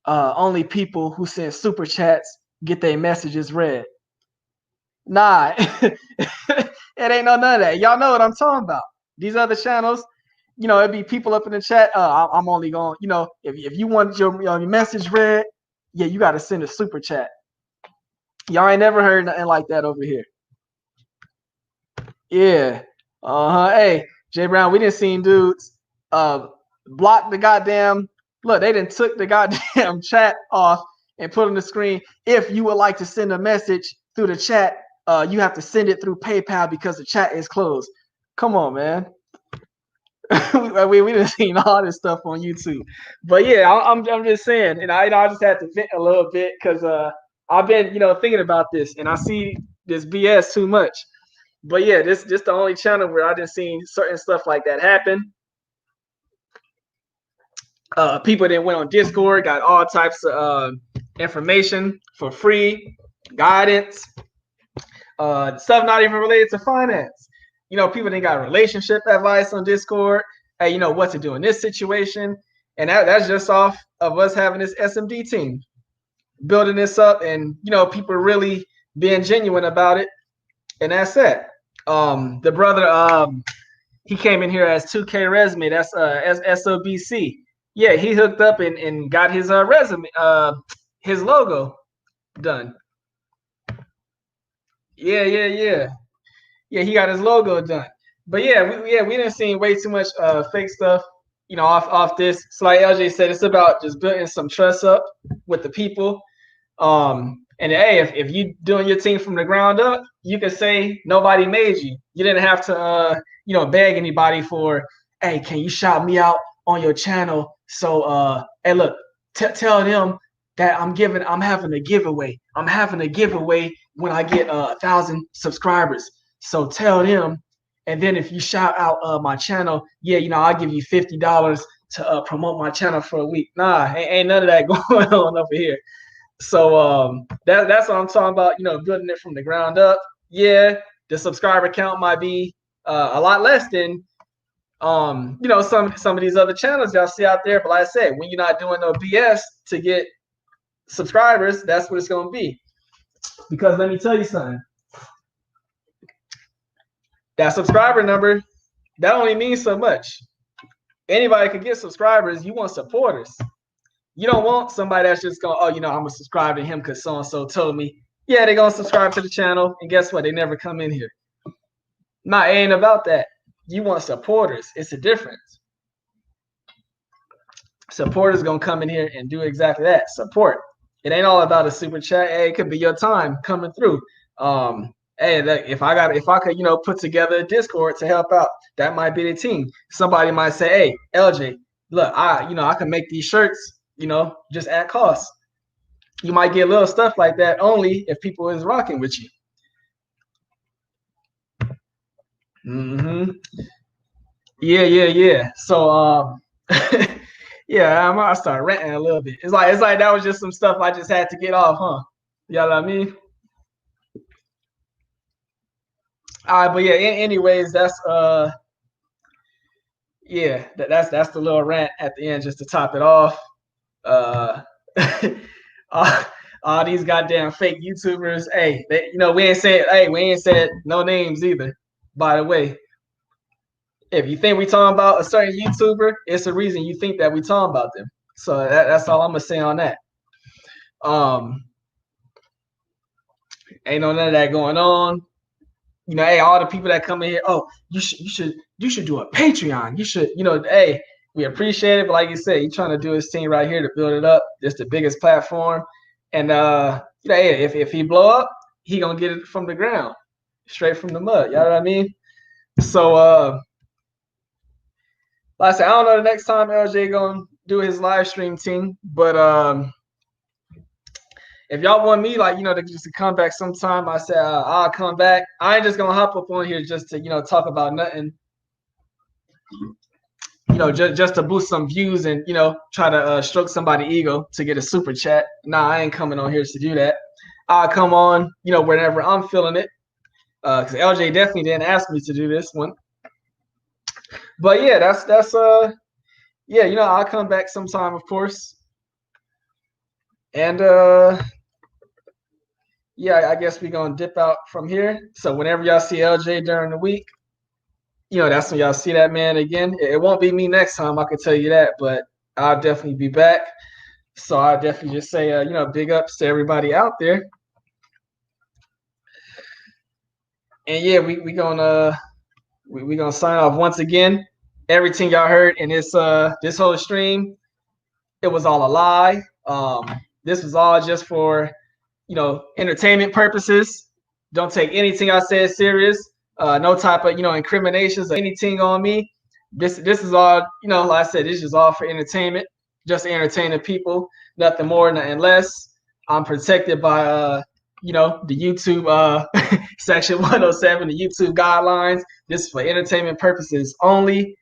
only people who send super chats get their messages read. Nah, it ain't none of that. Y'all know what I'm talking about. These other channels, it'd be people up in the chat. I'm only going, if you want your message read, yeah, you got to send a super chat. Y'all ain't never heard nothing like that over here. Yeah. Hey, Jay Brown, we didn't see dudes block the goddamn. Look, they didn't took the goddamn chat off and put on the screen. If you would like to send a message through the chat, you have to send it through PayPal because the chat is closed. Come on, man. we didn't seen all this stuff on YouTube, but yeah, I'm just saying, and I just had to vent a little bit because I've been thinking about this, and I see this BS too much. But yeah, this the only channel where I didn't seen certain stuff like that happen. People that went on Discord got all types of information for free, guidance, stuff not even related to finance. People that got relationship advice on Discord. Hey, what to do in this situation, and that's just off of us having this SMD team, building this up, and people really being genuine about it, and that's it. The brother, he came in here as 2K resume. That's SOBC. Yeah, he hooked up and got his resume, his logo done. Yeah. He got his logo done. But yeah, we didn't see way too much fake stuff off this. So like LJ said, it's about just building some trust up with the people. And hey, if you doing your thing from the ground up, you can say nobody made you. You didn't have to beg anybody for, hey, can you shout me out on your channel? So hey, look, tell them that I'm having a giveaway. I'm having a giveaway when I get 1,000 subscribers. So tell them, and then if you shout out my channel, I'll give you $50 to promote my channel for a week. Nah, ain't none of that going on over here. So that's what I'm talking about, building it from the ground up. Yeah, the subscriber count might be a lot less than some of these other channels y'all see out there. But like I said, when you're not doing no BS to get subscribers, that's what it's gonna be. Because let me tell you something. That subscriber number, that only means so much. Anybody can get subscribers. You want supporters. You don't want somebody that's just going, I'm going to subscribe to him because so-and-so told me. Yeah, they're going to subscribe to the channel. And guess what? They never come in here. Nah, it ain't about that. You want supporters. It's a difference. Supporters going to come in here and do exactly that. Support. It ain't all about a super chat. Hey, it could be your time coming through. Hey, if I could, put together a Discord to help out, that might be the team. Somebody might say, hey, LJ, look, I can make these shirts, just at cost. You might get little stuff like that only if people is rocking with you. Yeah. So yeah, I started ranting a little bit. It's like that was just some stuff I just had to get off, huh? You know what I mean? All right, but yeah, anyways, that's that's the little rant at the end just to top it off. All these goddamn fake YouTubers, hey, we ain't said no names either, by the way. If you think we talking about a certain YouTuber, it's a reason you think that we talking about them. So that's all I'm gonna say on that. Ain't no none of that going on. Hey, all the people that come in here, oh, you should do a Patreon. You should, hey, we appreciate it, but like you said, you're trying to do his thing right here to build it up. It's the biggest platform, and hey, if he blow up, he gonna get it from the ground, straight from the mud. You know what I mean? So, like I said, I don't know the next time LJ gonna do his live stream thing, but if y'all want me, to just to come back sometime, I said I'll come back. I ain't just gonna hop up on here just to talk about nothing. Just to boost some views and try to stroke somebody's ego to get a super chat. Nah, I ain't coming on here to do that. I'll come on, whenever I'm feeling it. Because LJ definitely didn't ask me to do this one. But yeah, that's yeah, I'll come back sometime, of course. And yeah, I guess we're gonna dip out from here. So whenever y'all see LJ during the week, that's when y'all see that man again. It won't be me next time, I can tell you that, but I'll definitely be back. So I definitely just say, big ups to everybody out there. And yeah, we gonna sign off once again. Everything y'all heard in this whole stream, it was all a lie. This was all just for entertainment purposes. Don't take anything I said serious. No type of incriminations or anything on me. This is all like I said, this is all for entertainment, just to entertain the people, nothing more, nothing less. I'm protected by the YouTube section 107, the YouTube guidelines. This is for entertainment purposes only.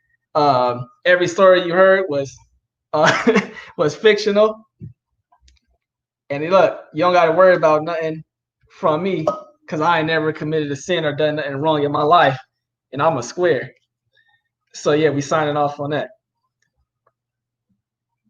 Every story you heard was was fictional. And look, you don't got to worry about nothing from me because I ain't never committed a sin or done nothing wrong in my life. And I'm a square. So yeah, we signing off on that.